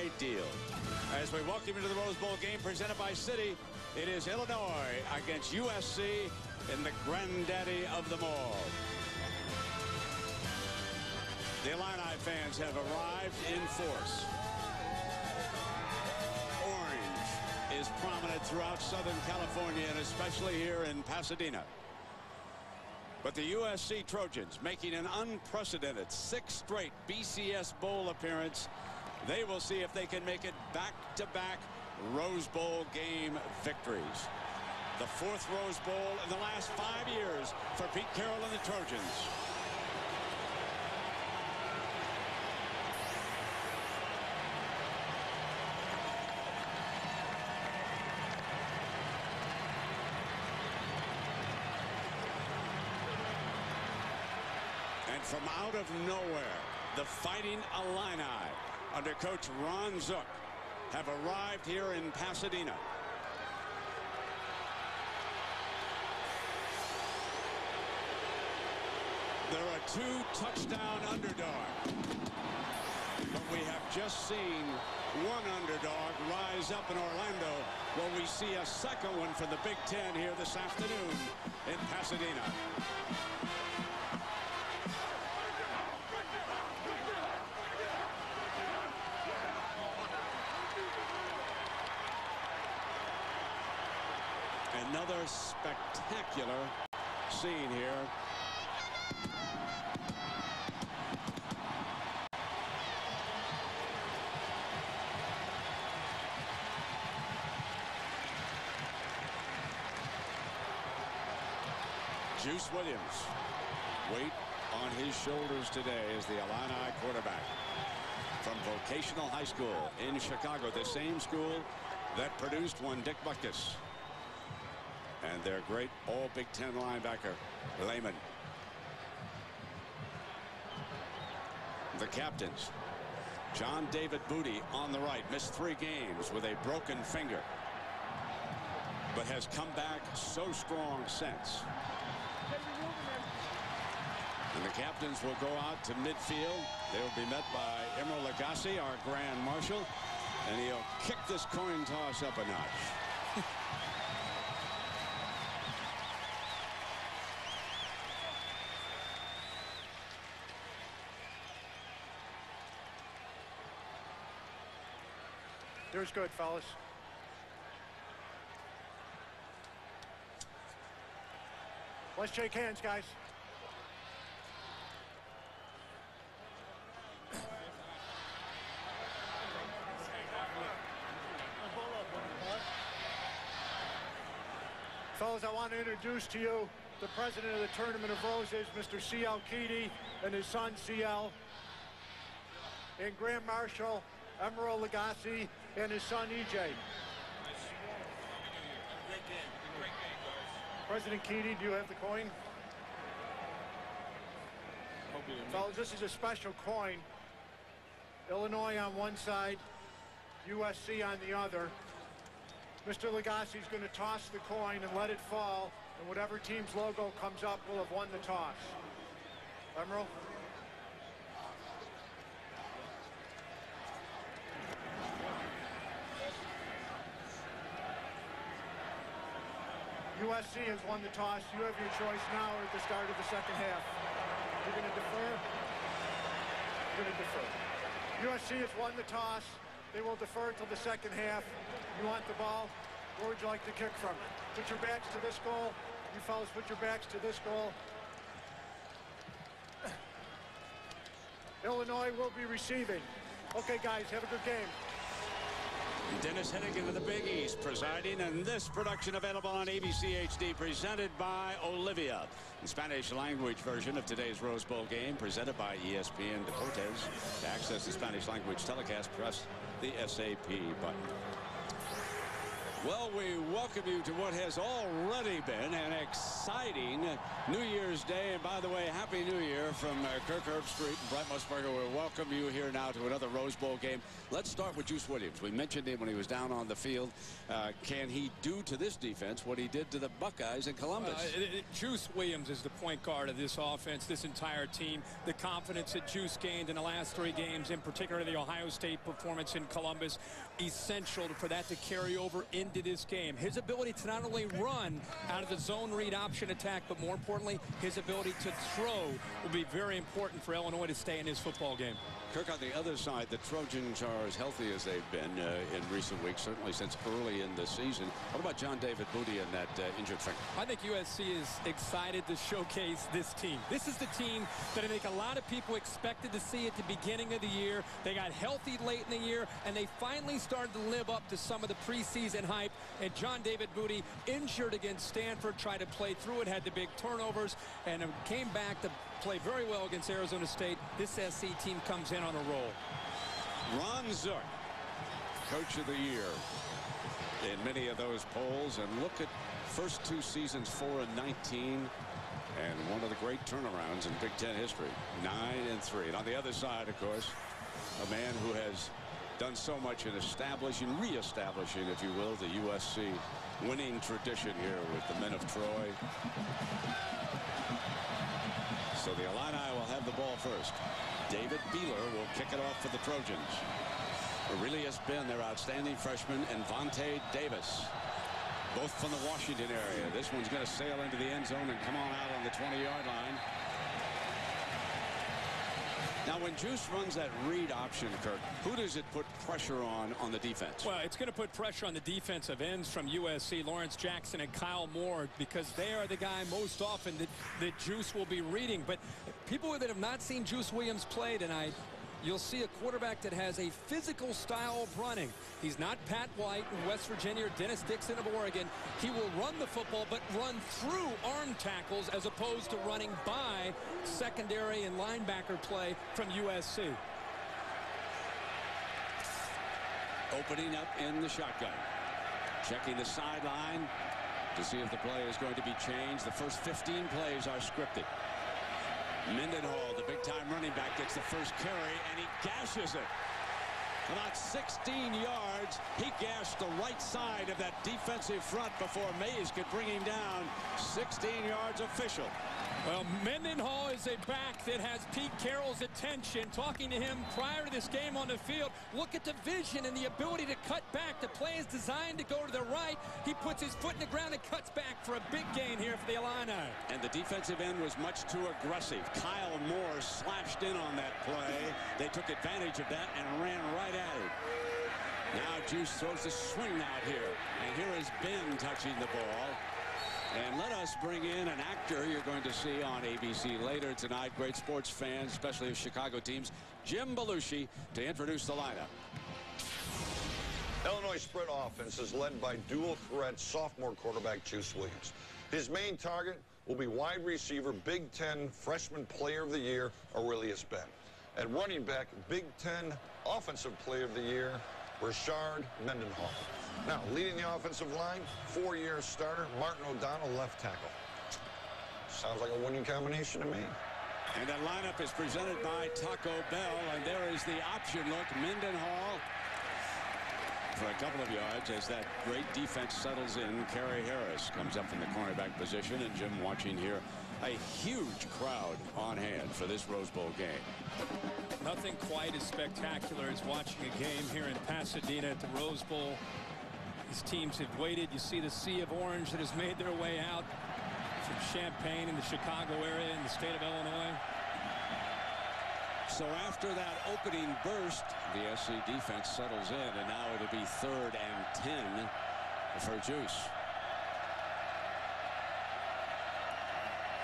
great deal. As we welcome you to the Rose Bowl game presented by Citi, it is Illinois against USC in the granddaddy of them all. The Illini fans have arrived in force. Orange is prominent throughout Southern California and especially here in Pasadena. But the USC Trojans making an unprecedented 6th straight BCS Bowl appearance. They will see if they can make it back-to-back Rose Bowl game victories. The 4th Rose Bowl in the last 5 years for Pete Carroll and the Trojans. And from out of nowhere, the Fighting Illini under Coach Ron Zook have arrived here in Pasadena. They're a 2-touchdown underdog. But we have just seen one underdog rise up in Orlando. Will we see a second one for the Big Ten here this afternoon in Pasadena? Another spectacular scene here. Juice Williams, weight on his shoulders today as the Illini quarterback from Vocational High School in Chicago, the same school that produced one Dick Butkus. And their great all Big Ten linebacker, Lehman. The captains, John David Booty on the right, missed 3 games with a broken finger, but has come back so strong since. And the captains will go out to midfield. They will be met by Emeril Lagasse, our Grand Marshal, and he'll kick this coin toss up a notch. Here's good, fellas. Let's shake hands, guys. Fellas, I want to introduce to you the president of the Tournament of Roses, Mr. C.L. Keedy, and his son, C.L., and Grand Marshal Emeril Lagasse and his son, E.J. President Keedy, do you have the coin? Fellas, this is a special coin. Illinois on one side, USC on the other. Mr. Lagasse is going to toss the coin and let it fall, and whatever team's logo comes up will have won the toss. Emeril? USC has won the toss. You have your choice now or at the start of the second half. You're going to defer? You're going to defer. USC has won the toss. They will defer until the second half. You want the ball? Where would you like to kick from? Put your backs to this goal. You fellas put your backs to this goal. Illinois will be receiving. Okay, guys, have a good game. Dennis Hennigan of the Big East presiding, and this production available on ABC HD presented by Olivia. The Spanish language version of today's Rose Bowl game presented by ESPN Deportes. To access the Spanish language telecast, press the SAP button. Well, we welcome you to what has already been an exciting New Year's Day. And by the way, Happy New Year from Kirk Herbstreit and Brent Musburger. We welcome you here now to another Rose Bowl game. Let's start with Juice Williams. We mentioned him when he was down on the field. Can he do to this defense what he did to the Buckeyes in Columbus? Juice Williams is the point guard of this offense, this entire team. The confidence that Juice gained in the last 3 games, in particular the Ohio State performance in Columbus, essential for that to carry over into this game. His ability to not only run out of the zone read option attack, but more importantly, his ability to throw will be very important for Illinois to stay in this football game. Kirk, on the other side, the Trojans are as healthy as they've been in recent weeks, certainly since early in the season. What about John David Booty and that injured finger? I think USC is excited to showcase this team. This is the team that I think a lot of people expected to see at the beginning of the year. They got healthy late in the year, and they finally started to live up to some of the preseason hype. And John David Booty, injured against Stanford, tried to play through it, had the big turnovers, and came back to play very well against Arizona State. This SC team comes in on a roll. Ron Zook, Coach of the Year in many of those polls. And look at first 2 seasons, 4-19. And one of the great turnarounds in Big Ten history, 9-3. And on the other side, of course, a man who has done so much in establishing, reestablishing, if you will, the USC winning tradition here with the men of Troy. So the Illini will have the ball first. David Beeler will kick it off for the Trojans. Aurelius Ben, their outstanding freshman, and Vontae Davis, both from the Washington area. This one's going to sail into the end zone and come on out on the 20-yard line. Now, when Juice runs that read option, Kirk, who does it put pressure on the defense? Well, it's going to put pressure on the defensive ends from USC, Lawrence Jackson and Kyle Moore, because they are the guy most often that Juice will be reading. But people that have not seen Juice Williams play tonight, you'll see a quarterback that has a physical style of running. He's not Pat White in West Virginia or Dennis Dixon of Oregon. He will run the football, but run through arm tackles as opposed to running by secondary and linebacker play from USC. Opening up in the shotgun. Checking the sideline to see if the play is going to be changed. The first 15 plays are scripted. Mendenhall, the big-time running back, gets the first carry, and he gashes it. About 16 yards. He gashed the right side of that defensive front before Mays could bring him down. 16 yards official. Well, Mendenhall is a back that has Pete Carroll's attention. Talking to him prior to this game on the field, look at the vision and the ability to cut back. The play is designed to go to the right. He puts his foot in the ground and cuts back for a big gain here for the Illini. And the defensive end was much too aggressive. Kyle Moore slashed in on that play. They took advantage of that and ran right at him. Now Juice throws the swing out here. And here is Ben touching the ball. And let us bring in an actor you're going to see on ABC later tonight. Great sports fans, especially of Chicago teams, Jim Belushi, to introduce the lineup. Illinois spread offense is led by dual threat sophomore quarterback Juice Williams. His main target will be wide receiver Big Ten Freshman Player of the Year Aurelius Ben. At running back, Big Ten Offensive Player of the Year Rashard Mendenhall. Now, leading the offensive line, 4-year starter Martin O'Donnell, left tackle. Sounds like a winning combination to me. And that lineup is presented by Taco Bell, and there is the option look. Mendenhall for a couple of yards as that great defense settles in. Kerry Harris comes up from the cornerback position, and Jim watching here. A huge crowd on hand for this Rose Bowl game. Nothing quite as spectacular as watching a game here in Pasadena at the Rose Bowl. These teams have waited. You see the sea of orange that has made their way out from Champaign in the Chicago area in the state of Illinois. So after that opening burst, the SC defense settles in, and now it'll be 3rd and 10 for Juice.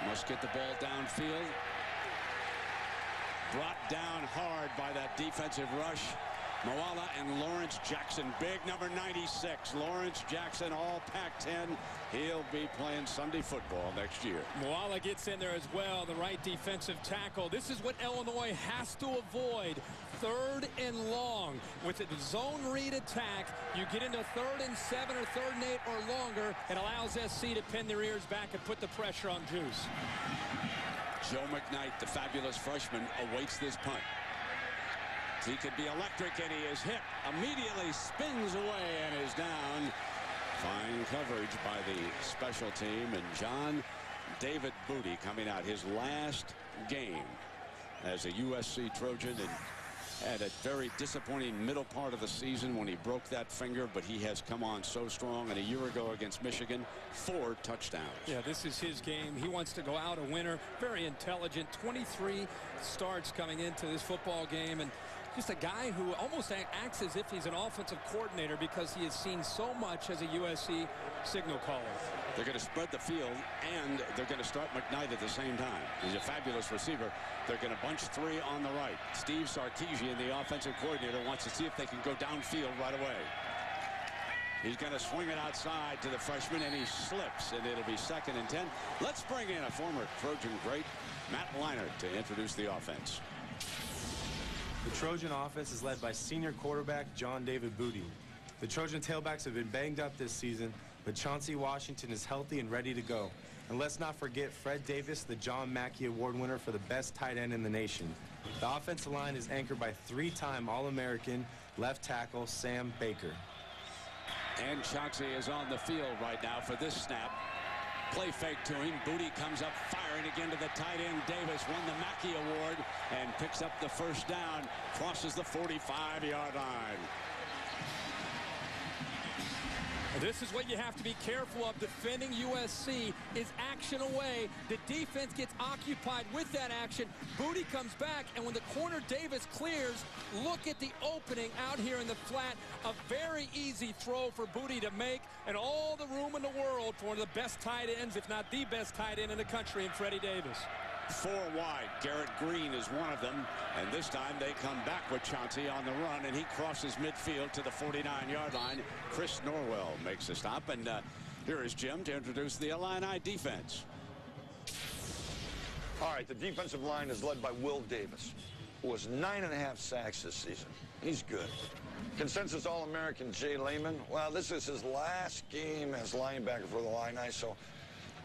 Must get the ball downfield. Brought down hard by that defensive rush. Moala and Lawrence Jackson, big number 96. Lawrence Jackson, all Pac-10. He'll be playing Sunday football next year. Moala gets in there as well, the right defensive tackle. This is what Illinois has to avoid. 3rd and long. With a zone read attack, you get into 3rd and 7 or 3rd and 8 or longer. It allows SC to pin their ears back and put the pressure on Juice. Joe McKnight, the fabulous freshman, awaits this punt. He could be electric, and he is hit. Immediately spins away and is down. Fine coverage by the special team, and John David Booty coming out his last game as a USC Trojan, and had a very disappointing middle part of the season when he broke that finger, but he has come on so strong. And a year ago against Michigan, 4 touchdowns. Yeah, this is his game. He wants to go out a winner. Very intelligent. 23 starts coming into this football game, and just a guy who almost acts as if he's an offensive coordinator because he has seen so much as a USC signal caller. They're going to spread the field, and they're going to start McKnight at the same time. He's a fabulous receiver. They're going to bunch 3 on the right. Steve Sarkisian, the offensive coordinator, wants to see if they can go downfield right away. He's going to swing it outside to the freshman, and he slips, and it'll be 2nd and 10. Let's bring in a former Trojan great, Matt Leinart, to introduce the offense. The Trojan offense is led by senior quarterback John David Booty. The Trojan tailbacks have been banged up this season, but Chauncey Washington is healthy and ready to go. And let's not forget Fred Davis, the John Mackey Award winner for the best tight end in the nation. The offensive line is anchored by 3-time All-American left tackle Sam Baker. And Chauncey is on the field right now for this snap. Play fake to him. Booty comes up firing again to the tight end. Davis won the Mackey Award and picks up the 1st down. Crosses the 45-yard line. This is what you have to be careful of. Defending USC is action away. The defense gets occupied with that action. Booty comes back, and when the corner Davis clears, look at the opening out here in the flat. A very easy throw for Booty to make, and all the room in the world for one of the best tight ends, if not the best tight end in the country, in Freddie Davis. 4 wide. Garrett Green is one of them, and this time they come back with Chauncey on the run, and he crosses midfield to the 49-yard line. Chris Norwell makes the stop, and here is Jim to introduce the Illini defense. All right, the defensive line is led by Will Davis, who has 9.5 sacks this season. He's good. Consensus All-American Jay Lehman, well, this is his last game as linebacker for the Illini, so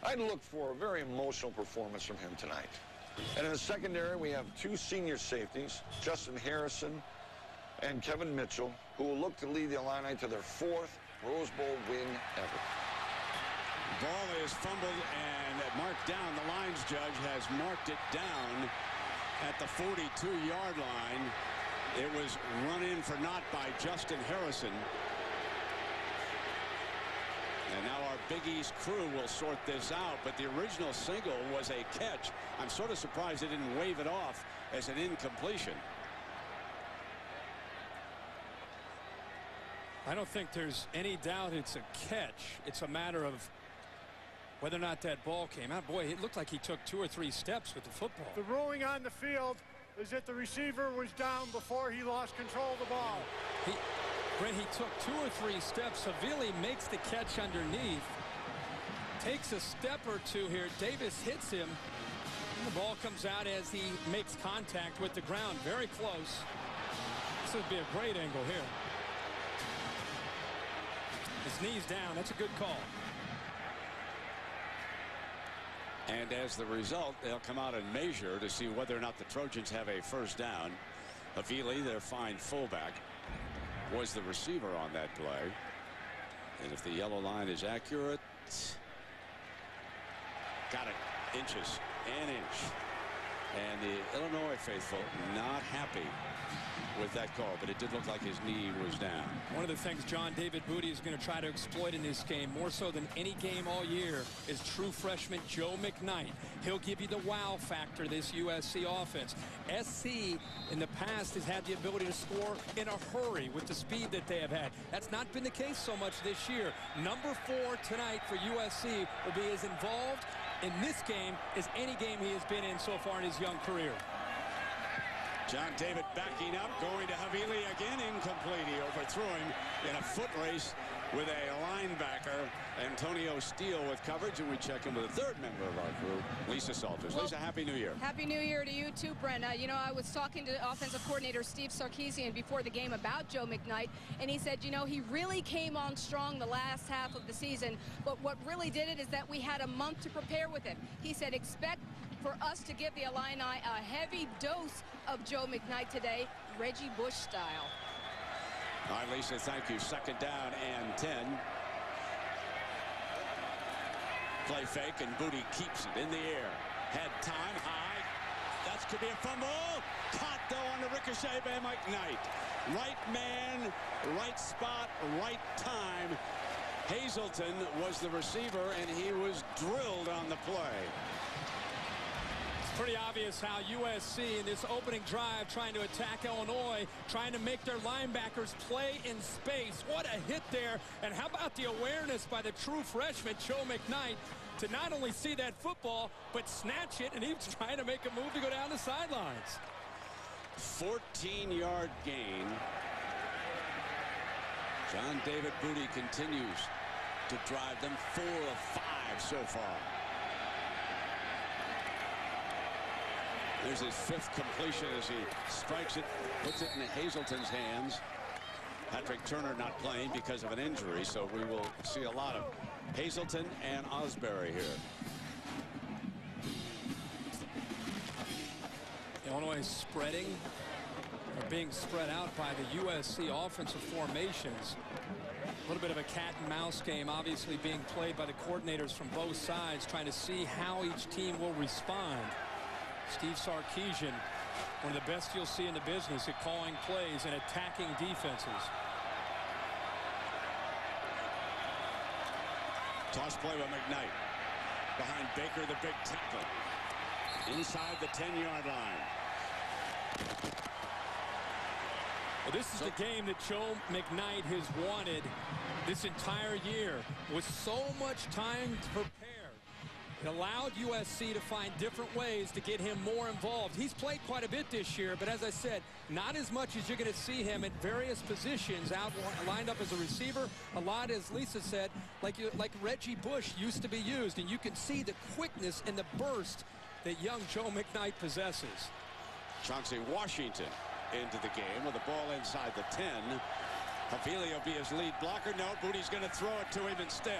I'd look for a very emotional performance from him tonight. And in the secondary, we have 2 senior safeties, Justin Harrison and Kevin Mitchell, who will look to lead the Illini to their 4th Rose Bowl win ever. Ball is fumbled and marked down. The lines judge has marked it down at the 42-yard line. It was run in for naught by Justin Harrison. And now our Big East crew will sort this out, but the original single was a catch. I'm sort of surprised they didn't wave it off as an incompletion. I don't think there's any doubt it's a catch. It's a matter of whether or not that ball came out. Boy, it looked like he took 2 or 3 steps with the football. The ruling on the field is that the receiver was down before he lost control of the ball. Brent, he took 2 or 3 steps. Savili makes the catch underneath. Takes a step or 2 here. Davis hits him. And the ball comes out as he makes contact with the ground. Very close. This would be a great angle here. His knee's down. That's a good call. And as the result, they'll come out and measure to see whether or not the Trojans have a 1st down. Havili, their fine fullback, was the receiver on that play. And if the yellow line is accurate, got it, inches, an inch. And the Illinois faithful not happy with that call, but it did look like his knee was down. One of the things John David Booty is going to try to exploit in this game, more so than any game all year, is true freshman Joe McKnight. He'll give you the wow factor, this USC offense. SC in the past has had the ability to score in a hurry with the speed that they have had. That's not been the case so much this year. Number 4 tonight for USC will be as involved in this game as any game he has been in so far in his young career. John David backing up, going to Havili again, incomplete. He overthrew him in a foot race with a linebacker, Antonio Steele, with coverage, and we check in with a third member of our crew, Lisa Salters. Lisa, Happy New Year. Happy New Year to you too, Brent. You know, I was talking to offensive coordinator Steve Sarkisian before the game about Joe McKnight, and he said, you know, he really came on strong the last half of the season, but what really did it is that we had a month to prepare with him. He said, expect for us to give the Illini a heavy dose of Joe McKnight today, Reggie Bush style. All right, Lisa, thank you. Second down and 10. Play fake, and Booty keeps it in the air. Had time, high. That could be a fumble. Caught, though, on the ricochet by McKnight. Right man, right spot, right time. Hazelton was the receiver, and he was drilled on the play. Pretty obvious how USC in this opening drive trying to attack Illinois, trying to make their linebackers play in space. What a hit there. And how about the awareness by the true freshman, Joe McKnight, to not only see that football, but snatch it, and he was trying to make a move to go down the sidelines. 14-yard gain. John David Booty continues to drive them 4 of 5 so far. There's his 5th completion as he strikes it, puts it in Hazelton's hands. Patrick Turner not playing because of an injury, so we will see a lot of Hazelton and Osbury here. Illinois spreading, or being spread out by the USC offensive formations. A little bit of a cat and mouse game, obviously being played by the coordinators from both sides, trying to see how each team will respond. Steve Sarkisian, one of the best you'll see in the business at calling plays and attacking defenses. Toss play with McKnight. Behind Baker, the big tackle. Inside the 10-yard line. Well, this is the game that Joe McKnight has wanted this entire year, with so much time to prepare. It allowed USC to find different ways to get him more involved. He's played quite a bit this year, but as I said, not as much as you're going to see him at various positions, out lined up as a receiver. A lot, as Lisa said, like Reggie Bush used to be used, and you can see the quickness and the burst that young Joe McKnight possesses. Chauncey Washington into the game with the ball inside the 10. Havili will be his lead blocker. No, Booty's going to throw it to him instead.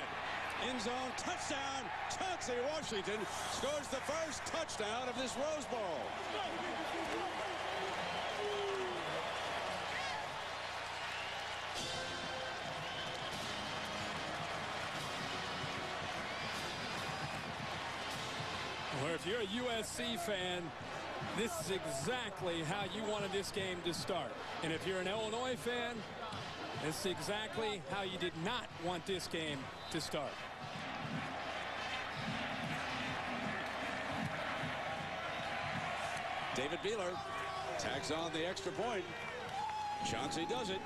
End zone, touchdown. Chauncey Washington scores the first touchdown of this Rose Bowl. Well, if you're a USC fan, this is exactly how you wanted this game to start. And if you're an Illinois fan, this is exactly how you did not want this game to start. David Beeler tags on the extra point. Chauncey does it.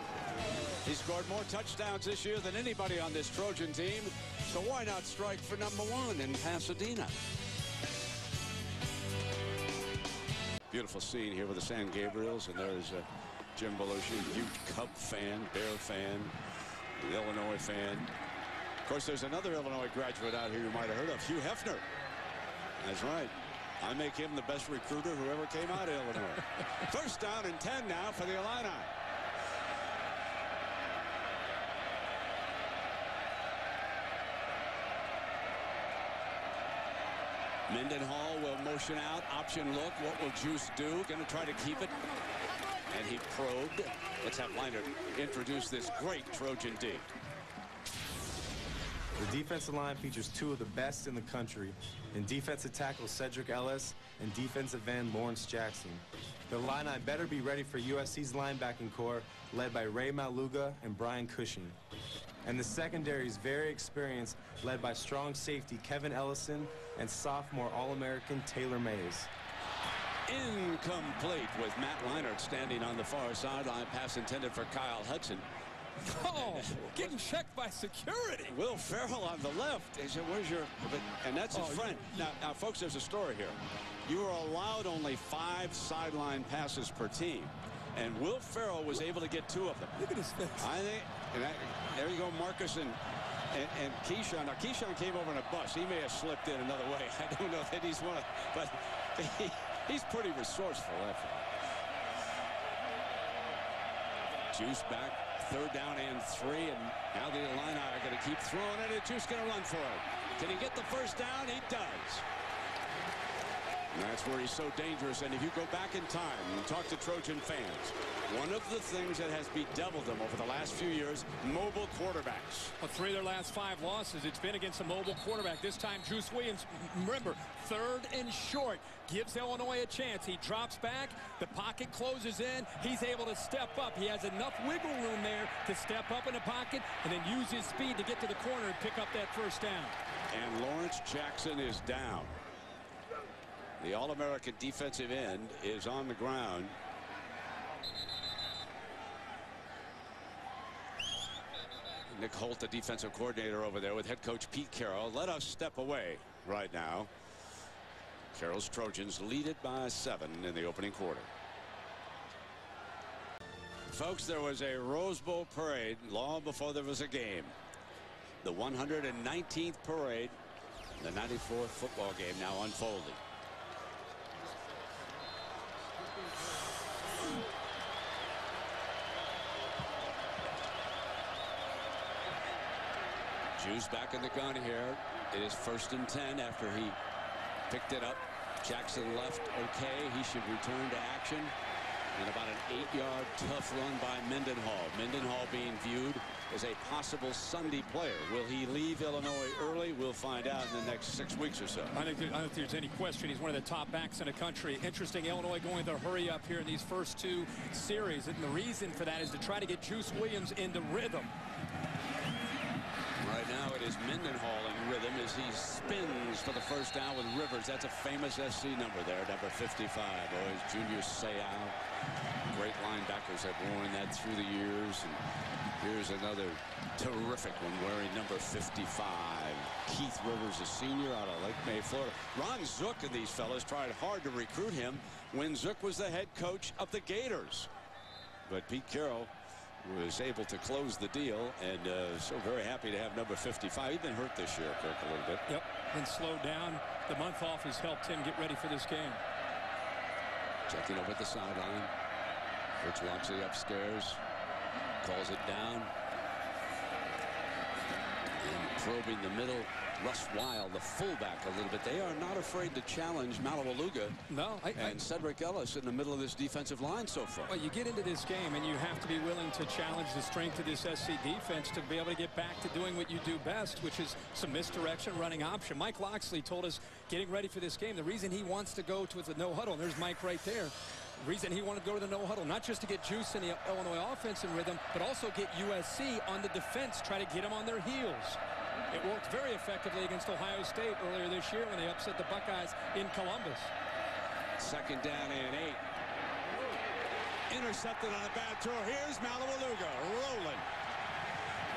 He scored more touchdowns this year than anybody on this Trojan team, so why not strike for #1 in Pasadena? Beautiful scene here with the San Gabriels, and there's Jim Belushi, huge Cub fan, Bear fan, Illinois fan. Of course, there's another Illinois graduate out here you might have heard of, Hugh Hefner. That's right. I make him the best recruiter who ever came out of Illinois. First down and 10 now for the Illini. Mendenhall will motion out, option look. What will Juice do? Going to try to keep it. And he probed. Let's have Leinart introduce this great Trojan D. The defensive line features 2 of the best in the country in defensive tackle Cedric Ellis and defensive end Lawrence Jackson. The Illini better be ready for USC's linebacking core, led by Ray Maluga and Brian Cushing. And the secondary is very experienced, led by strong safety Kevin Ellison and sophomore All-American Taylor Mays. Incomplete with Matt Leinart standing on the far sideline. Pass intended for Kyle Hudson. Oh, getting checked by security. Will Ferrell on the left. He said, where's your... And that's his friend. Now, folks, there's a story here. You are allowed only 5 sideline passes per team. And Will Ferrell was able to get 2 of them. Look at his face. I think, there you go, Marcus and Keyshawn. Now, Keyshawn came over in a bus. He may have slipped in another way. I don't know that he's one of, but he's pretty resourceful. Juice back, 3rd down and 3, and now the Illini are going to keep throwing it, and Juice going to run for it. Can he get the 1st down? He does. And that's where he's so dangerous. And if you go back in time and talk to Trojan fans, one of the things that has bedeviled them over the last few years, mobile quarterbacks. Well, 3 of their last 5 losses, it's been against a mobile quarterback. This time, Juice Williams, remember, 3rd and short, gives Illinois a chance. He drops back, the pocket closes in, he's able to step up. He has enough wiggle room there to step up in the pocket and then use his speed to get to the corner and pick up that 1st down. And Lawrence Jackson is down. The All-American defensive end is on the ground. Nick Holt, the defensive coordinator over there with head coach Pete Carroll. Let us step away right now. Carroll's Trojans lead it by 7 in the opening quarter. Folks, there was a Rose Bowl parade long before there was a game. The 119th parade, the 94th football game now unfolding. Juice back in the gun here. It is 1st and 10 after he picked it up. Jackson left okay. He should return to action. And about an 8-yard tough run by Mendenhall. Mendenhall being viewed as a possible Sunday player. Will he leave Illinois early? We'll find out in the next 6 weeks or so. I don't think there's any question he's one of the top backs in the country. Interesting, Illinois going to hurry up here in these first 2 series. And the reason for that is to try to get Juice Williams into rhythm. Right now it is Mendenhall in rhythm as he spins for the 1st down with Rivers. That's a famous SC number there, number 55. Always Junior Seau. Great linebackers have worn that through the years. And here's another terrific one wearing number 55. Keith Rivers, a senior out of Lake May, Florida. Ron Zook and these fellas tried hard to recruit him when Zook was the head coach of the Gators. But Pete Carroll was able to close the deal, and so very happy to have number 55. He's been hurt this year, Kirk, a little bit. Yep, been slowed down. The month off has helped him get ready for this game. Checking over at the sideline. Rich Loxley upstairs. Calls it down. And probing the middle. Russ Wild, the fullback, a little bit. They are not afraid to challenge Malawaluga and Cedric Ellis in the middle of this defensive line so far. Well, you get into this game and you have to be willing to challenge the strength of this SC defense to be able to get back to doing what you do best, which is some misdirection, running option. Mike Loxley told us getting ready for this game, the reason he wants to go to the no huddle, and there's Mike right there. The reason he wanted to go to the no huddle, not just to get Juice in the Illinois offense in rhythm, but also get USC on the defense, try to get them on their heels. It worked very effectively against Ohio State earlier this year when they upset the Buckeyes in Columbus. 2nd down and 8. Intercepted on a bad throw. Here's Malawaluga rolling.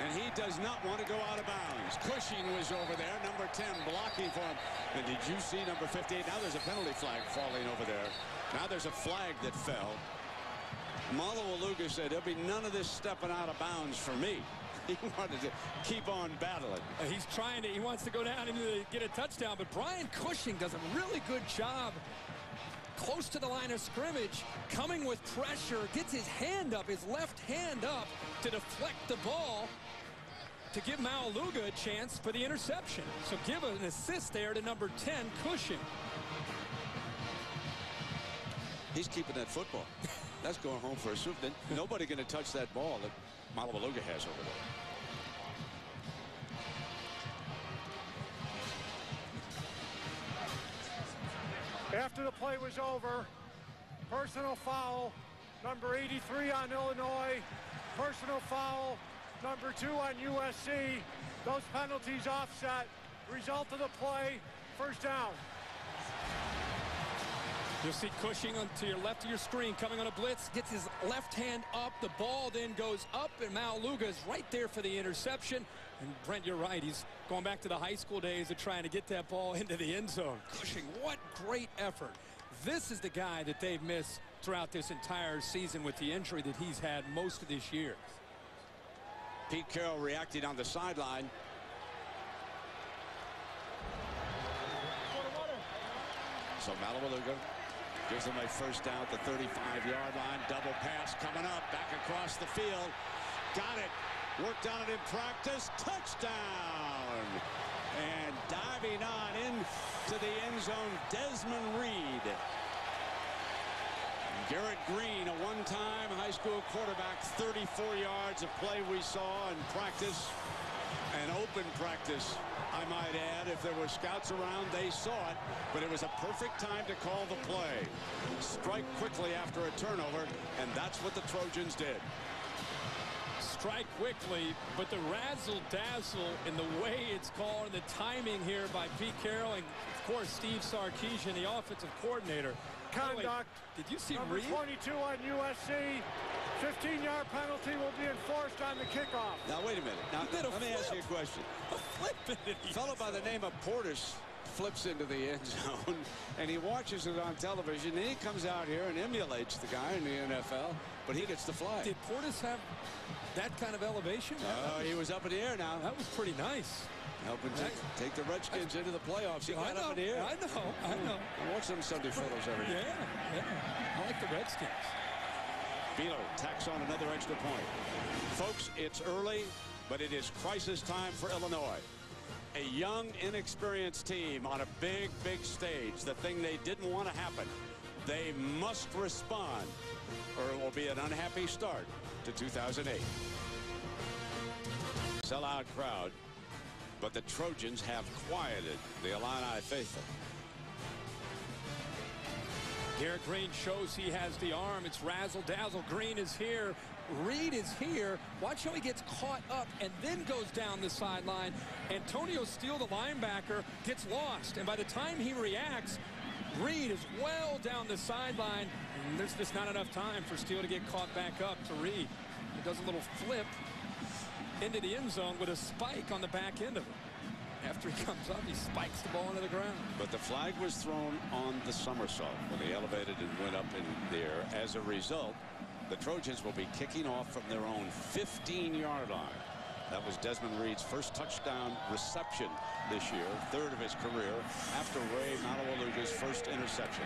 And he does not want to go out of bounds. Cushing was over there, number 10, blocking for him. And did you see number 58? Now there's a penalty flag falling over there. Now there's a flag that fell. Malawaluga said, there'll be none of this stepping out of bounds for me. He wanted to keep on battling. He's trying to, he wants to go down and get a touchdown, but Brian Cushing does a really good job close to the line of scrimmage, coming with pressure, gets his hand up, his left hand up to deflect the ball to give Malawaluga a chance for the interception. So give an assist there to number 10, Cushing. He's keeping that football. That's going home for a soup. Nobody going to touch that ball that Malawaluga has over there. After the play was over, personal foul, number 83 on Illinois, personal foul, number 2 on USC. Those penalties offset. Result of the play, 1st down. You'll see Cushing to your left of your screen coming on a blitz, gets his left hand up, the ball then goes up, and Malawaluga is right there for the interception. And Brent, you're right, he's going back to the high school days of trying to get that ball into the end zone. Cushing, what great effort. This is the guy that they've missed throughout this entire season with the injury that he's had most of this year. Pete Carroll reacting on the sideline. So Malawaluga gives them a first down at the 35-yard line. Double pass coming up, back across the field. Got it. Worked on it in practice. Touchdown. And diving on into the end zone, Desmond Reed. Garrett Green, a one-time high school quarterback, 34 yards of play we saw in practice. An open practice, I might add. If there were scouts around, they saw it, but it was a perfect time to call the play. Strike quickly after a turnover, and that's what the Trojans did. Strike quickly, but the razzle-dazzle in the way it's called and the timing here by Pete Carroll and, of course, Steve Sarkisian, the offensive coordinator. Conduct. Did you see Number Reed? 22 on USC. 15-yard penalty will be enforced on the kickoff. Now, wait a minute. Now, let me ask you a question. A flip. A fellow by the name of Portis flips into the end zone, and he watches it on television, and he comes out here and emulates the guy in the NFL, but he gets the flag. Did Portis have that kind of elevation? He was up in the air now. That was pretty nice. Helping take the Redskins into the playoffs. He got up in the air. I know. I watch them Sunday photos every day. Yeah. I like the Redskins. Beeler tacks on another extra point. Folks, it's early, but it is crisis time for Illinois. A young, inexperienced team on a big, big stage. The thing they didn't want to happen. They must respond, or it will be an unhappy start to 2008. Sellout crowd, but the Trojans have quieted the Illini faithful. Garrett Green shows he has the arm. It's razzle-dazzle. Green is here. Reed is here. Watch how he gets caught up and then goes down the sideline. Antonio Steele, the linebacker, gets lost. And by the time he reacts, Reed is well down the sideline. And there's just not enough time for Steele to get caught back up to Reed. He does a little flip into the end zone with a spike on the back end of it. After he comes up, he spikes the ball into the ground. But the flag was thrown on the somersault when he elevated and went up in the air. As a result, the Trojans will be kicking off from their own 15-yard line. That was Desmond Reed's first touchdown reception this year, third of his career, after Ray Malawaluga's first interception.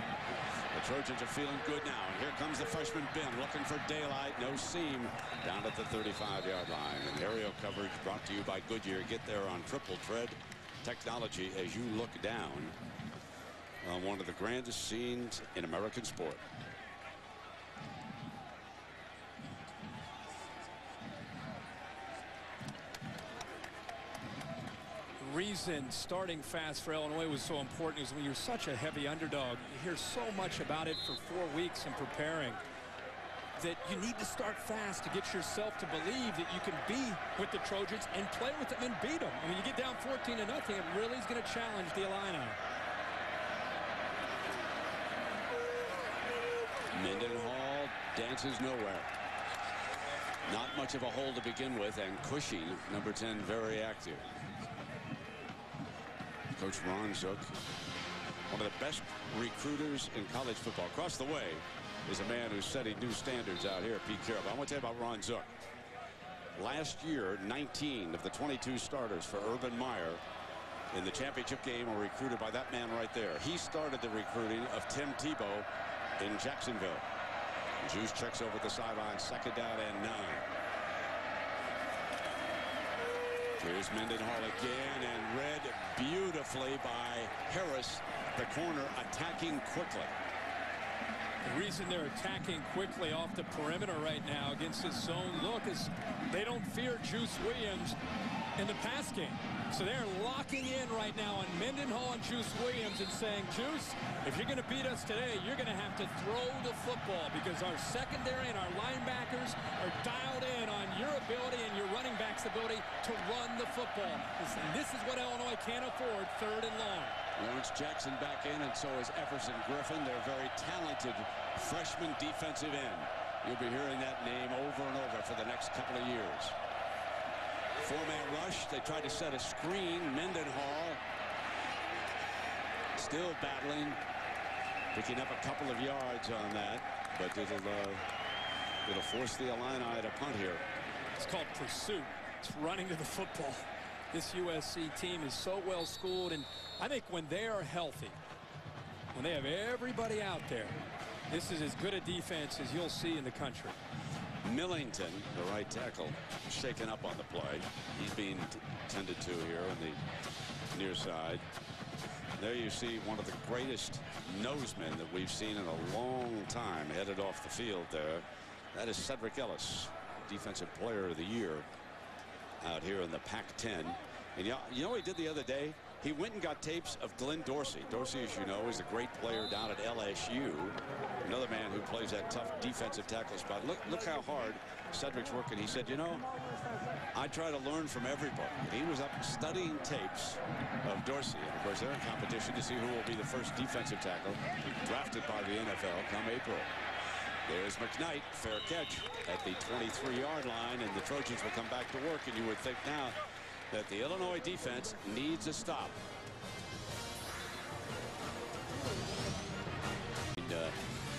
The Trojans are feeling good now. And here comes the freshman Ben looking for daylight. No seam down at the 35-yard line. And aerial coverage brought to you by Goodyear. Get there on triple tread technology as you look down on one of the grandest scenes in American sport. Reason starting fast for Illinois was so important is when you're such a heavy underdog, you hear so much about it for 4 weeks in preparing, that you need to start fast to get yourself to believe that you can be with the Trojans and play with them and beat them. I mean, you get down 14-0, it really is going to challenge the Illini. Mendenhall dances nowhere. Not much of a hole to begin with, and Cushing, number 10, very active. Coach Ron Zook, one of the best recruiters in college football. Across the way is a man who's setting new standards out here, Pete Carroll. But I want to tell you about Ron Zook. Last year, 19 of the 22 starters for Urban Meyer in the championship game were recruited by that man right there. He started the recruiting of Tim Tebow in Jacksonville. Juice checks over the sideline, second down and 9. Here's Mendenhall again, and read beautifully by Harris, the corner, attacking quickly. The reason they're attacking quickly off the perimeter right now against this zone look is they don't fear Juice Williams in the pass game. So they're locking in right now on Mendenhall and Juice Williams and saying, Juice, if you're going to beat us today, you're going to have to throw the football because our secondary and our linebackers are dialed in on your ability and your running back's ability to run the football. And this is what Illinois can't afford, third and long. Lawrence Jackson back in, and so is Everson Griffin. They're very talented freshman defensive end. You'll be hearing that name over and over for the next couple of years. Four-man rush. They tried to set a screen. Mendenhall still battling, picking up a couple of yards on that. but it'll force the Illini to punt here. It's called pursuit. It's running to the football. This USC team is so well schooled, and I think when they are healthy, when they have everybody out there, this is as good a defense as you'll see in the country. Millington, the right tackle, shaken up on the play. He's being tended to here on the near side. There you see one of the greatest nosemen that we've seen in a long time headed off the field there. That is Cedric Ellis, Defensive Player of the Year out here in the Pac-10. And you know what he did the other day? He went and got tapes of Glenn Dorsey. Dorsey, as you know, is a great player down at LSU. Another man who plays that tough defensive tackle spot. Look how hard Cedric's working. He said, you know, I try to learn from everybody. And he was up studying tapes of Dorsey. And of course, they're in competition to see who will be the first defensive tackle drafted by the NFL come April. There's McKnight, fair catch at the 23-yard line, and the Trojans will come back to work. And you would think now that the Illinois defense needs a stop.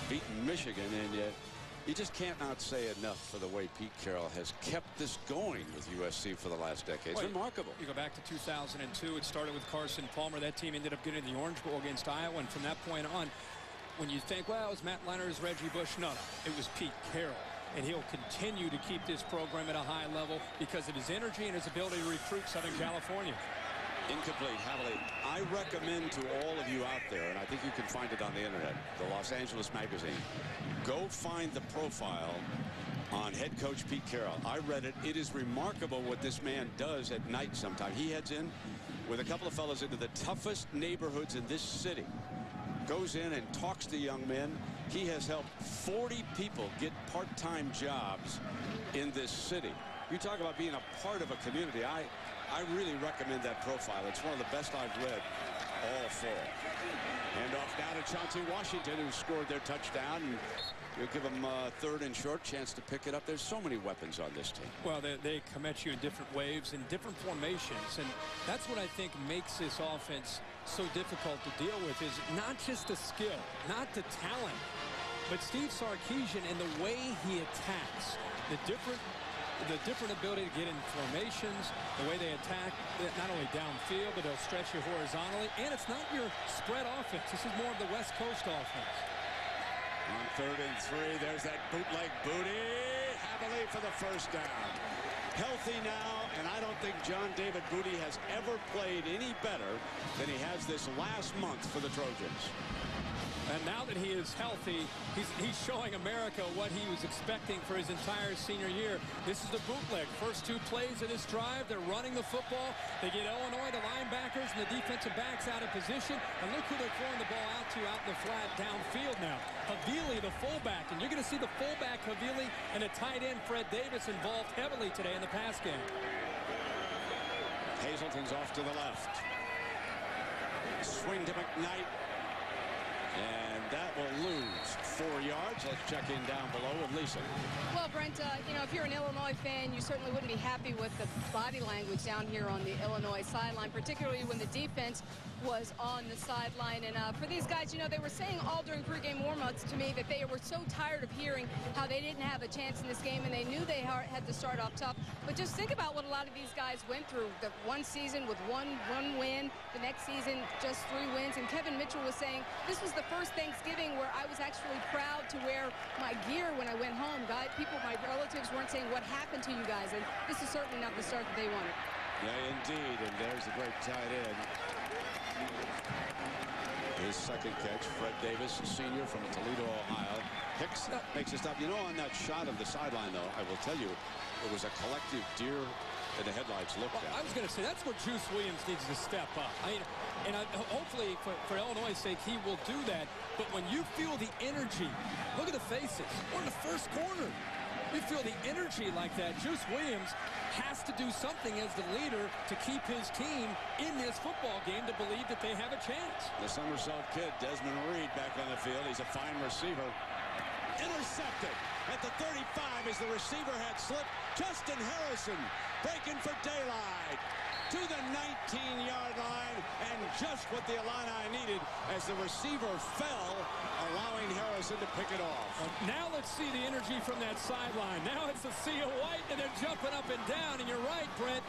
Beaten Michigan, and yet you just can't not say enough for the way Pete Carroll has kept this going with USC for the last decade. It's remarkable. You go back to 2002. It started with Carson Palmer. That team ended up getting the Orange Bowl against Iowa, and from that point on, when you think, well, it was Matt Leonard, it was Reggie Bush, no, it was Pete Carroll. And he'll continue to keep this program at a high level because of his energy and his ability to recruit Southern California. Incomplete, Havili. I recommend to all of you out there, and I think you can find it on the internet, the Los Angeles Magazine. Go find the profile on head coach Pete Carroll. I read it. It is remarkable what this man does at night sometimes. He heads in with a couple of fellows into the toughest neighborhoods in this city. Goes in and talks to young men. He has helped 40 people get part-time jobs in this city. You talk about being a part of a community. I really recommend that profile. It's one of the best I've read all fall. And off now to Chauncey Washington, who scored their touchdown. And you'll give them a third and short chance to pick it up. There's so many weapons on this team. Well, they come at you in different waves and different formations. And that's what I think makes this offense so difficult to deal with, is not just the skill, not the talent, but Steve Sarkisian and the way he attacks, the different ability to get in formations, the way they attack not only downfield, but they'll stretch you horizontally. And it's not your spread offense. This is more of the West Coast offense. On 3rd and 3, there's that bootleg booty. Havili for the first down. Healthy now, and I don't think John David Booty has ever played any better than he has this last month for the Trojans. And now that he is healthy, he's showing America what he was expecting for his entire senior year. This is the bootleg. First 2 plays of this drive, they're running the football. They get Illinois, the linebackers, and the defensive backs out of position. And look who they're throwing the ball out to out in the flat downfield now. Havili, the fullback. And you're going to see the fullback, Havili, and the tight end, Fred Davis, involved heavily today in the pass game. Hazelton's off to the left. Swing to McKnight. And that will lose 4 yards. Let's check in down below with Lisa. Well, Brent, you know, if you're an Illinois fan, you certainly wouldn't be happy with the body language down here on the Illinois sideline, particularly when the defense was on the sideline. And for these guys, you know, they were saying all during pregame warm-ups to me that they were so tired of hearing how they didn't have a chance in this game, and they knew they had to start off tough. But just think about what a lot of these guys went through. The one season with one win, the next season just 3 wins. And Kevin Mitchell was saying this was the first Thanksgiving where I was actually proud to wear my gear when I went home. My relatives weren't saying what happened to you guys, and this is certainly not the start that they wanted. Yeah, indeed, and there's the great tight end. His second catch, Fred Davis, senior from Toledo, Ohio. Hicks makes a stop. You know, on that shot of the sideline, though, I will tell you, it was a collective deer in the headlights look at. I was going to say, that's where Juice Williams needs to step up. Hopefully, for Illinois' sake, he will do that. But when you feel the energy, look at the faces. We're in the first quarter. You feel the energy like that. Juice Williams has to do something as the leader to keep his team in this football game to believe that they have a chance. The Somersault kid, Desmond Reed, back on the field. He's a fine receiver. Intercepted at the 35 as the receiver had slipped. Justin Harrison breaking for daylight. to the 19-yard line, and just what the Illini needed as the receiver fell, allowing Harrison to pick it off. Now let's see the energy from that sideline. Now it's a sea of white, and they're jumping up and down, and you're right, Brent.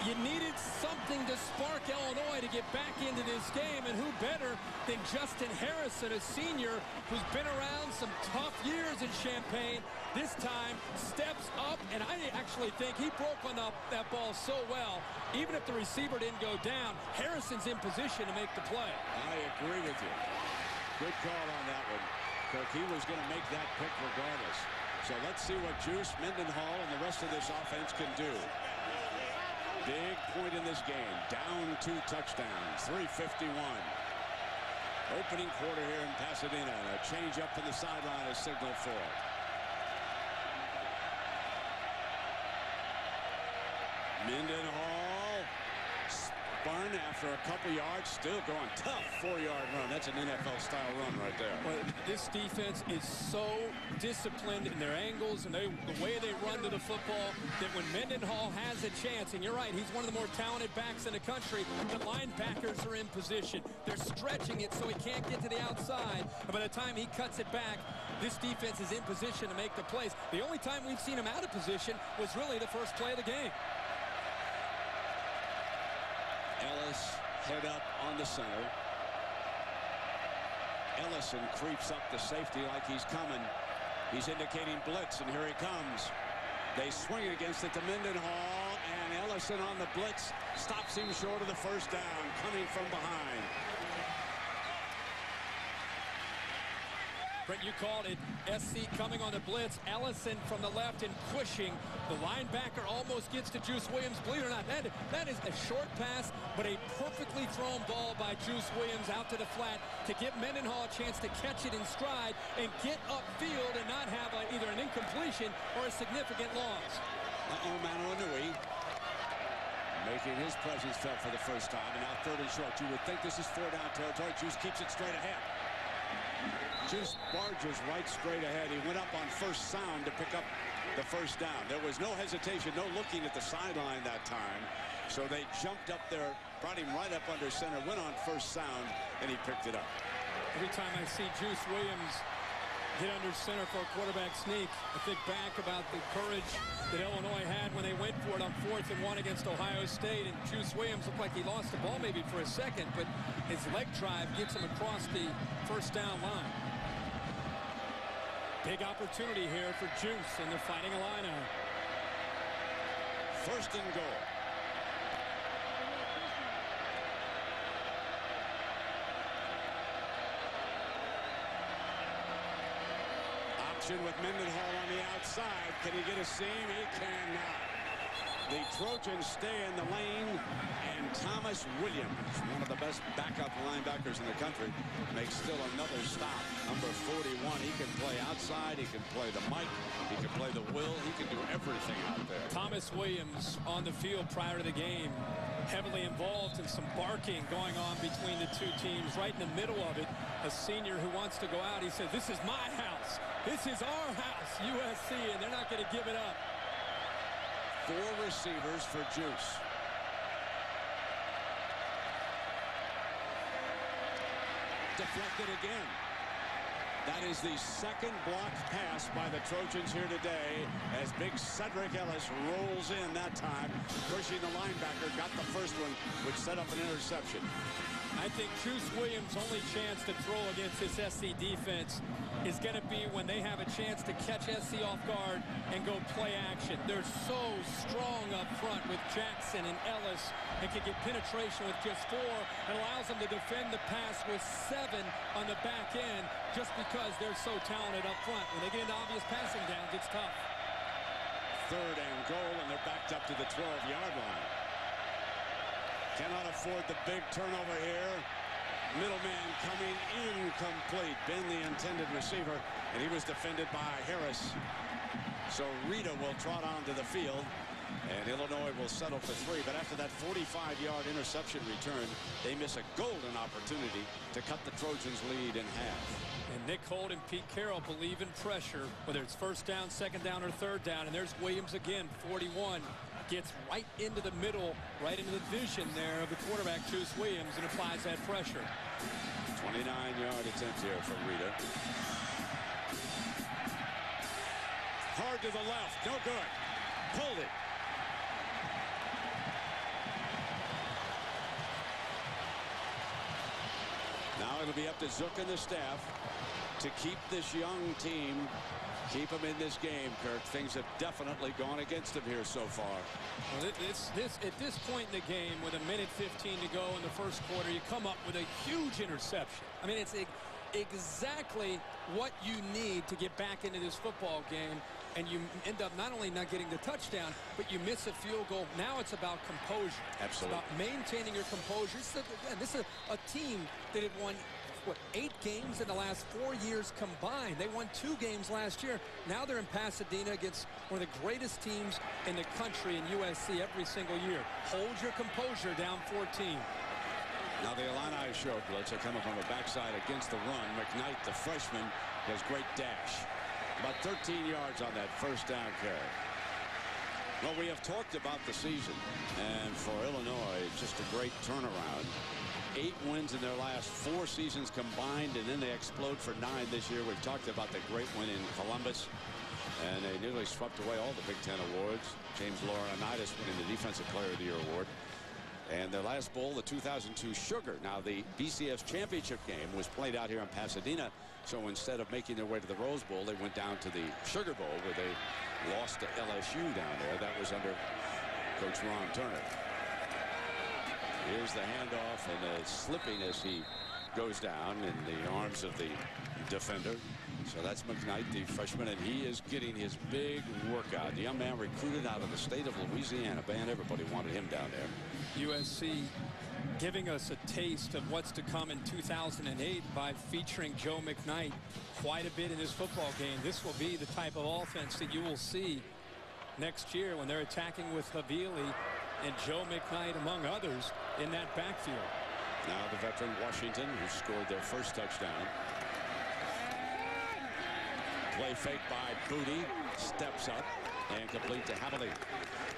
You needed something to spark Illinois to get back into this game, and who better than Justin Harrison, a senior who's been around some tough years in Champaign. This time steps up, and I actually think he broke on that ball so well. Even if the receiver didn't go down, Harrison's in position to make the play. I agree with you. Good call on that one, Kirk. He was going to make that pick regardless. So let's see what Juice, Mendenhall, and the rest of this offense can do. Big point in this game. Down 2 touchdowns. 3:51. Opening quarter here in Pasadena. And a change up from the sideline is signaled for. Mendenhall spun after a couple yards. Still going tough 4-yard run. That's an NFL-style run right there. Well, this defense is so disciplined in their angles and the way they run to the football that when Mendenhall has a chance, and you're right, he's one of the more talented backs in the country, the linebackers are in position. They're stretching it so he can't get to the outside. And by the time he cuts it back, this defense is in position to make the plays. The only time we've seen him out of position was really the first play of the game. Ellis head up on the center. Ellison creeps up the safety like he's coming. He's indicating blitz, and here he comes. They swing it against it to Mendenhall, and Ellison on the blitz stops him short of the first down, coming from behind. Brent, you called it. SC coming on the blitz. Ellison from the left and pushing. The linebacker almost gets to Juice Williams. Believe it or not, that is a short pass, but a perfectly thrown ball by Juice Williams out to the flat to give Mendenhall a chance to catch it in stride and get upfield and not have either an incompletion or a significant loss. Manu Inui making his presence felt for the first time, and now 3rd and short. You would think this is 4-down territory. Juice keeps it straight ahead. Juice barges right straight ahead. He went up on first sound to pick up the first down. There was no hesitation, no looking at the sideline that time. So they jumped up there, brought him right up under center, went on first sound, and he picked it up. Every time I see Juice Williams hit under center for a quarterback sneak, I think back about the courage that Illinois had when they went for it on 4th and 1 against Ohio State. And Juice Williams looked like he lost the ball maybe for a second, but his leg drive gets him across the first down line. Big opportunity here for Juice and the Fighting Illini. 1st and goal. Option with Mendenhall on the outside. Can he get a seam? He cannot. The Trojans stay in the lane, and Thomas Williams, one of the best backup linebackers in the country, makes still another stop. Number 41, he can play outside, he can play the Mike, he can play the Will, he can do everything out there. Thomas Williams on the field prior to the game, heavily involved in some barking going on between the two teams. Right in the middle of it, a senior who wants to go out, he said, "This is my house. This is our house, USC," and they're not going to give it up. 4 receivers for Juice. Deflected again. That is the second blocked pass by the Trojans here today as big Cedric Ellis rolls in that time. Pushing the linebacker, got the first one, which set up an interception. I think Juice Williams' only chance to throw against this SC defense is going to be when they have a chance to catch SC off guard and go play action. They're so strong up front with Jackson and Ellis and can get penetration with just 4. It allows them to defend the pass with 7 on the back end just because they're so talented up front. When they get into obvious passing downs, it's tough. 3rd and goal, and they're backed up to the 12-yard line. Cannot afford the big turnover here. Middleman coming incomplete. Ben, the intended receiver, and he was defended by Harris. So Rita will trot onto the field, and Illinois will settle for 3. But after that 45-yard interception return, they miss a golden opportunity to cut the Trojans' lead in half. And Nick Holt and Pete Carroll believe in pressure, whether it's first down, second down, or third down. And there's Williams again, 41. Gets right into the middle, right into the vision there of the quarterback, Juice Williams, and applies that pressure. 29-yard attempt here from Rita. Hard to the left. No good. Pulled it. Now it'll be up to Zook and the staff to keep this young team, keep them in this game, Kirk. Things have definitely gone against them here so far. Well, at this point in the game, with 1:15 to go in the first quarter, you come up with a huge interception. I mean, it's exactly what you need to get back into this football game, and you end up not only not getting the touchdown, but you miss a field goal. Now it's about composure. Absolutely. It's about maintaining your composure. This is a team that had won, what, 8 games in the last 4 years combined. They won 2 games last year. Now they're in Pasadena against one of the greatest teams in the country in USC every single year. Hold your composure down 14. Now the Illini show blitz are coming from the backside against the run. McKnight, the freshman, has great dash. About 13 yards on that first down carry. Well, we have talked about the season, and for Illinois, just a great turnaround. 8 wins in their last 4 seasons combined, and then they explode for 9 this year. We've talked about the great win in Columbus, and they nearly swept away all the Big Ten awards. James Laurinaitis winning the Defensive Player of the Year award. And their last bowl, the 2002 Sugar. Now, the BCS championship game was played out here in Pasadena, so instead of making their way to the Rose Bowl, they went down to the Sugar Bowl, where they lost to LSU down there. That was under Coach Ron Turner. Here's the handoff, and slipping as he goes down in the arms of the defender. So that's McKnight, the freshman, and he is getting his big workout. The young man recruited out of the state of Louisiana. Man, everybody wanted him down there. USC giving us a taste of what's to come in 2008 by featuring Joe McKnight quite a bit in this football game. This will be the type of offense that you will see next year when they're attacking with Havili and Joe McKnight, among others, in that backfield. Now the veteran Washington, who scored their first touchdown. Play fake by Booty, steps up and complete to Havili.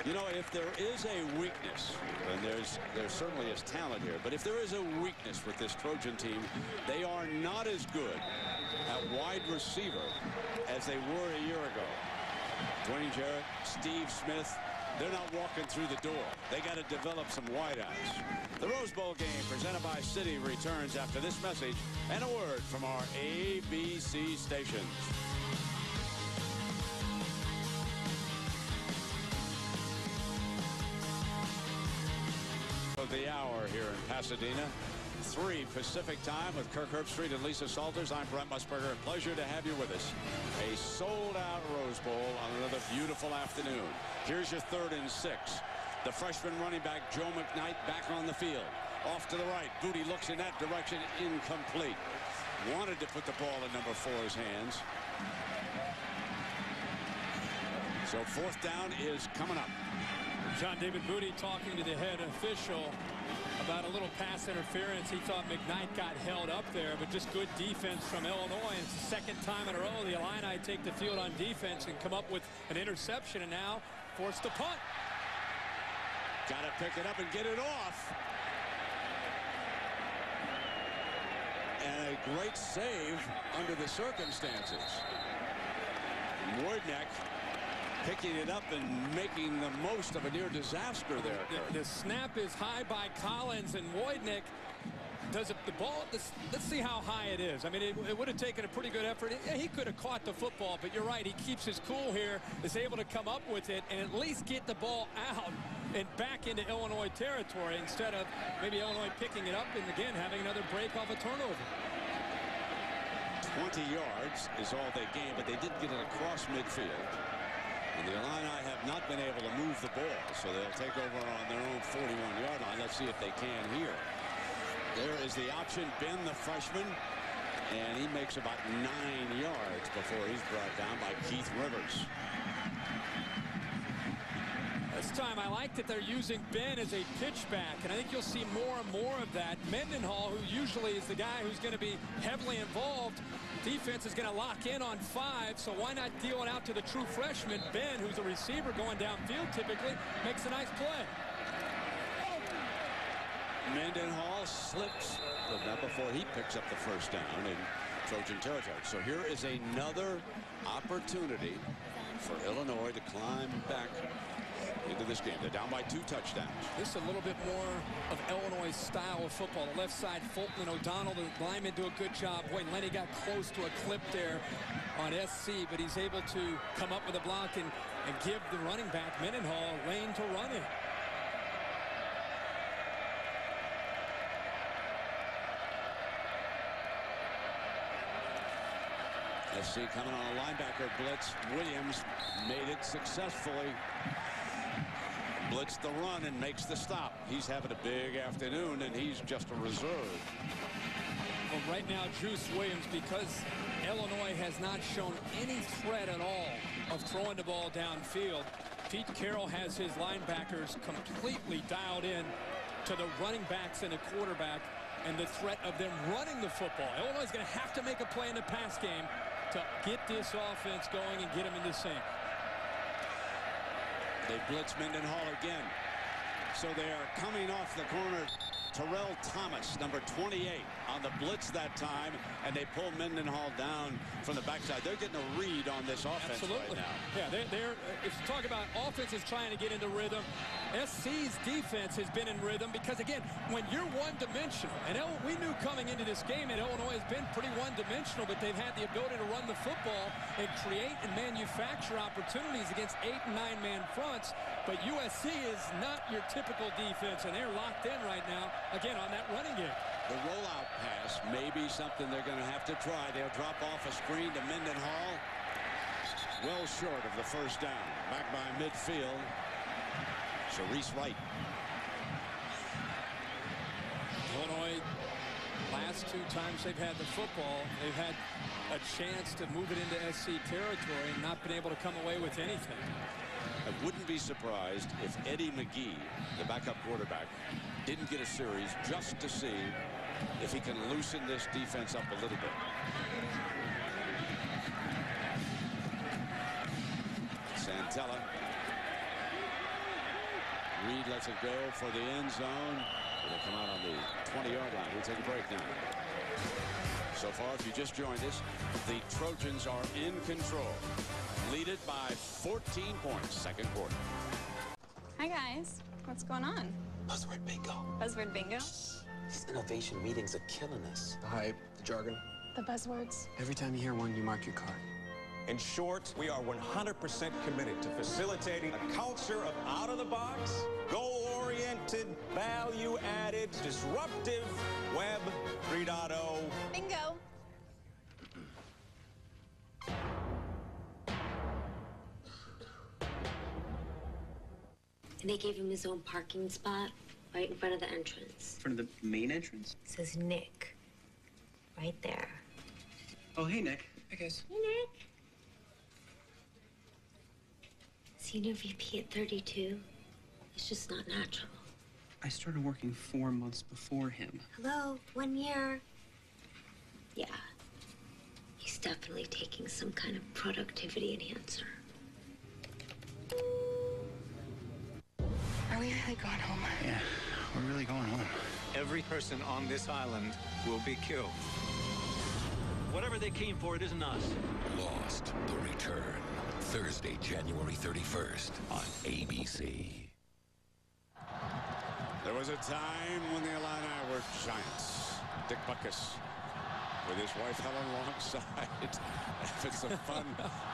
You know, if there is a weakness, and there certainly is talent here, but if there is a weakness with this Trojan team, they are not as good at wide receiver as they were a year ago. Dwayne Jarrett, Steve Smith, they're not walking through the door. They got to develop some wideouts. The Rose Bowl game presented by Citi returns after this message and a word from our ABC stations. Of the hour here in Pasadena, 3 Pacific time with Kirk Herbstreit and Lisa Salters. I'm Brent Musburger. Pleasure to have you with us. A sold-out Rose Bowl on another beautiful afternoon. Here's your 3rd and 6. The freshman running back Joe McKnight back on the field. Off to the right. Booty looks in that direction. Incomplete. Wanted to put the ball in number 4's hands. So 4th down is coming up. John David Booty talking to the head official about a little pass interference. He thought McKnight got held up there, but just good defense from Illinois. It's the 2nd time in a row the Illini take the field on defense and come up with an interception, and now forced to punt. Got to pick it up and get it off. And a great save under the circumstances. Wojtek picking it up and making the most of a near disaster there. The snap is high by Collins, and Wojtek does it. The ball, let's see how high it is. I mean, it would have taken a pretty good effort. He could have caught the football, but you're right. He keeps his cool here, is able to come up with it and at least get the ball out and back into Illinois territory instead of maybe Illinois picking it up and, again, having another break off a turnover. 20 yards is all they gained, but they did get it across midfield. And the Illini have not been able to move the ball, so they'll take over on their own 41-yard line. Let's see if they can here. There is the option. Ben, the freshman, and he makes about 9 yards before he's brought down by Keith Rivers. This time I like that they're using Ben as a pitchback, and I think you'll see more and more of that. Mendenhall, who usually is the guy who's going to be heavily involved, defense is going to lock in on 5, so why not deal it out to the true freshman, Ben, who's a receiver going downfield typically, makes a nice play. Mendenhall slips, but not before he picks up the first down in Trojan territory. So here is another opportunity for Illinois to climb back into this game. They're down by 2 touchdowns. This is a little bit more of Illinois' style of football. The left side, Fulton and O'Donnell, the linemen do a good job. Boy, Lenny got close to a clip there on SC, but he's able to come up with a block and give the running back, Mendenhall, a lane to run in. SC coming on a linebacker blitz. Williams made it successfully. Blitzed the run and makes the stop. He's having a big afternoon, and he's just a reserve. Well, right now, Juice Williams, because Illinois has not shown any threat at all of throwing the ball downfield, Pete Carroll has his linebackers completely dialed in to the running backs and the quarterback and the threat of them running the football. Illinois is going to have to make a play in the pass game to get this offense going and get them in the sync. They blitz Mendenhall again. So they are coming off the corner. Terrell Thomas, number 28, on the blitz that time, and they pull Mendenhall down from the backside. They're getting a read on this offense right now. Yeah, they're if you talk about offenses trying to get into rhythm, SC's defense has been in rhythm because, again, when you're one-dimensional, and we knew coming into this game that Illinois has been pretty one-dimensional, but they've had the ability to run the football and create and manufacture opportunities against 8- and 9-man fronts. But USC is not your typical defense, and they're locked in right now, again, on that running game. The rollout pass may be something they're going to have to try. They'll drop off a screen to Mendenhall. Well short of the first down. Back by midfield. Sharice Wright. Illinois, last 2 times they've had the football, they've had a chance to move it into SC territory and not been able to come away with anything. I wouldn't be surprised if Eddie McGee, the backup quarterback, didn't get a series just to see if he can loosen this defense up a little bit. Santella. Reed lets it go for the end zone. It'll come out on the 20-yard line. We'll take a break now. So far, if you just joined us, the Trojans are in control. Lead it by 14 points, second quarter. Hi, guys. What's going on? Buzzword bingo. Buzzword bingo? These innovation meetings are killing us. The hype, the jargon. The buzzwords. Every time you hear one, you mark your card. In short, we are 100% committed to facilitating a culture of out-of-the-box, goal-oriented, value-added, disruptive Web 3.0. Bingo. And they gave him his own parking spot right in front of the entrance. In front of the main entrance? It says Nick. Right there. Oh, hey, Nick. Hi, guys. Hey, Nick. Senior VP at 32. It's just not natural. I started working 4 months before him. Hello, 1 year. Yeah. He's definitely taking some kind of productivity enhancer. Are we really going home? Yeah, we're really going home. Every person on this island will be killed. Whatever they came for, it isn't us. Lost, The Return. Thursday, January 31st on ABC. There was a time when the Illini were giants. Dick Butkus with his wife Helen alongside, having some fun.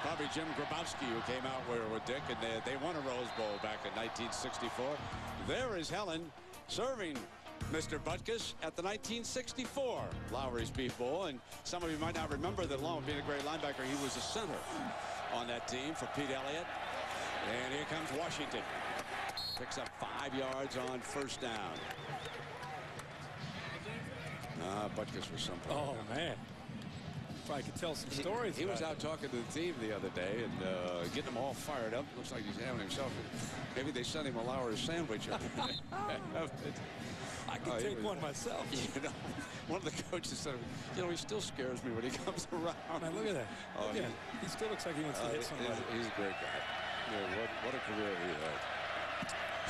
Probably Jim Grabowski, who came out with Dick, and they won a Rose Bowl back in 1964. There is Helen serving Mr. Butkus at the 1964 Lowry's Beef Bowl. And some of you might not remember that along with being a great linebacker, he was a center on that team for Pete Elliott. And here comes Washington. Picks up 5 yards on first down. Butkus was something. Oh, man. Probably could tell some stories. He was out talking to the team the other day and getting them all fired up. Looks like he's having himself. Maybe they sent him a Lauer sandwich. I could take one myself. You know, one of the coaches said, you know, he still scares me when he comes around. Man, look at that. Oh, yeah. He still looks like he wants to hit somebody. He's a great guy. Yeah, what a career he had.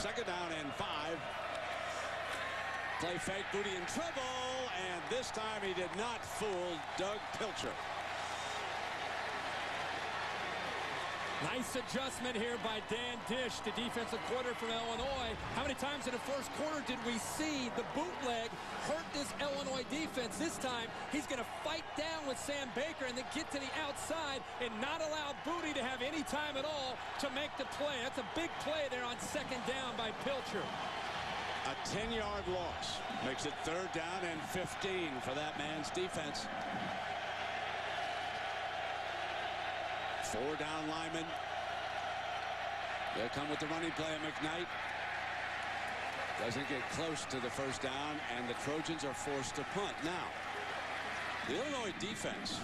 Second down and 5. Play fake, Booty in trouble, and this time he did not fool Doug Pilcher. Nice adjustment here by Dan Dish, the defensive coordinator from Illinois. How many times in the first quarter did we see the bootleg hurt this Illinois defense? This time, he's going to fight down with Sam Baker and then get to the outside and not allow Booty to have any time at all to make the play. That's a big play there on second down by Pilcher. A 10-yard loss makes it third down and 15 for that man's defense. 4 down linemen. They'll come with the running play of McKnight. Doesn't get close to the first down, and the Trojans are forced to punt. Now, the Illinois defense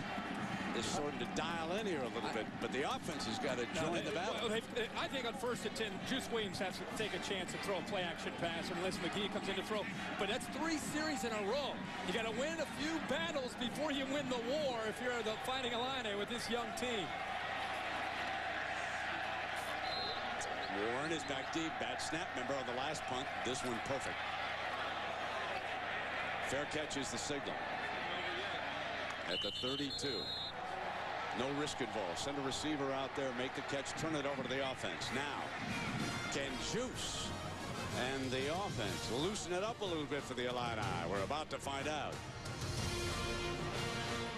is starting to dial in here a little bit, but the offense has got to join the battle. I think on 1st and 10, Juice Williams has to take a chance to throw a play-action pass unless McGee comes in to throw. But that's 3 series in a row. You got to win a few battles before you win the war if you're the Fighting Illini with this young team. Warren is back deep. Bad snap, remember, on the last punt. This one perfect. Fair catch is the signal. At the 32. No risk involved. Send a receiver out there, make the catch, turn it over to the offense. Now, can Juice and the offense loosen it up a little bit for the Illini? We're about to find out.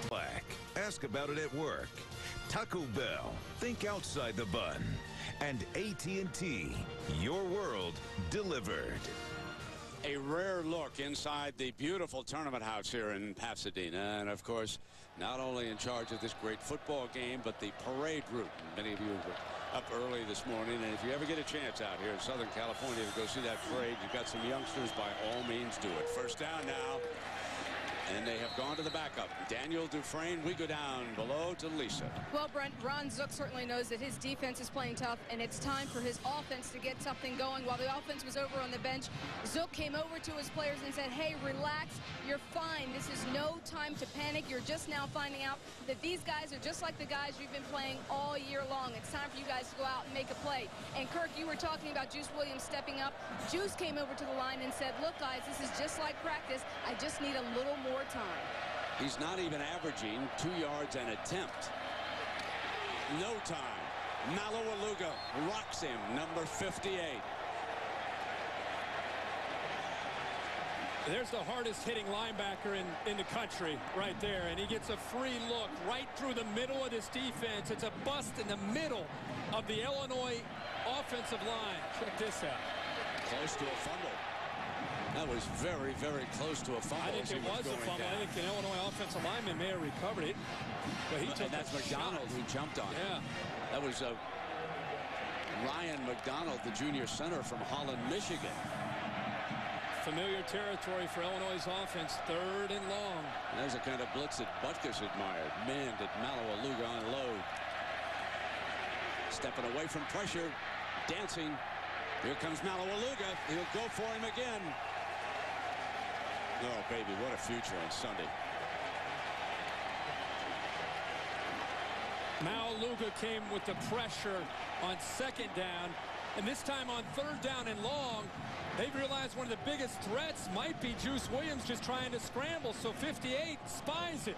Black. Ask about it at work. Taco Bell. Think outside the bun. And AT&T. Your world delivered. A rare look inside the beautiful tournament house here in Pasadena. And, of course, not only in charge of this great football game, but the parade route. Many of you were up early this morning. And if you ever get a chance out here in Southern California to go see that parade, you've got some youngsters, by all means, do it. First down now. And they have gone to the backup. Daniel Dufresne, we go down below to Lisa. Well, Brent, Ron Zook certainly knows that his defense is playing tough, and it's time for his offense to get something going. While the offense was over on the bench, Zook came over to his players and said, hey, relax, you're fine. This is no time to panic. You're just now finding out that these guys are just like the guys you've been playing all year long. It's time for you guys to go out and make a play. And, Kirk, you were talking about Juice Williams stepping up. Juice came over to the line and said, look, guys, this is just like practice. I just need a little more time. He's not even averaging 2 yards an attempt. No time. Malawaluga rocks him, number 58. There's the hardest hitting linebacker in the country right there, and he gets a free look right through the middle of this defense. It's a bust in the middle of the Illinois offensive line. Check this out. Close to a fumble. That was very, very close to a fumble. I think it was a fumble. I think an Illinois offensive lineman may have recovered it. But he took that's McDonald who jumped on it. Yeah. That was Ryan McDonald, the junior center from Holland, Michigan. Familiar territory for Illinois' offense, 3rd and long. That was the kind of blitz that Butkus admired. Man, did Malawaluga unload. Stepping away from pressure, dancing. Here comes Malawaluga. He'll go for him again. Oh, baby, what a future on Sunday. Malawaluga came with the pressure on 2nd down, and this time on 3rd down and long, they realized one of the biggest threats might be Juice Williams just trying to scramble. So 58 spies it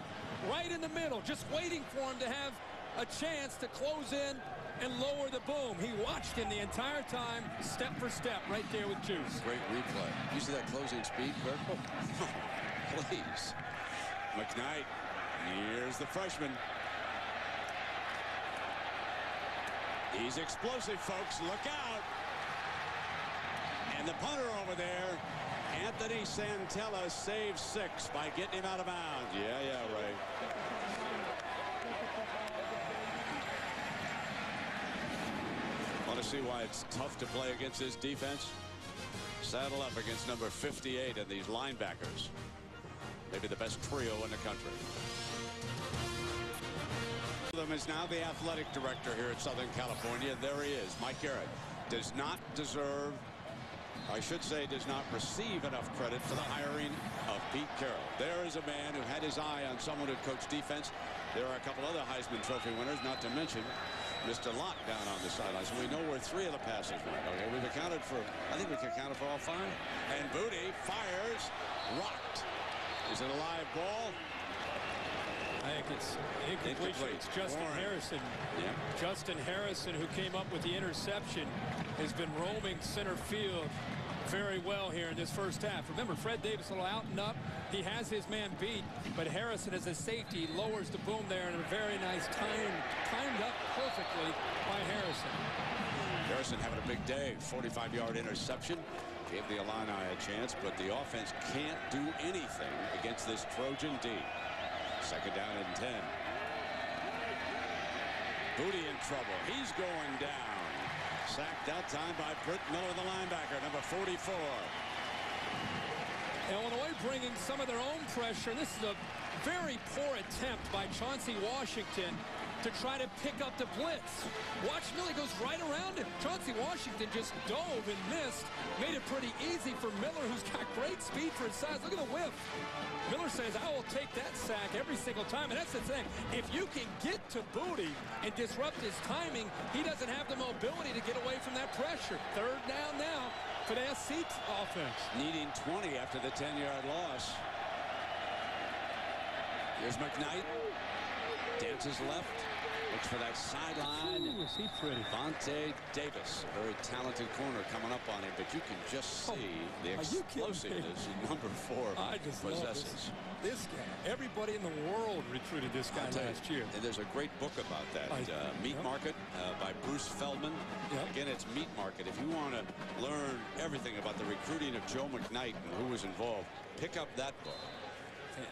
right in the middle, just waiting for him to have a chance to close in and lower the boom. He watched him the entire time, step for step, right there with Juice. Great replay. You see that closing speed, Kirk? Oh, please. McKnight. Here's the freshman. He's explosive, folks. Look out. And the punter over there, Anthony Santella, saves 6 by getting him out of bounds. Yeah, right. Want to see why it's tough to play against this defense? Saddle up against number 58 and these linebackers. Maybe the best trio in the country. Them is now the athletic director here at Southern California. There he is. Mike Garrett does not deserve, I should say, does not receive enough credit for the hiring of Pete Carroll. There is a man who had his eye on someone who coached defense. There are a couple other Heisman Trophy winners, not to mention Mr. Lott down on the sidelines. We know where 3 of the passes went. Okay, we've accounted for, I think we can count for all 5. And Booty fires, rocked. Is it a live ball? I think it's incomplete. It's Justin Harrison. Yeah. Justin Harrison, who came up with the interception, has been roaming center field very well here in this first half. Remember, Fred Davis a little out and up. He has his man beat, but Harrison as a safety lowers the boom there, and a very nice timed up perfectly by Harrison. Harrison having a big day. 45-yard interception. Gave the Illini a chance, but the offense can't do anything against this Trojan D. Second down and 10. Booty in trouble. He's going down. Sacked that time by Britt Miller, the linebacker, number 44. Illinois bringing some of their own pressure. This is a very poor attempt by Chauncey Washington to try to pick up the blitz. Watch Miller goes right around him. Chauncey Washington just dove and missed. Made it pretty easy for Miller, who's got great speed for his size. Look at the whiff. Miller says, I will take that sack every single time. And that's the thing. If you can get to Booty and disrupt his timing, he doesn't have the mobility to get away from that pressure. Third down now for the SC offense. Needing 20 after the 10-yard loss. Here's McKnight. Dances left. Looks for that sideline. Is he pretty? Vontae Davis, very talented corner coming up on him, but you can just see the explosiveness number 4 I just possesses. This guy. Everybody in the world recruited this guy last year. And there's a great book about that. Meat Market by Bruce Feldman. Again, it's Meat Market. If you want to learn everything about the recruiting of Joe McKnight and who was involved, pick up that book.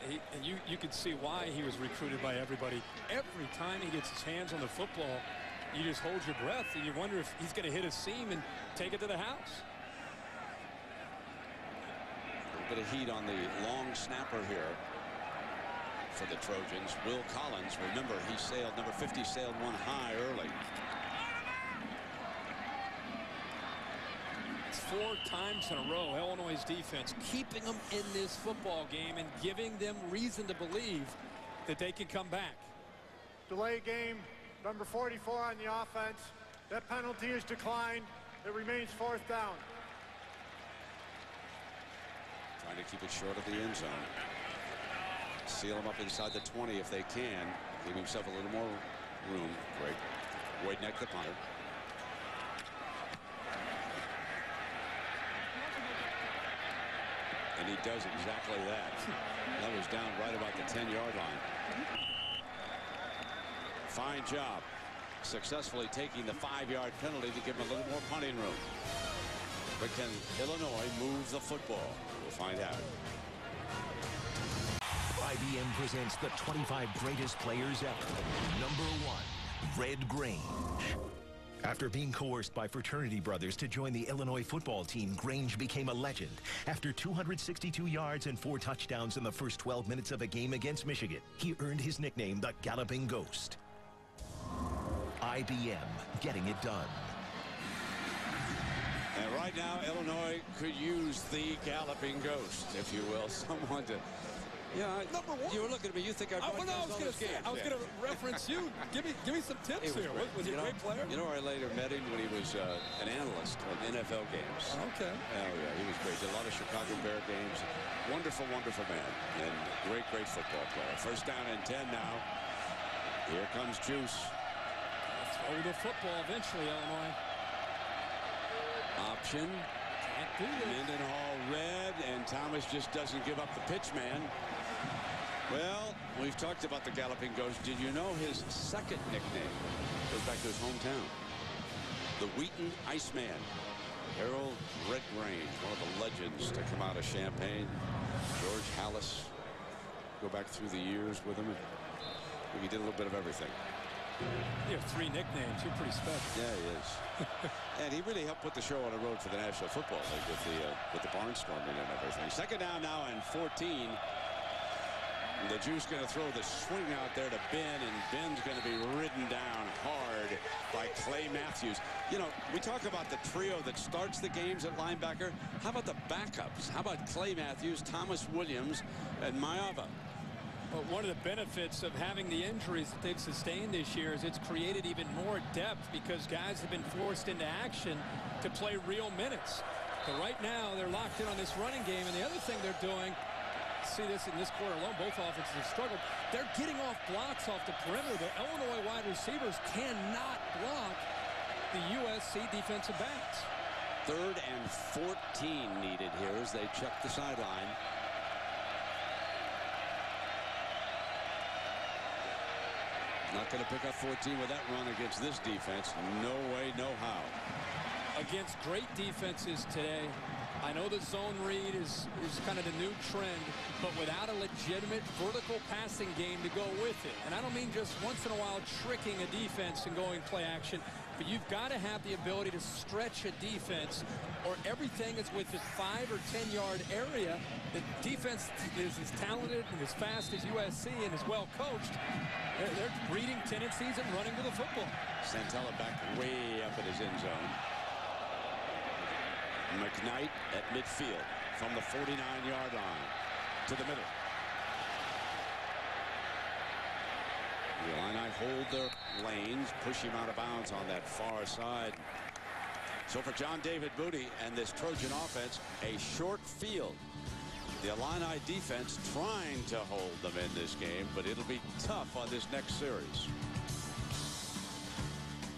And you can see why he was recruited by everybody. Every time he gets his hands on the football, you just hold your breath and you wonder if he's going to hit a seam and take it to the house. A little bit of heat on the long snapper here for the Trojans. Will Collins, remember, he sailed, number 50 sailed one high early. 4 times in a row, Illinois' defense keeping them in this football game and giving them reason to believe that they can come back. Delay game, number 44 on the offense. That penalty is declined. It remains 4th down. Trying to keep it short of the end zone. Seal him up inside the 20 if they can. Give himself a little more room. Great. Wojtek, the punter. And he does exactly that. That was down right about the 10-yard line. Fine job. Successfully taking the 5-yard penalty to give him a little more punting room. But can Illinois move the football? We'll find out. IBM presents the 25 greatest players ever. Number 1, Red Grange. After being coerced by fraternity brothers to join the Illinois football team, Grange became a legend. After 262 yards and 4 touchdowns in the first 12 minutes of a game against Michigan, he earned his nickname, the Galloping Ghost. IBM, getting it done. And right now, Illinois could use the Galloping Ghost, if you will, someone to... Yeah, number 1. You were looking at me. You think I was going to reference you. Give me some tips here. Was he a great player? You know, I later met him when he was an analyst on NFL games. Okay. Oh yeah, he was great. Did a lot of Chicago Bear games. Wonderful, wonderful man, and great football player. First down and 10 now. Here comes Juice. Throw the football eventually, Illinois. Option. Can't do it. Mendenhall read, and Thomas just doesn't give up the pitch, man. Well, we've talked about the Galloping Ghost. Did you know his second nickname goes back to his hometown? The Wheaton Iceman. Harold Red Grange, one of the legends to come out of Champaign. George Hallis. Go back through the years with him. He did a little bit of everything. You have 3 nicknames. You're pretty special. Yeah, he is. And he really helped put the show on the road for the National Football League with the barnstorming and everything. Second down now and 14. And the Juice going to throw the swing out there to Ben, and Ben's going to be ridden down hard by Clay Matthews. You know, we talk about the trio that starts the games at linebacker. How about the backups? How about Clay Matthews, Thomas Williams, and Maiava? Well, one of the benefits of having the injuries that they've sustained this year is it's created even more depth because guys have been forced into action to play real minutes. But right now, they're locked in on this running game. And the other thing they're doing, see this in this quarter alone, both offenses have struggled. They're getting off blocks off the perimeter. The Illinois wide receivers cannot block the USC defensive backs. 3rd and 14 needed here as they check the sideline. Not going to pick up 14 with that run against this defense. No way, no how. Against great defenses today, I know the zone read is kind of the new trend, but without a legitimate vertical passing game to go with it. And I don't mean just once in a while tricking a defense and going play action, but you've got to have the ability to stretch a defense, or everything is within 5 or 10 yard area. The defense is as talented and as fast as USC and as well coached. They're breeding tendencies and running to the football. Santella back way up in his end zone. McKnight at midfield from the 49-yard line to the middle. The Illini hold their lanes, push him out of bounds on that far side. So for John David Booty and this Trojan offense, a short field. The Illini defense trying to hold them in this game, but it'll be tough on this next series.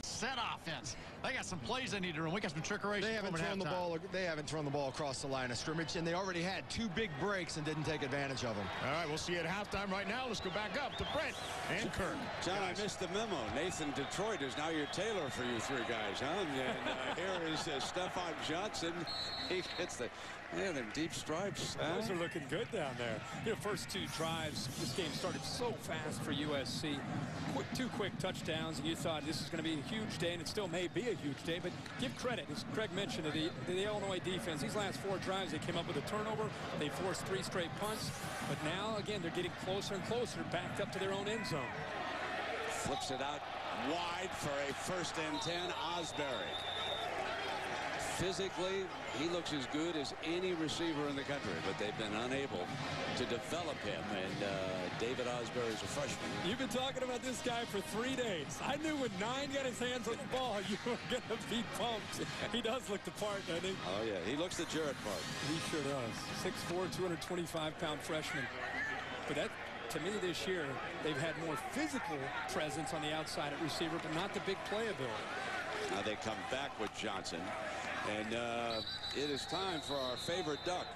Set offense. They got some plays they need to run. We got some trickery. They haven't thrown the ball. They haven't thrown the ball across the line of scrimmage, and they already had 2 big breaks and didn't take advantage of them. All right, we'll see you at halftime right now. Let's go back up to Brent and Kirk. John, I missed the memo. Nathan Detroit is now your tailor for you 3 guys, huh? And here is Stephon Johnson. He gets the them deep stripes. Those are looking good down there. You know, first 2 drives, this game started so fast for USC. 2 quick touchdowns, and you thought this is going to be a huge day, and it still may be a huge day, but give credit, as Craig mentioned, to the Illinois defense. These last 4 drives, they came up with a turnover. They forced 3 straight punts, but now, again, they're getting closer and closer, backed up to their own end zone. Flips it out wide for a 1st and 10, Osbury. Physically, he looks as good as any receiver in the country, but they've been unable to develop him. And David Osbury is a freshman. You've been talking about this guy for 3 days. I knew when 9 got his hands on the ball, you were going to be pumped. He does look the part, doesn't he? Oh, yeah. He looks the Jarrett part. He sure does. 6'4", 225-pound freshman. But that, to me, this year, they've had more physical presence on the outside at receiver, but not the big playability. Now they come back with Johnson. And it is time for our favorite duck,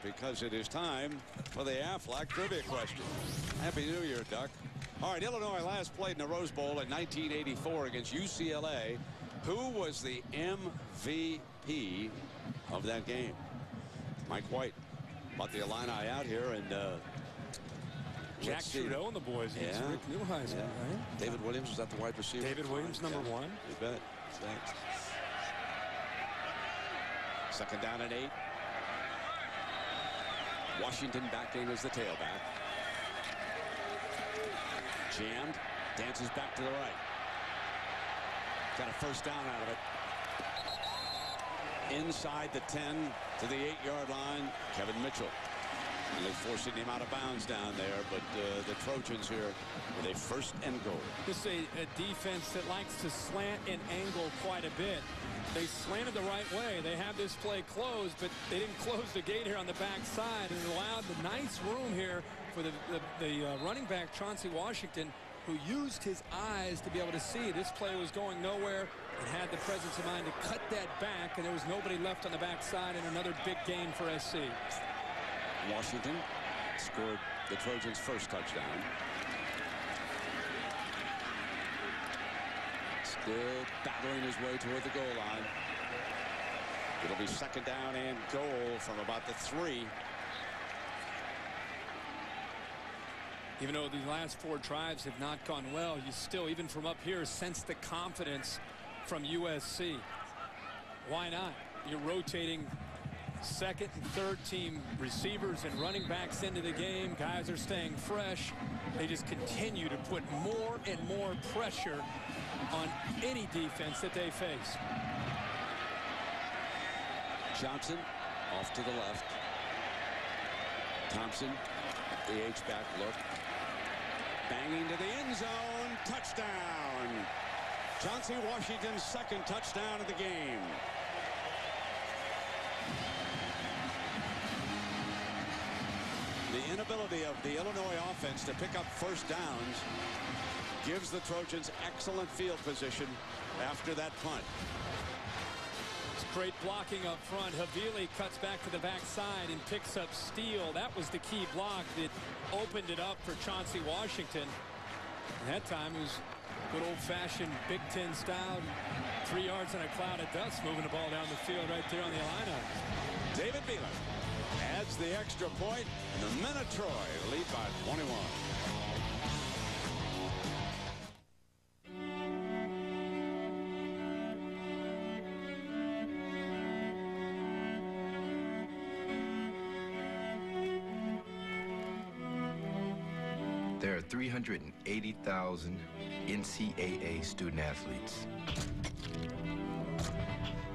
because it is time for the Aflac trivia question. Happy New Year, Duck. All right, Illinois last played in the Rose Bowl in 1984 against UCLA. Who was the MVP of that game? Mike White brought the Illini out here, and Jack Trudeau and the boys against Rick Neuheisel, right? David Williams, was that the wide receiver? David Williams, number 1. You bet. Thanks. 2nd down and 8. Washington back in as the tailback. Jammed. Dances back to the right. Got a 1st down out of it. Inside the 10 to the 8-yard line. Kevin Mitchell. And they're forcing him out of bounds down there, but the Trojans here with a 1st and goal. This is a defense that likes to slant and angle quite a bit. They slanted the right way. They have this play closed, but they didn't close the gate here on the backside, and it allowed the nice room here for the running back, Chauncey Washington, who used his eyes to be able to see this play was going nowhere and had the presence of mind to cut that back, and there was nobody left on the backside, and another big gain for SC. Washington scored the Trojans' 1st touchdown. Still battling his way toward the goal line. It'll be 2nd down and goal from about the 3. Even though the last 4 drives have not gone well, you still, even from up here, sense the confidence from USC. Why not? You're rotating second and third team receivers and running backs into the game. Guys are staying fresh. They just continue to put more and more pressure on any defense that they face. Johnson off to the left. Thompson, the H-back look. Banging to the end zone. Touchdown. Chauncey Washington's second touchdown of the game. The inability of the Illinois offense to pick up first downs gives the Trojans excellent field position after that punt. It's great blocking up front. Havili cuts back to the backside and picks up Steele. That was the key block that opened it up for Chauncey Washington. And that time it was good old-fashioned Big Ten style. 3 yards in a cloud of dust, moving the ball down the field right there on the line. David Beeler adds the extra point, and the men of Troy lead by 21. There are 380,000 NCAA student athletes.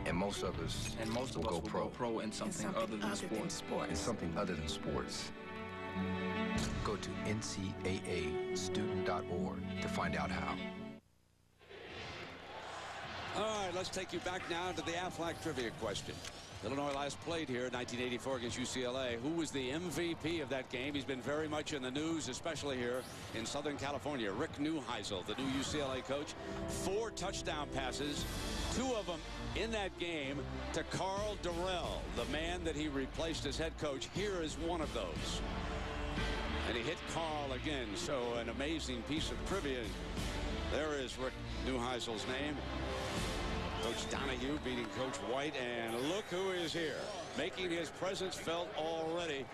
And most of us will go pro in something other than sports. In something other than sports. Go to ncaastudent.org to find out how. All right, let's take you back now to the Aflac trivia question. Illinois last played here in 1984 against UCLA. Who was the MVP of that game? He's been very much in the news, especially here in Southern California. Rick Neuheisel, the new UCLA coach. 4 touchdown passes, 2 of them in that game to Carl Durrell, the man that he replaced as head coach. Here is one of those. And he hit Carl again. So an amazing piece of trivia. There is Rick Neuheisel's name. Coach Donahue beating Coach White, and look who is here, making his presence felt already.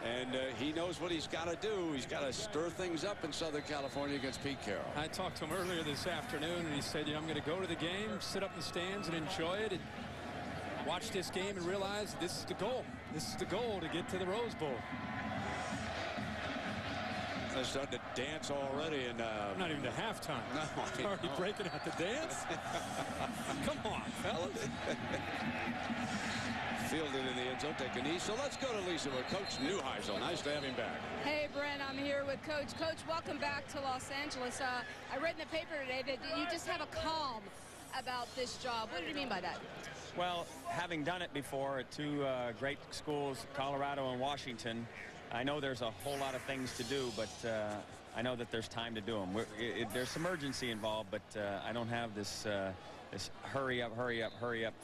And he knows what he's got to do. He's got to stir things up in Southern California against Pete Carroll. I talked to him earlier this afternoon, and he said, I'm going to go to the game, sit up in the stands and enjoy it, and watch this game and realize this is the goal. This is the goal, to get to the Rose Bowl. They're starting to dance already, and not even to halftime. No, already breaking out the dance. Come on, fellas. Fielded in the end zone, take a knee. So let's go to Lisa with Coach Neuheisel. Nice to have him back. Hey, Brent, I'm here with Coach. Coach, welcome back to Los Angeles. I read in the paper today that you just have a calm about this job. What do you mean by that? Well, having done it before at 2 great schools, Colorado and Washington, I know there's a whole lot of things to do, but I know that there's time to do them. There's some urgency involved, but I don't have this this hurry up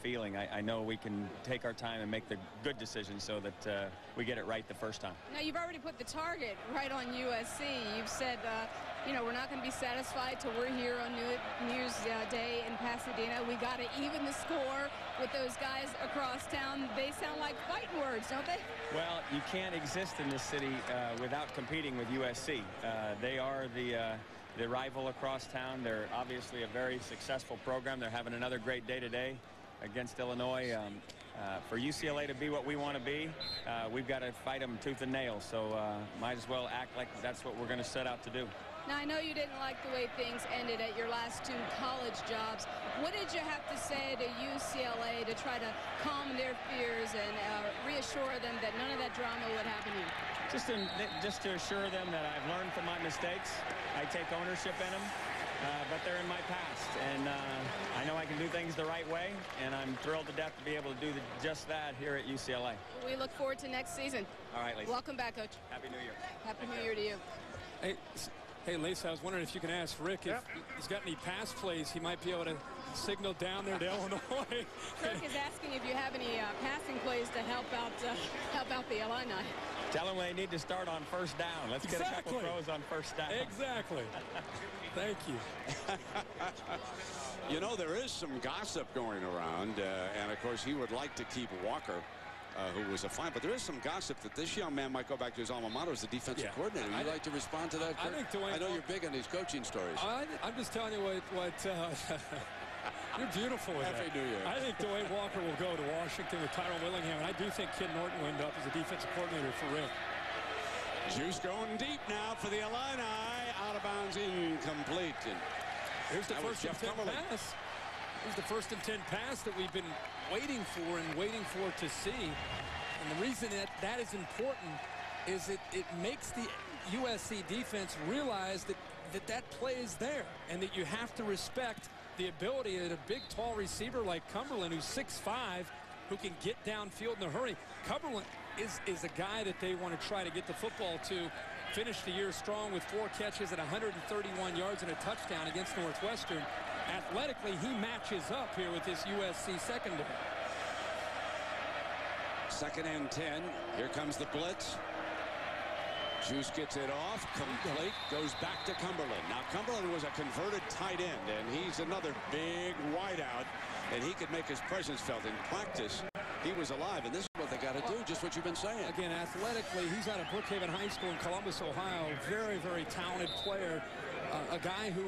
feeling. I know we can take our time and make the good decisions so that we get it right the first time. Now, you've already put the target right on USC. You've said, you know, we're not going to be satisfied till we're here on New Year's Day in Pasadena. We got to even the score with those guys across town. They sound like fighting words, don't they? Well, you can't exist in this city without competing with USC. They are the rival across town. They're obviously a very successful program. They're having another great day today against Illinois. For UCLA to be what we want to be, we've got to fight them tooth and nail. So might as well act like that's what we're going to set out to do. Now, I know you didn't like the way things ended at your last 2 college jobs. What did you have to say to UCLA to try to calm their fears and reassure them that none of that drama would happen to you? Just to assure them that I've learned from my mistakes. I take ownership in them, but they're in my past. And I know I can do things the right way, and I'm thrilled to death to be able to do just that here at UCLA. We look forward to next season. All right, Lisa. Welcome back, Coach. Happy New Year. Happy New Year to you. Hey, Lisa, I was wondering if you can ask Rick if he's got any pass plays he might be able to signal down there to Illinois. Rick is asking if you have any passing plays to help out the Illini. Tell them they need to start on first down. Let's get a couple throws on first down. Exactly. Thank you. You know, there is some gossip going around, and of course he would like to keep Walker, who was a fine, but there is some gossip that this young man might go back to his alma mater as the defensive coordinator. Would you like to respond to that, Kurt? I think Dwayne, I know you're big on these coaching stories. I'm just telling you what You're beautiful with Happy that. New Year. I think Dwayne Walker will go to Washington with Tyrone Willingham, and I do think Ken Norton will end up as a defensive coordinator for Rick. Juice going deep now for the Illini. Out of bounds, incomplete. And here's the first and 10 pass. Here's the first and 10 pass that we've been waiting for to see. And the reason that is important is it makes the USC defense realize that play is there and that you have to respect the ability of a big, tall receiver like Cumberland, who's 6'5", who can get downfield in a hurry. Cumberland is a guy that they want to try to get the football to. Finished the year strong with 4 catches at 131 yards and a touchdown against Northwestern. Athletically, he matches up here with this USC secondary. 2nd and 10. Here comes the blitz. Juice gets it off, complete, goes back to Cumberland. Now, Cumberland was a converted tight end, and he's another big wideout, and he could make his presence felt in practice. He was alive, and this is what they got to do, just what you've been saying. Again, athletically, he's out of Brookhaven High School in Columbus, Ohio. Very, very talented player. A guy who,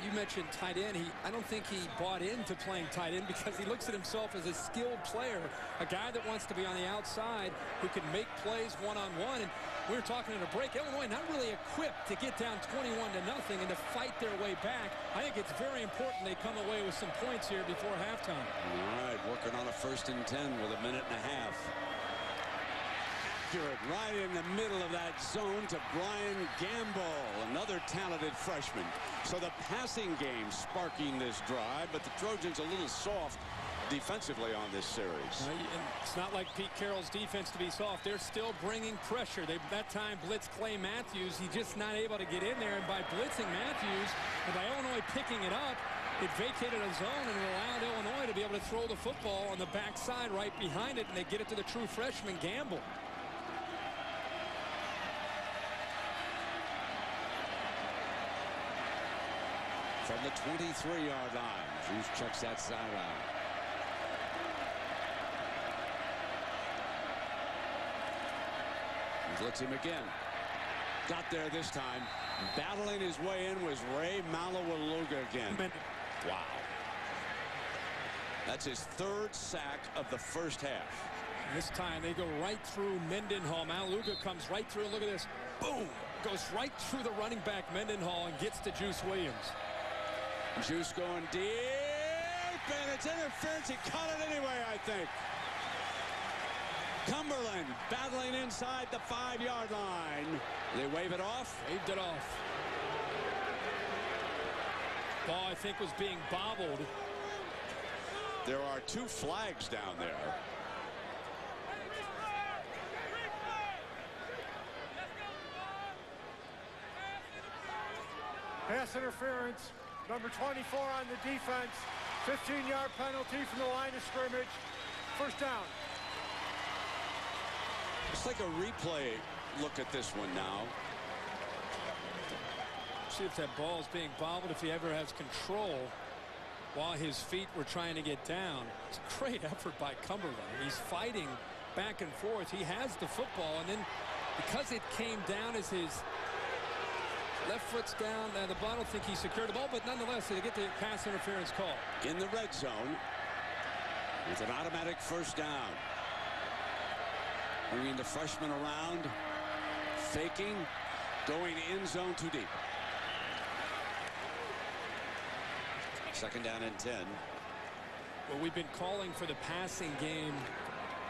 you mentioned tight end. I don't think he bought into playing tight end because he looks at himself as a skilled player, a guy that wants to be on the outside, who can make plays one-on-one. And we were talking in a break, Illinois not really equipped to get down 21-0 and to fight their way back. I think it's very important they come away with some points here before halftime. All right, working on a 1st and 10 with a minute and a half. Accurate right in the middle of that zone to Brian Gamble, another talented freshman. So the passing game sparking this drive, but the Trojans a little soft defensively on this series. It's not like Pete Carroll's defense to be soft. They're still bringing pressure. They that time blitzed Clay Matthews. He's just not able to get in there, and by blitzing Matthews and by Illinois picking it up, it vacated a zone and it allowed Illinois to be able to throw the football on the backside right behind it, and they get it to the true freshman Gamble. From the 23-yard line, Juice checks that sideline. Blitz him again. Got there this time. Battling his way in was Ray Malawaluga again. Wow. That's his 3rd sack of the first half. This time they go right through Mendenhall. Malaluga comes right through. Look at this. Boom. Goes right through the running back Mendenhall and gets to Juice Williams. Juice going deep, and it's interference. He caught it anyway, I think. Cumberland battling inside the 5-yard line. They wave it off. Waved it off. Ball, I think, was being bobbled. There are 2 flags down there. Pass interference. Number 24 on the defense. 15-yard penalty from the line of scrimmage. 1st down. It's like a replay look at this one now. See if that ball is being bobbled, if he ever has control while his feet were trying to get down. It's a great effort by Cumberland. He's fighting back and forth. He has the football, and then because it came down as his left foot's down, the ball, I don't think he secured the ball, but nonetheless, they get the pass interference call. In the red zone with an automatic 1st down. Bringing the freshman around, faking, going end zone too deep. 2nd down and 10. Well, we've been calling for the passing game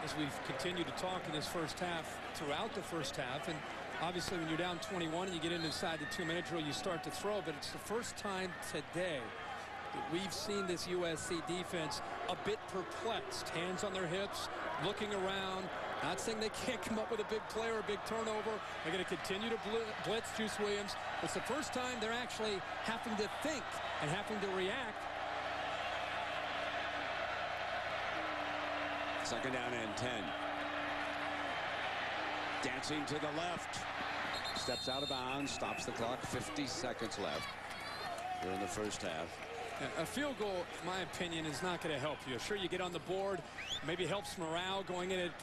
as we've continued to talk in this first half, throughout the first half, and obviously when you're down 21 and you get inside the 2-minute drill, you start to throw, but it's the first time today that we've seen this USC defense a bit perplexed, hands on their hips, looking around. Not saying they can't come up with a big play or a big turnover. They're going to continue to blitz Juice Williams. It's the first time they're actually having to think and having to react. 2nd down and 10. Dancing to the left. Steps out of bounds, stops the clock. 50 seconds left here in the first half. A field goal, in my opinion, is not going to help you. Sure, you get on the board, maybe helps morale going in at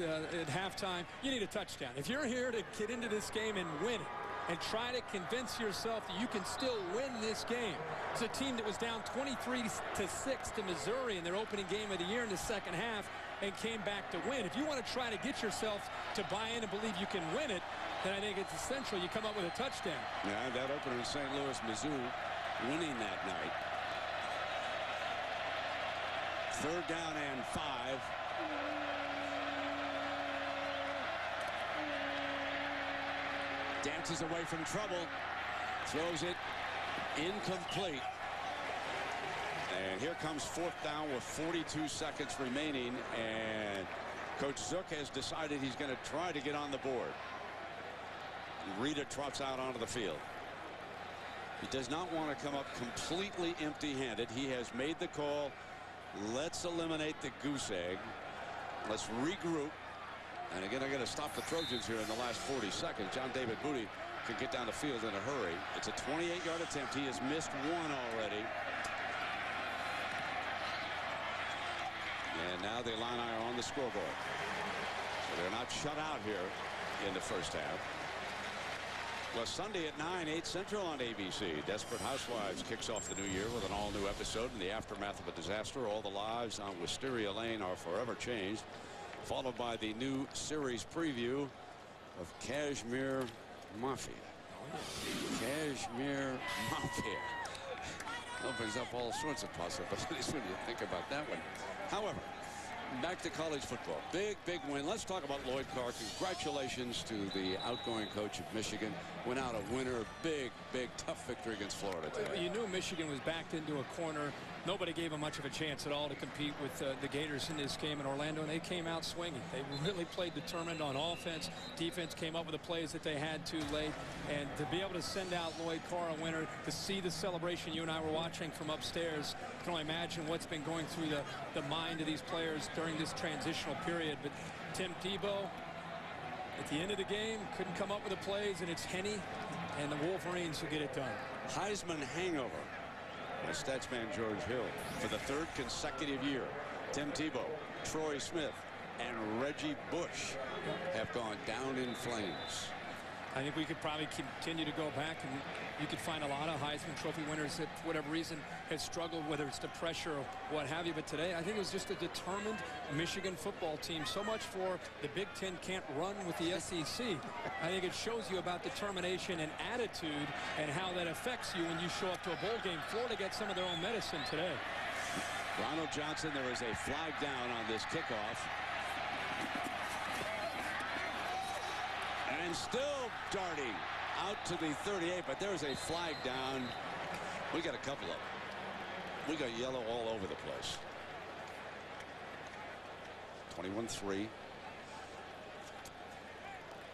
halftime. You need a touchdown. If you're here to get into this game and win it, and try to convince yourself that you can still win this game. It's a team that was down 23-6 to Missouri in their opening game of the year in the second half and came back to win. If you want to try to get yourself to buy in and believe you can win it, then I think it's essential you come up with a touchdown. Yeah, that opener in St. Louis, Missouri, winning that night. 3rd down and 5. Dances away from trouble. Throws it incomplete. And here comes 4th down with 42 seconds remaining. And Coach Zook has decided he's going to try to get on the board. Rita trots out onto the field. He does not want to come up completely empty-handed. He has made the call. Let's eliminate the goose egg. Let's regroup. And again, I got to stop the Trojans here in the last 40 seconds. John David Booty can get down the field in a hurry. It's a 28-yard attempt. He has missed one already. And now the Illini are on the scoreboard. So they're not shut out here in the first half. Well, Sunday at 9, 8 Central on ABC. Desperate Housewives kicks off the new year with an all-new episode in the aftermath of a disaster. All the lives on Wisteria Lane are forever changed, followed by the new series preview of Kashmir Mafia. Kashmir Mafia. Opens up all sorts of possibilities when you think about that one. However, back to college football. Big win. Let's talk about Lloyd Carr. Congratulations to the outgoing coach of Michigan. Went out a winner. Big tough victory against Florida today. You knew Michigan was backed into a corner. Nobody gave them much of a chance at all to compete with the Gators in this game in Orlando, and they came out swinging. They really played determined on offense. Defense came up with the plays that they had to late, and to be able to send out Lloyd Carr a winner, to see the celebration you and I were watching from upstairs, I can only imagine what's been going through the mind of these players during this transitional period. But Tim Tebow, at the end of the game, couldn't come up with the plays, and it's Henny and the Wolverines who get it done. Heisman hangover by Statsman George Hill for the 3rd consecutive year. Tim Tebow, Troy Smith, and Reggie Bush have gone down in flames. I think we could probably continue to go back, and you could find a lot of Heisman Trophy winners that, for whatever reason, had struggled, whether it's the pressure or what have you. But today, I think it was just a determined Michigan football team. So much for the Big Ten can't run with the SEC. I think it shows you about determination and attitude and how that affects you when you show up to a bowl game. Florida gets some of their own medicine today. Ronald Johnson, there is a flag down on this kickoff. And still darting out to the 38, but there's a flag down. We got a couple of them. We got yellow all over the place. 21-3.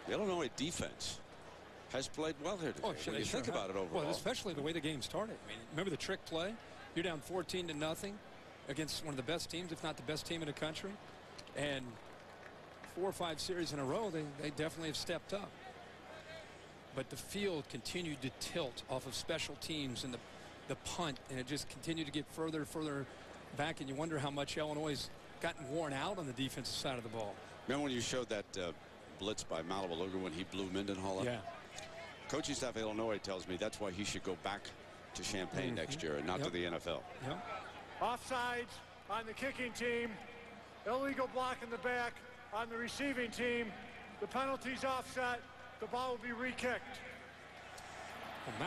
The Illinois defense has played well here today. When you think about it overall. Well, especially the way the game started. I mean, remember the trick play? You're down 14-0 against one of the best teams, if not the best team in the country. And 4 or 5 series in a row, they definitely have stepped up. But the field continued to tilt off of special teams and the punt, and it just continued to get further and further back, and you wonder how much Illinois has gotten worn out on the defensive side of the ball. Remember when you showed that blitz by Malabaluga when he blew Mendenhall up? Yeah. Coaching staff at Illinois tells me that's why he should go back to Champaign next year and not to the NFL. Yep. Offsides on the kicking team. Illegal block in the back on the receiving team. The penalty's offset. The ball will be re-kicked.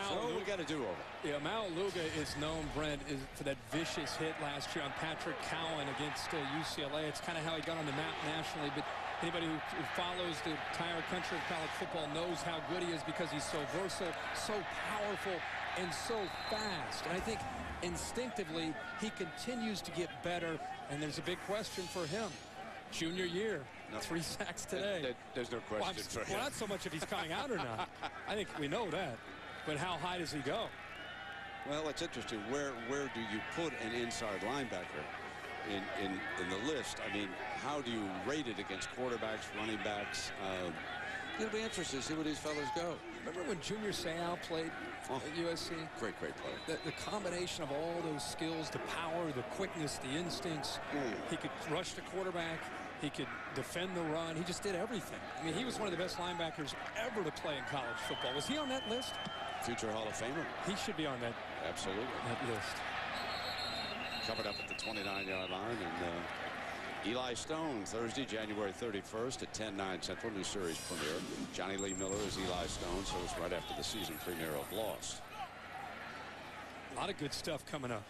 So we got to do over. Yeah, Malaluga is known, Brent, for that vicious hit last year on Patrick Cowan against UCLA. It's kind of how he got on the map nationally, but anybody who follows the entire country of college football knows how good he is because he's so versatile, so powerful, and so fast. And I think instinctively he continues to get better, and there's a big question for him. Junior year, 3 sacks today. There's no question for him. Well, not so much if he's coming out or not. I think we know that. But how high does he go? Well, it's interesting. Where do you put an inside linebacker in the list? I mean, how do you rate it against quarterbacks, running backs? It'll be interesting to see where these fellas go. Remember when Junior Seau played at USC? Great player. The combination of all those skills, the power, the quickness, the instincts. He could rush the quarterback. He could defend the run. He just did everything. I mean, he was one of the best linebackers ever to play in college football. Was he on that list? Future Hall of Famer. He should be on that. Absolutely. That list. Covered up at the 29-yard line. And Eli Stone, Thursday, January 31st at 10/9 Central, new series premiere. Johnny Lee Miller is Eli Stone, so it's right after the season premiere of Lost. A lot of good stuff coming up.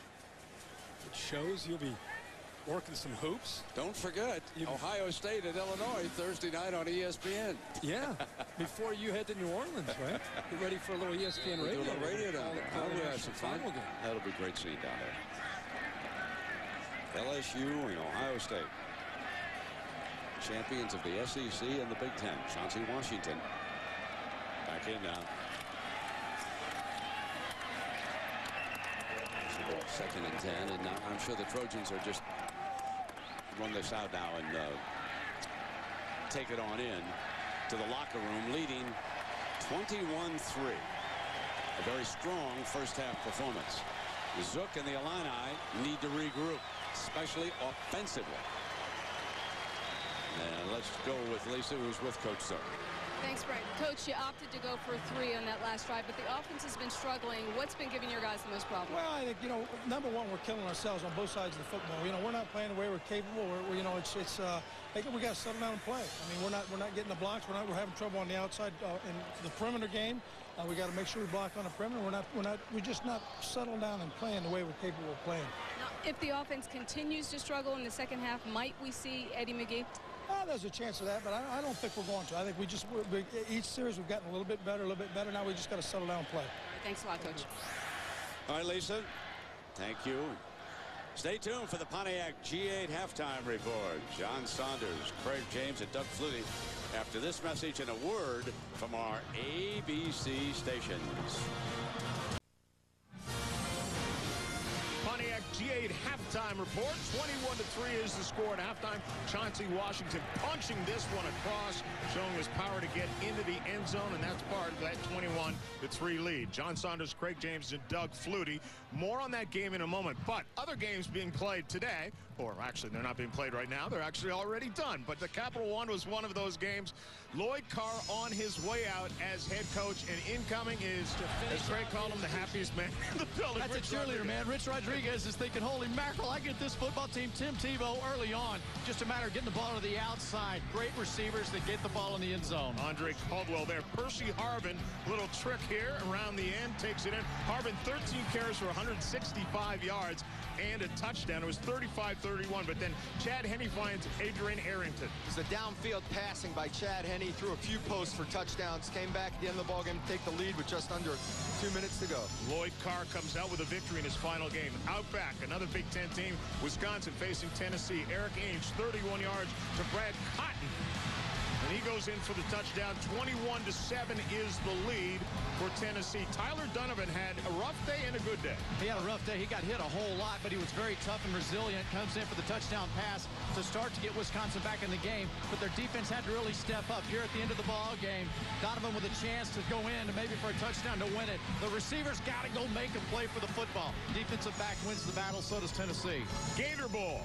It shows you'll be working some hoops. Don't forget, Ohio State at Illinois Thursday night on ESPN. Yeah, before you head to New Orleans, right? Get ready for a little ESPN radio. We'll do a little radio down there. We'll have some fun. That'll be great seeing down there. LSU and Ohio State. Champions of the SEC and the Big Ten. Chauncey Washington back in now. 2nd and 10, and now I'm sure the Trojans are just run this out now and take it on in to the locker room, leading 21-3. A very strong first half performance. Zook and the Illini need to regroup, especially offensively. And let's go with Lisa, who's with Coach Zook. Thanks, Brett. Coach, you opted to go for 3 on that last drive, but the offense has been struggling. What's been giving your guys the most problem? Well, I think, number one, we're killing ourselves on both sides of the football. We're not playing the way we're capable. We got to settle down and play. I mean, we're not getting the blocks. We're having trouble on the outside in the perimeter game. We got to make sure we block on the perimeter. We're just not settling down and playing the way we're capable of playing. Now, if the offense continues to struggle in the second half, might we see Eddie McGee? There's a chance of that, but I don't think we're going to. I think each series we've gotten a little bit better. Now we just got to settle down and play. Thanks a lot, Coach. All right, Lisa. Thank you. Stay tuned for the Pontiac G8 halftime report. John Saunders, Craig James, and Doug Flutie after this message and a word from our ABC stations. Pontiac G8 halftime report. 21-3 is the score at halftime. Chauncey Washington punching this one across, showing his power to get into the end zone, and that's part of that 21-3 lead. John Saunders, Craig James, and Doug Flutie. More on that game in a moment, but other games being played today, or actually they're not being played right now. They're actually already done, but the Capital One was one of those games. Lloyd Carr on his way out as head coach, and incoming is, as Craig called him, the happiest man in the building. That's Rich a cheerleader, Rodriguez. man. Rich Rodriguez is thinking, holy mackerel, I get this football team, Tim Tebow, early on. Just a matter of getting the ball to the outside. Great receivers that get the ball in the end zone. Andre Caldwell there. Percy Harvin, little trick here around the end, takes it in. Harvin, 13 carries for 165 yards and a touchdown. It was 35-31, but then Chad Henne finds Adrian Arrington. It's a downfield passing by Chad Henne, threw a few posts for touchdowns, came back at the end of the ballgame to take the lead with just under 2 minutes to go. Lloyd Carr comes out with a victory in his final game. Out back, another Big Ten team, Wisconsin facing Tennessee. Eric Ainge, 31 yards to Brad Cotton. And he goes in for the touchdown. 21-7 is the lead for Tennessee. Tyler Donovan had a rough day and a good day. He had a rough day. He got hit a whole lot, but he was very tough and resilient. Comes in for the touchdown pass to start to get Wisconsin back in the game. But their defense had to really step up here at the end of the ball game. Donovan with a chance to go in and maybe for a touchdown to win it. The receivers got to go make a play for the football. Defensive back wins the battle, so does Tennessee. Gator Bowl.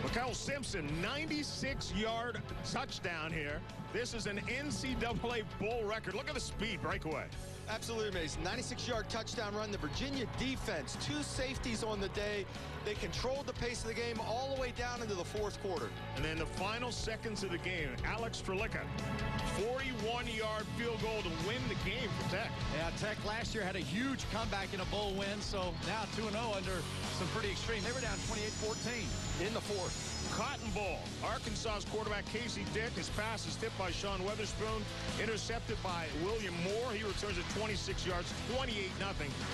Mikael Simpson, 96-yard touchdown here. This is an NCAA bowl record. Look at the speed breakaway. Absolutely amazing. 96-yard touchdown run. The Virginia defense, 2 safeties on the day. They controlled the pace of the game all the way down into the fourth quarter. And then the final seconds of the game, Alex Strelica, 41-yard field goal to win the game for Tech. Yeah, Tech last year had a huge comeback in a bowl win, so now 2-0 under some pretty extreme. They were down 28-14 in the fourth. Cotton Bowl. Arkansas's quarterback Casey Dick. His pass is tipped by Sean Weatherspoon, intercepted by William Moore. He returns at 26 yards, 28-0.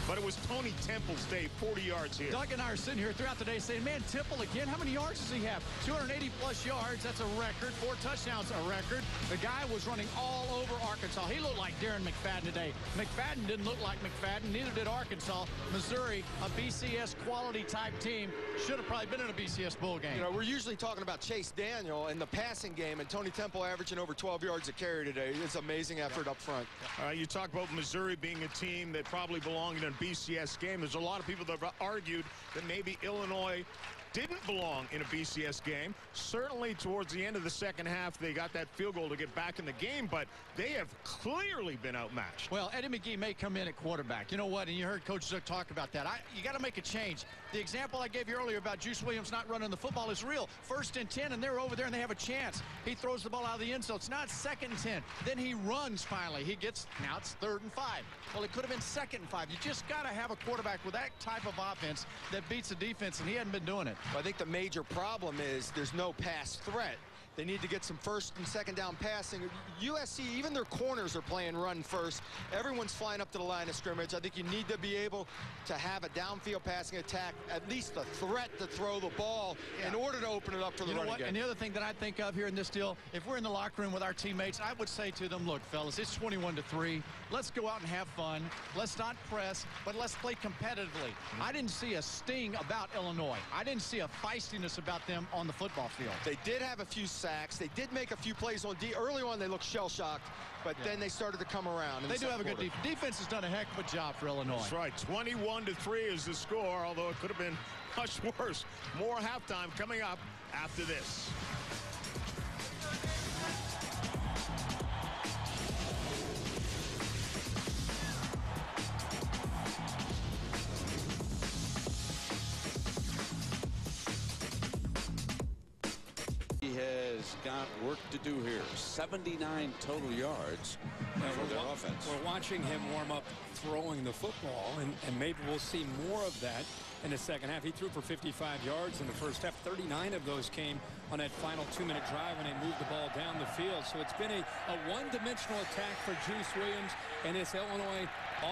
But it was Tony Temple's day, 40 yards here. Doug and I are sitting here throughout the day saying, man, Temple again, how many yards does he have? 280-plus yards, that's a record. 4 touchdowns, a record. The guy was running all over Arkansas. He looked like Darren McFadden today. McFadden didn't look like McFadden, neither did Arkansas. Missouri, a BCS quality type team, should have probably been in a BCS bowl game. We're usually talking about Chase Daniel in the passing game, and Tony Temple averaging over 12 yards a carry today. It's amazing effort up front. You talk about Missouri being a team that probably belonged in a BCS game. There's a lot of people that have argued that maybe Illinois didn't belong in a BCS game. Certainly towards the end of the second half, they got that field goal to get back in the game, but they have clearly been outmatched. Well, Eddie McGee may come in at quarterback. You know what? And you heard Coach Zook talk about that. You got to make a change. The example I gave you earlier about Juice Williams not running the football is real. 1st and 10, and they're over there, and they have a chance. He throws the ball out of the end zone. It's not 2nd and 10. Then he runs finally. He gets, now it's 3rd and 5. Well, it could have been 2nd and 5. You just got to have a quarterback with that type of offense that beats the defense, and he hadn't been doing it. Well, I think the major problem is there's no pass threat. They need to get some 1st and 2nd down passing. USC, even their corners are playing run first. Everyone's flying up to the line of scrimmage. I think you need to be able to have a downfield passing attack, at least a threat to throw the ball in order to open it up for the running game. And the other thing that I think of here in this deal, if we're in the locker room with our teammates, I would say to them, look, fellas, it's 21-3. Let's go out and have fun. Let's not press, but let's play competitively. I didn't see a sting about Illinois. I didn't see a feistiness about them on the football field. They did have a few sacks. They did make a few plays on D. Early on, they looked shell-shocked, but then they started to come around. They do have a good defense. Defense has done a heck of a job for Illinois. That's right. 21-3 is the score, although it could have been much worse. More halftime coming up after this. Has got work to do here. 79 total yards for their offense. We're watching him warm up throwing the football, and maybe we'll see more of that in the second half. He threw for 55 yards in the first half. 39 of those came on that final 2-minute drive when they moved the ball down the field. So it's been a one-dimensional attack for Juice Williams and this Illinois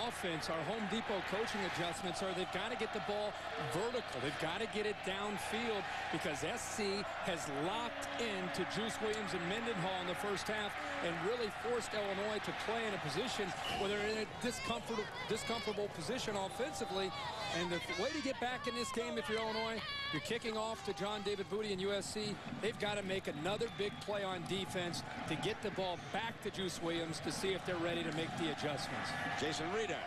offense. Our Home Depot coaching adjustments are they've got to get the ball vertical. They've got to get it downfield because SC has locked into Juice Williams and Mendenhall in the first half and really forced Illinois to play in a position where they're in a discomfortable position offensively. And the way to get back in this game, if you're Illinois, you're kicking off to John David Booty and USC. They've got to make another big play on defense to get the ball back to Juice Williams to see if they're ready to make the adjustments. Jason Rita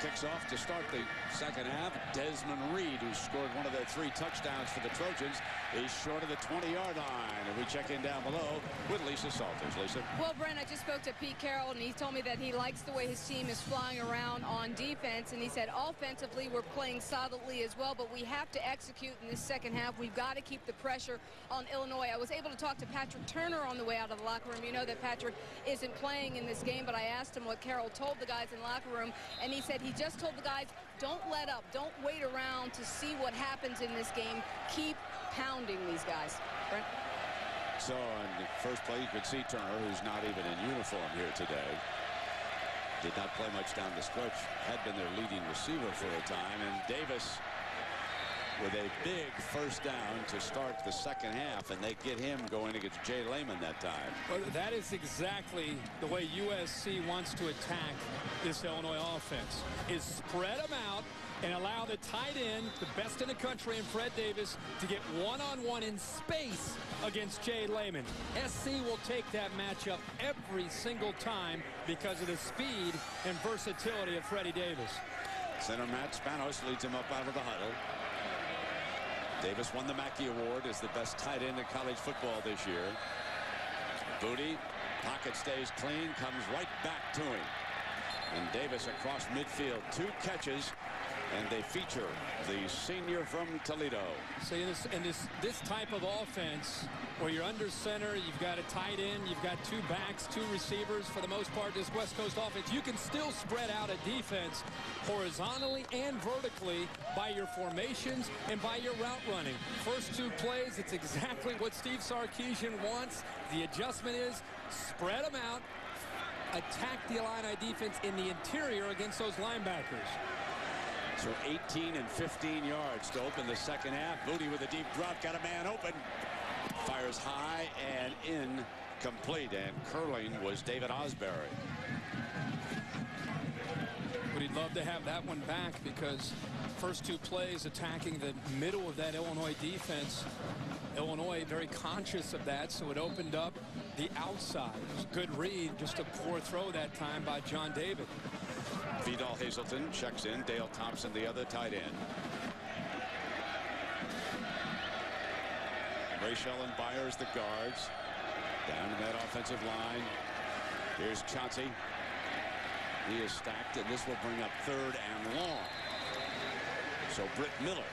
kicks off to start the second half. Desmond Reed, who scored one of their 3 touchdowns for the Trojans, is short of the 20-yard line. And we check in down below with Lisa Salters. Lisa. Well, Brent, I just spoke to Pete Carroll, and he told me that he likes the way his team is flying around on defense. And he said offensively we're playing solidly as well, but we have to execute in this second half. We've got to keep the pressure on Illinois. I was able to talk to Patrick Turner on the way out of the locker room. You know that Patrick isn't playing in this game, but I asked him what Carroll told the guys in the locker room, and he said he just told the guys, don't let up. Don't wait around to see what happens in this game. Keep pounding these guys. Brent? So in the first play, you could see Turner, who's not even in uniform here today. Did not play much down the stretch. Had been their leading receiver for a time. And Davis with a big first down to start the second half, and they get him going against Jay Lehman that time. Well, that is exactly the way USC wants to attack this Illinois offense, is spread them out and allow the tight end, the best in the country, and Fred Davis to get one-on-one in space against Jay Lehman. SC will take that matchup every single time because of the speed and versatility of Freddie Davis. Center Matt Spanos leads him up out of the huddle. Davis won the Mackey Award as the best tight end in college football this year. Booty, pocket stays clean, comes right back to him. And Davis across midfield, 2 catches, and they feature the senior from Toledo. So in this type of offense, where you're under center, you've got a tight end, you've got 2 backs, 2 receivers. For the most part, this West Coast offense, you can still spread out a defense horizontally and vertically by your formations and by your route running. First 2 plays, it's exactly what Steve Sarkisian wants. The adjustment is spread them out, attack the Illini defense in the interior against those linebackers. So 18 and 15 yards to open the second half. Booty with a deep drop, got a man open. Fires high and in, complete, and curling was David Osbury. But he'd love to have that one back because first 2 plays attacking the middle of that Illinois defense. Illinois very conscious of that, so it opened up the outside. It was a good read, just a poor throw that time by John David. Vidal Hazelton checks in. Dale Thompson, the other tight end. Rachel and Byers, the guards. Down to that offensive line. Here's Chauncey. He is stacked, and this will bring up 3rd and long. So Britt Miller,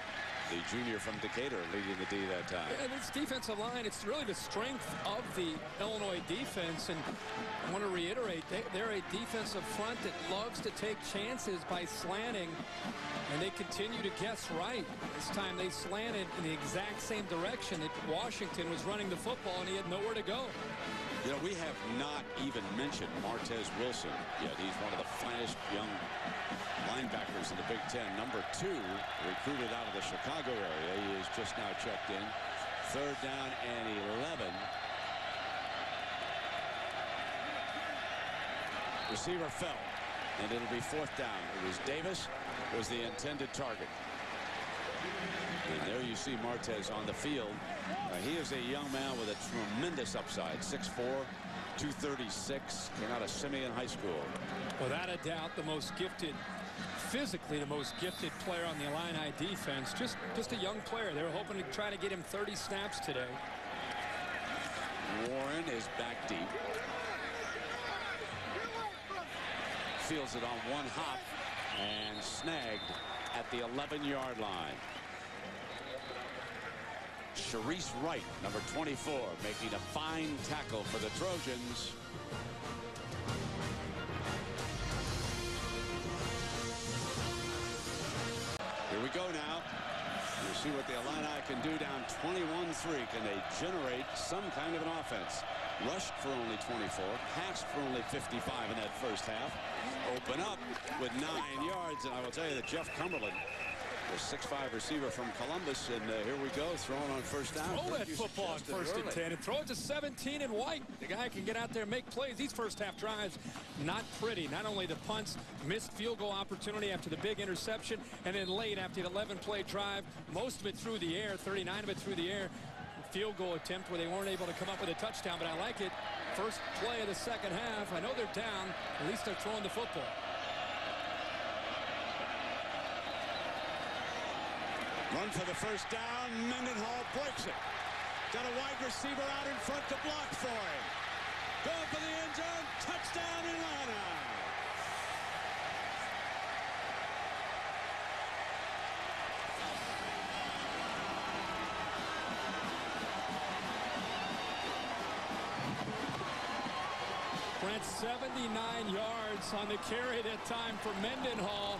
the junior from Decatur, leading the D that time. Yeah, this defensive line, it's really the strength of the Illinois defense. And I want to reiterate, they're a defensive front that loves to take chances by slanting. And they continue to guess right. This time they slanted in the exact same direction that Washington was running the football, and he had nowhere to go. You know, we have not even mentioned Martez Wilson yet. He's one of the finest young linebackers in the Big Ten. Number 2, recruited out of the Chicago area. He is just now checked in. 3rd down and 11. Receiver fell, and it'll be 4th down. It was Davis was the intended target. And there you see Martez on the field. He is a young man with a tremendous upside. 6'4", 236. Came out of Simeon High School. Without a doubt, the most gifted, physically the most gifted player on the Illini defense. Just a young player. They were hoping to try to get him 30 snaps today. Warren is back deep. Feels it on one hop and snagged at the 11-yard line. Sharice Wright, number 24, making a fine tackle for the Trojans. Here we go now. We'll see what the Illini can do down 21-3. Can they generate some kind of an offense? Rushed for only 24, passed for only 55 in that first half. Open up with 9 yards, and I will tell you that Jeff Cumberland, the 6'5" receiver from Columbus, and here we go, throwing on 1st down. Throw that football on 1st and 10 and throw it to 17 and White. The guy can get out there and make plays. These first half drives, not pretty. Not only the punts, missed field goal opportunity after the big interception, and then late after the 11-play drive, most of it through the air, 39 of it through the air. Field goal attempt where they weren't able to come up with a touchdown, but I like it. First play of the second half. I know they're down. At least they're throwing the football. Run for the 1st down. Mendenhall breaks it. Got a wide receiver out in front to block for him. Going for the end zone. Touchdown, Illini. Brent, 79 yards on the carry that time for Mendenhall.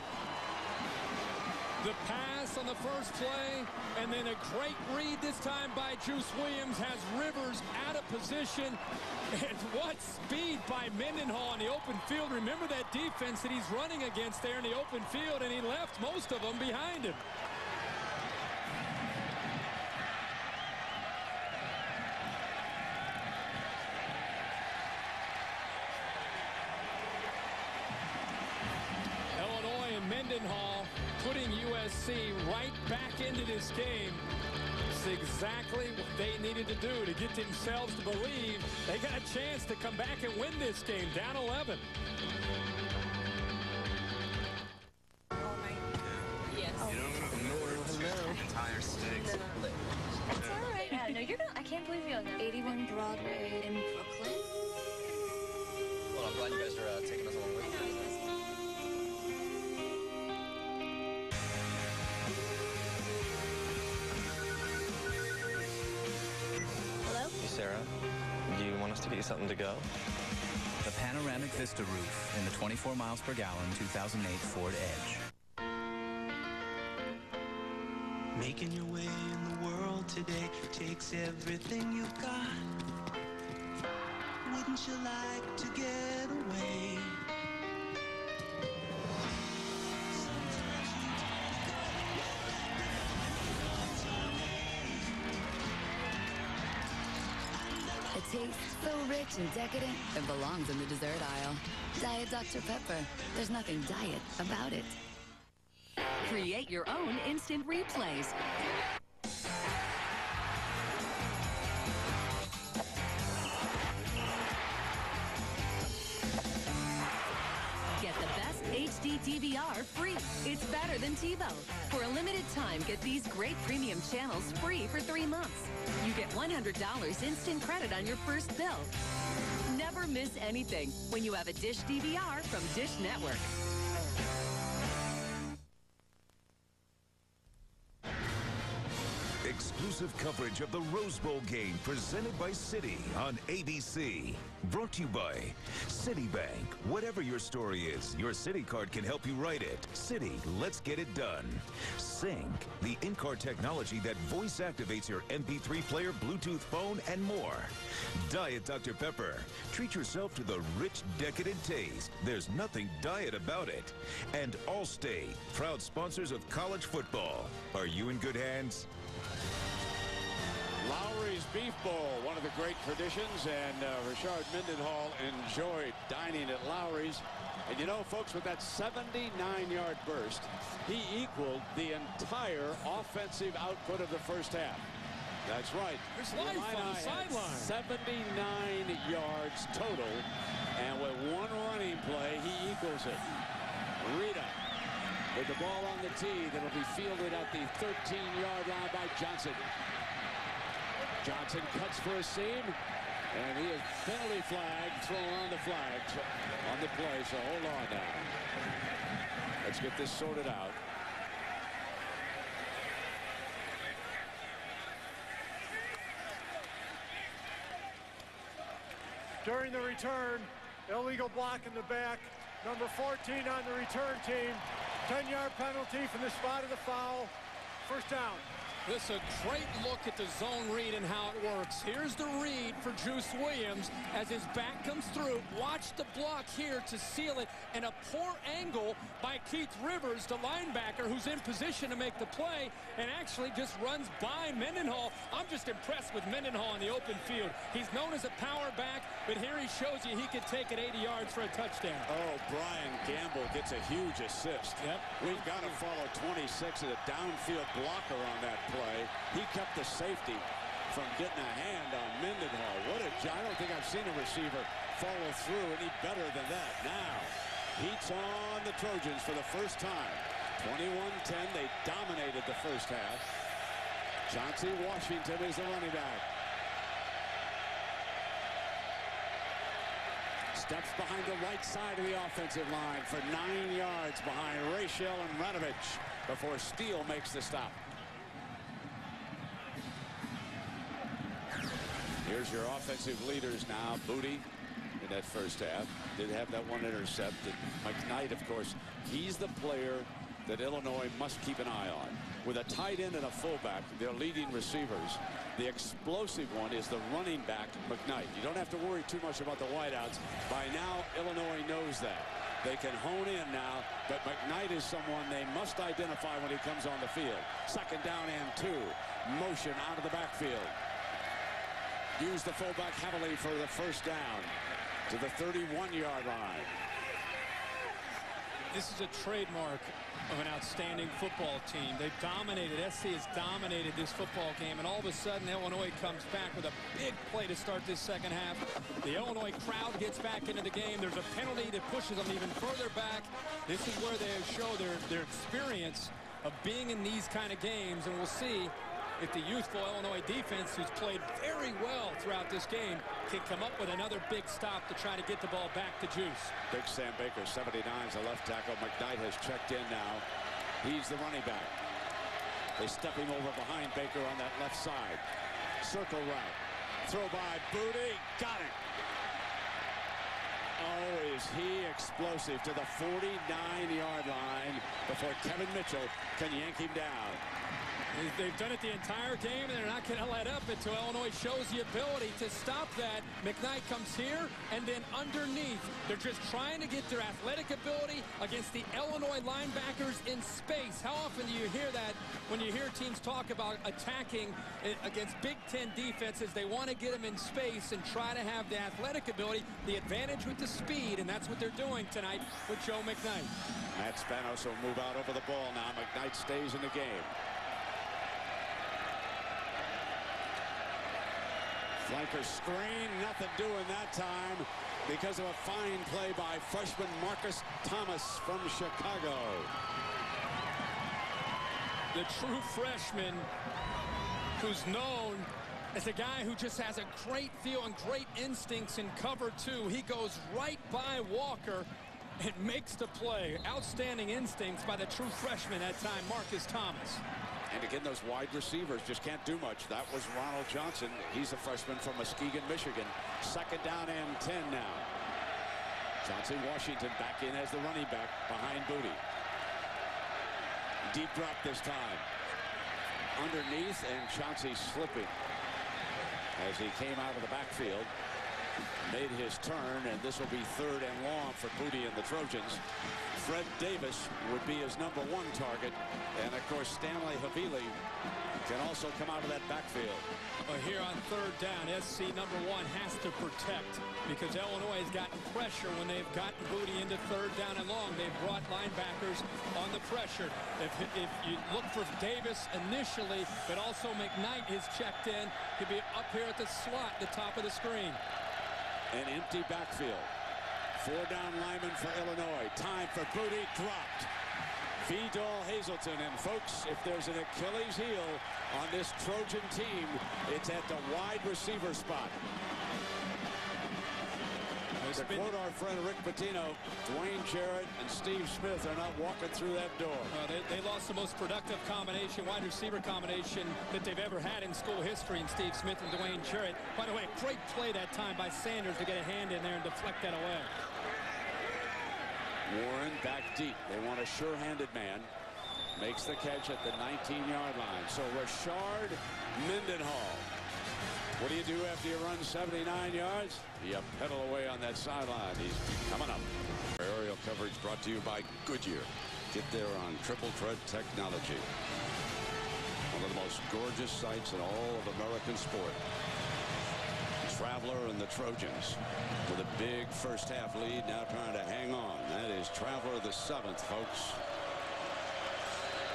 The pass on the first play, and then a great read this time by Juice Williams has Rivers out of position. And what speed by Mendenhall in the open field. Remember that defense that he's running against there in the open field, and he left most of them behind him. Illinois and Mendenhall putting USC right back into this game. It's exactly what they needed to do to get themselves to believe they got a chance to come back and win this game, down 11. Yes. You know, entire steaks. That's all right. Yeah, no, you're gonna. I can't believe you're on 81 Broadway in Brooklyn. Well, I'm glad you guys are taking us along with you. Hello? Hey, Sarah, do you want us to get you something to go? The panoramic Vista roof in the 24 miles per gallon 2008 Ford Edge. Making your way in the world today takes everything you've got. Wouldn't you like to get away? A taste so rich and decadent, it belongs in the dessert aisle. Diet Dr. Pepper. There's nothing diet about it. Create your own instant replays. Get the best HD DVR free. It's better than TiVo. For a limited time, get these great premium channels free for 3 months. You get $100 instant credit on your first bill. Never miss anything when you have a Dish DVR from Dish Network. Exclusive coverage of the Rose Bowl game presented by Citi on ABC. Brought to you by Citibank. Whatever your story is, your Citi card can help you write it. Citi, let's get it done. Sync, the in-car technology that voice activates your MP3 player, Bluetooth phone, and more. Diet Dr. Pepper. Treat yourself to the rich, decadent taste. There's nothing diet about it. And Allstate, proud sponsors of college football. Are you in good hands? Lowry's Beef Bowl, one of the great traditions, and Richard Mendenhall enjoyed dining at Lowry's. And you know, folks, with that 79-yard burst, he equaled the entire offensive output of the first half. That's right. There's life on the sideline. 79 yards total, and with one running play, he equals it. Rita with the ball on the tee that'll be fielded at the 13-yard line by Johnson. Johnson cuts for a seam, and he is penalty flag thrown on the flags on the play, so hold on now. Let's get this sorted out. During the return, illegal block in the back. Number 14 on the return team. 10-yard penalty from the spot of the foul. First down. This is a great look at the zone read and how it works. Here's the read for Juice Williams as his back comes through. Watch the block here to seal it, and a poor angle by Keith Rivers, the linebacker, who's in position to make the play and actually just runs by Mendenhall. I'm just impressed with Mendenhall in the open field. He's known as a power back, but here he shows you he could take it 80 yards for a touchdown. Oh, Brian Gamble gets a huge assist. Yep. We've got to follow 26 as a downfield blocker on that play. He kept the safety from getting a hand on Mendenhall. What a job. I don't think I've seen a receiver follow through any better than that. Now, heat's on the Trojans for the first time. 21-10. They dominated the first half. Chauncey Washington is the running back. Steps behind the right side of the offensive line for 9 yards behind Rachel and Ranovich before Steele makes the stop. Here's your offensive leaders now. Booty in that first half. Did have that one intercepted. McKnight, of course, he's the player that Illinois must keep an eye on. With a tight end and a fullback, their leading receivers. The explosive one is the running back, McKnight. You don't have to worry too much about the wideouts. By now, Illinois knows that. They can hone in now, but McKnight is someone they must identify when he comes on the field. Second down and 2. Motion out of the backfield. Use the fullback heavily for the first down to the 31-yard line. This is a trademark of an outstanding football team. They've dominated. SC has dominated this football game, and all of a sudden Illinois comes back with a big play to start this second half. The Illinois crowd gets back into the game. There's a penalty that pushes them even further back. This is where they show their experience of being in these kind of games, and we'll see if the youthful Illinois defense, who's played very well throughout this game, can come up with another big stop to try to get the ball back to Juice. Big Sam Baker, 79, is the left tackle. McKnight has checked in now. He's the running back. They step him over behind Baker on that left side. Circle route. Throw by Booty. Got it. Oh, is he explosive to the 49-yard line before Kevin Mitchell can yank him down. They've done it the entire game, and they're not going to let up until Illinois shows the ability to stop that. McKnight comes here and then underneath. They're just trying to get their athletic ability against the Illinois linebackers in space. How often do you hear that when you hear teams talk about attacking against Big Ten defenses? They want to get them in space and try to have the athletic ability, the advantage with the speed, and that's what they're doing tonight with Joe McKnight. Matt Spanos will move out over the ball now. McKnight stays in the game. Flanker screen, nothing doing that time because of a fine play by freshman Marcus Thomas from Chicago. The true freshman who's known as a guy who just has a great feel and great instincts in cover two. He goes right by Walker and makes the play. Outstanding instincts by the true freshman that time, Marcus Thomas. And again, those wide receivers just can't do much. That was Ronald Johnson. He's a freshman from Muskegon, Michigan. 2nd down and 10 now. Chauncey Washington back in as the running back behind Booty. Deep drop this time. Underneath, and Chauncey slipping as he came out of the backfield. Made his turn, and this will be 3rd and long for Booty and the Trojans. Fred Davis would be his #1 target, and of course Stanley Havili can also come out of that backfield. Here on 3rd down, SC #1 has to protect because Illinois has gotten pressure when they've gotten Booty into 3rd down and long. They've brought linebackers on the pressure. If you look for Davis initially, but also McKnight is checked in. He'll be up here at the slot, the top of the screen. An empty backfield. 4 down linemen for Illinois. Time for Booty, dropped. Vidal Hazelton, and folks, if there's an Achilles heel on this Trojan team, it's at the wide receiver spot. To quote our friend Rick Pitino, Dwayne Jarrett and Steve Smith are not walking through that door. They lost the most productive combination, wide receiver combination that they've ever had in school history in Steve Smith and Dwayne Jarrett. By the way, great play that time by Sanders to get a hand in there and deflect that away. Warren back deep. They want a sure-handed man. Makes the catch at the 19-yard line. So Rashard Mendenhall. What do you do after you run 79 yards? You pedal away on that sideline. He's coming up. Aerial coverage brought to you by Goodyear. Get there on triple tread technology. One of the most gorgeous sights in all of American sport. Traveler and the Trojans with a big first half lead, now trying to hang on. That is Traveler the 7th, folks.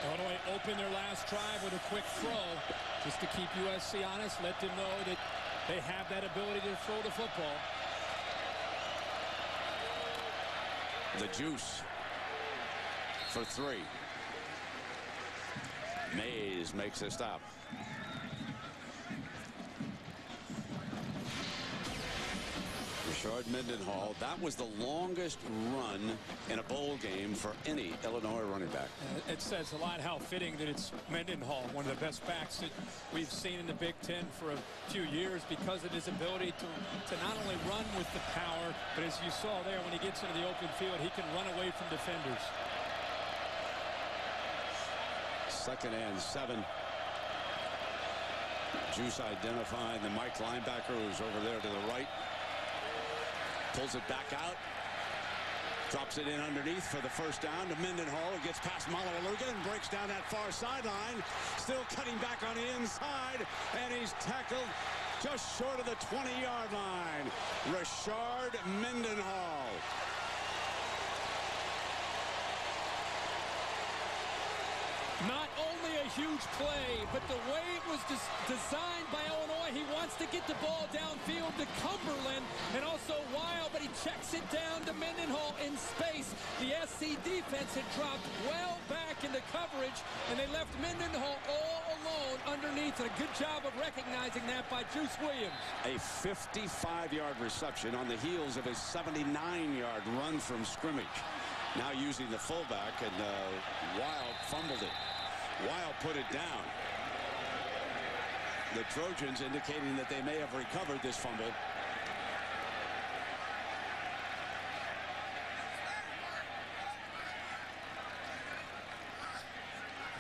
Illinois opened their last drive with a quick throw just to keep USC honest, let them know that they have that ability to throw the football. The juice for 3. Mays makes a stop. Rashard Mendenhall, that was the longest run in a bowl game for any Illinois running back. It says a lot how fitting that it's Mendenhall, one of the best backs that we've seen in the Big Ten for a few years because of his ability to not only run with the power, but as you saw there, when he gets into the open field, he can run away from defenders. 2nd and 7. Juice identifying the Mike linebacker who's over there to the right. Pulls it back out. Drops it in underneath for the first down to Mendenhall, who gets past Malawaluga and breaks down that far sideline. Still cutting back on the inside, and he's tackled just short of the 20-yard line. Rashard Mendenhall. Not only a huge play, but the way it was designed by Illinois, he wants to get the ball downfield to Cumberland and also Wild, but he checks it down to Mendenhall in space. The SC defense had dropped well back into coverage, and they left Mendenhall all alone underneath, and a good job of recognizing that by Juice Williams. A 55-yard reception on the heels of his 79-yard run from scrimmage. Now using the fullback, and Wild fumbled it. Wild put it down. The Trojans indicating that they may have recovered this fumble.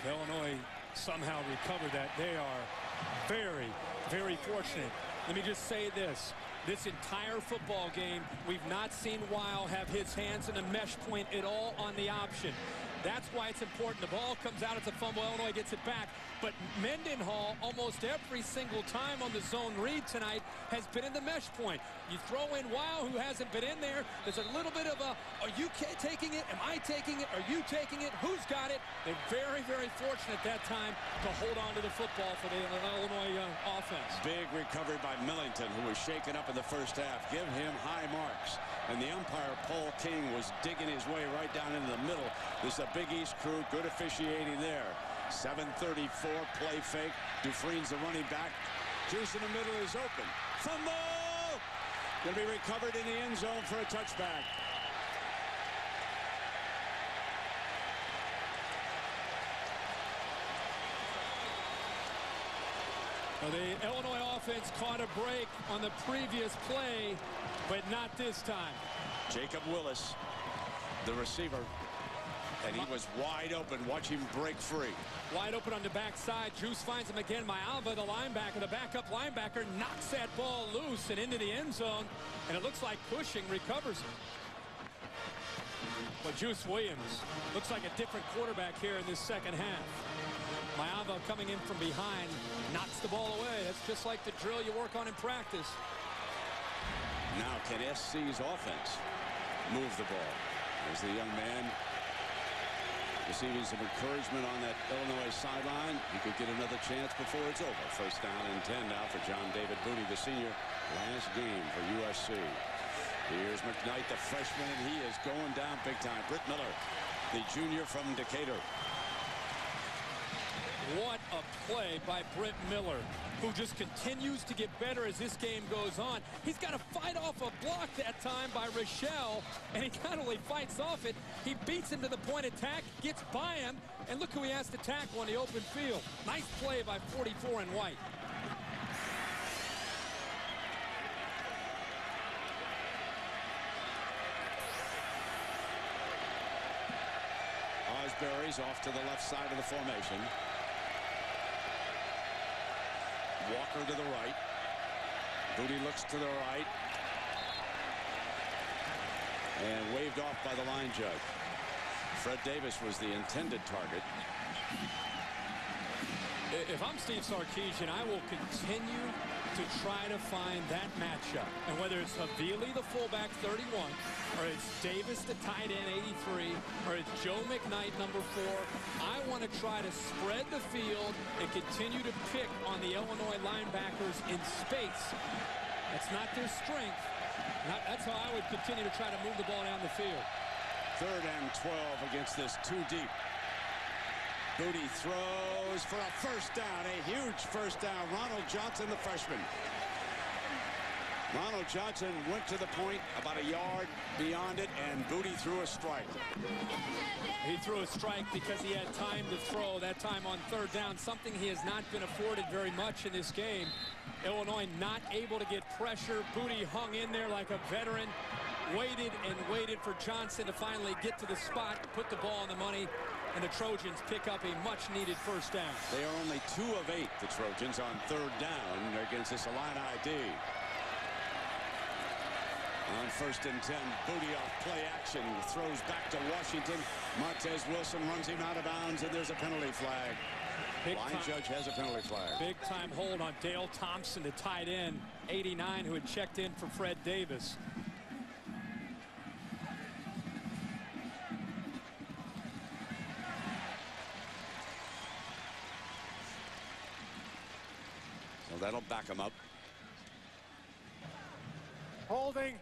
If Illinois somehow recovered that, they are very, very fortunate. Let me just say this. This entire football game, we've not seen Wild have his hands in a mesh point at all on the option. That's why it's important. The ball comes out, it's a fumble. Illinois gets it back. But Mendenhall, almost every single time on the zone read tonight, has been in the mesh point. You throw in Wow, who hasn't been in there. There's a little bit of a, are you taking it? Am I taking it? Are you taking it? Who's got it? They're very, very fortunate that time to hold on to the football for the Illinois offense. Big recovery by Millington, who was shaken up in the first half. Give him high marks. And the umpire, Paul King, was digging his way right down into the middle. This is a Big East crew. Good officiating there. 7:34, play fake. Dufresne's the running back. Juice in the middle is open. Fumble! Going to be recovered in the end zone for a touchback. Well, the Illinois offense caught a break on the previous play, but not this time. Jacob Willis, the receiver, and he was wide open. Watch him break free. Wide open on the backside. Juice finds him again. Myalva, the linebacker, the backup linebacker, knocks that ball loose and into the end zone, and it looks like Cushing recovers it. But Juice Williams looks like a different quarterback here in this second half. Myalva coming in from behind, knocks the ball away. That's just like the drill you work on in practice. Now can SC's offense move the ball? There's the young man receiving some encouragement on that Illinois sideline. He could get another chance before it's over. First down and 10 now for John David Booty, the senior. Last game for USC. Here's McKnight, the freshman, and he is going down big time. Britt Miller, the junior from Decatur. What a play by Britt Miller, who just continues to get better as this game goes on. He's got to fight off a block that time by Rochelle, and he not only fights off it, he beats him to the point attack, gets by him, and look who he has to tackle on the open field. Nice play by 44 in white. Osbury's off to the left side of the formation. Walker to the right. Booty looks to the right. And waved off by the line judge. Fred Davis was the intended target. If I'm Steve Sarkisian, I will continue to try to find that matchup. And whether it's Havili, the fullback, 31, or it's Davis, the tight end, 83, or it's Joe McKnight, number 4, I want to try to spread the field and continue to pick on the Illinois linebackers in space. That's not their strength. That's how I would continue to try to move the ball down the field. 3rd and 12 against this too deep. Booty throws for a first down, a huge first down. Ronald Johnson, the freshman. Ronald Johnson went to the point about a yard beyond it, and Booty threw a strike. He threw a strike because he had time to throw, that time on 3rd down, something he has not been afforded very much in this game. Illinois not able to get pressure. Booty hung in there like a veteran, waited and waited for Johnson to finally get to the spot, put the ball on the money, and the Trojans pick up a much-needed first down. They are only 2 of 8, the Trojans, on 3rd down against this Illini D. On 1st and 10, Booty off play action, throws back to Washington. Martez Wilson runs him out of bounds, and there's a penalty flag. Line judge has a penalty flag. Big-time hold on Dale Thompson, the tight end, 89, who had checked in for Fred Davis. That'll back him up. Holding,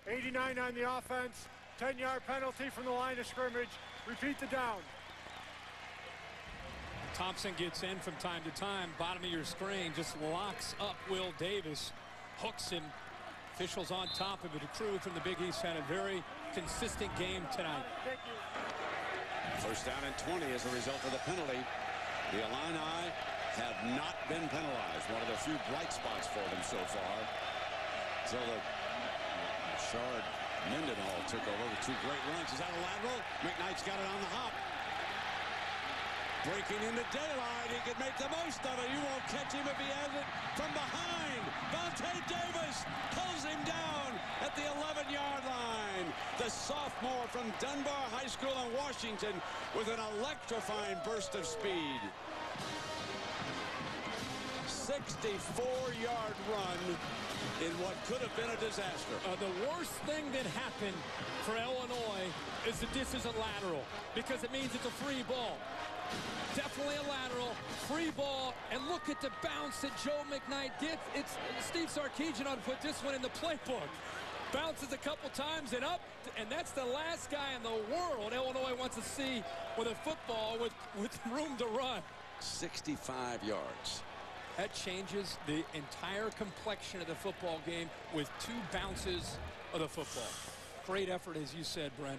89 on the offense, 10-yard penalty from the line of scrimmage. Repeat the down. Thompson gets in from time to time. Bottom of your screen, just locks up Will Davis, hooks him. Officials on top of it. A crew from the Big East had a very consistent game tonight. First down and 20 as a result of the penalty. The Illini have not been penalized. One of the few bright spots for them so far. Until the Shard Mendenhall took over with 2 great runs. Is that a lateral? McKnight's got it on the hop. Breaking into daylight. He can make the most of it. You won't catch him if he has it from behind. Vontae Davis pulls him down at the 11-yard line. The sophomore sophomore from Dunbar High School in Washington with an electrifying burst of speed. 64-yard run in what could have been a disaster. The worst thing that happened for Illinois is that this is a lateral, because it means it's a free ball. Definitely a lateral, free ball, and look at the bounce that Joe McKnight gets. It's Steve Sarkisian ought to put this one in the playbook. Bounces a couple times and up, and that's the last guy in the world Illinois wants to see with a football with room to run. 65 yards. That changes the entire complexion of the football game with 2 bounces of the football. Great effort, as you said, Brent.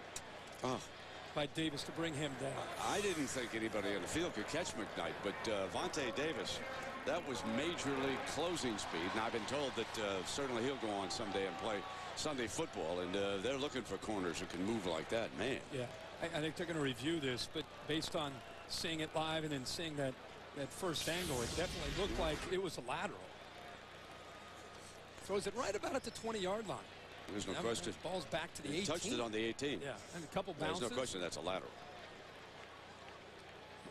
Oh. By Davis to bring him down. I didn't think anybody on the field could catch McKnight, but Vontae Davis, that was major league closing speed. And I've been told that certainly he'll go on someday and play Sunday football, and they're looking for corners who can move like that, man. Yeah, I think they're going to review this, but based on seeing it live and then seeing that first angle, it definitely looked like it was a lateral. Throws it right about at the 20-yard line. There's no question. Ball's back to the 18. Touched it on the 18. Yeah, and a couple bounces. There's no question that's a lateral.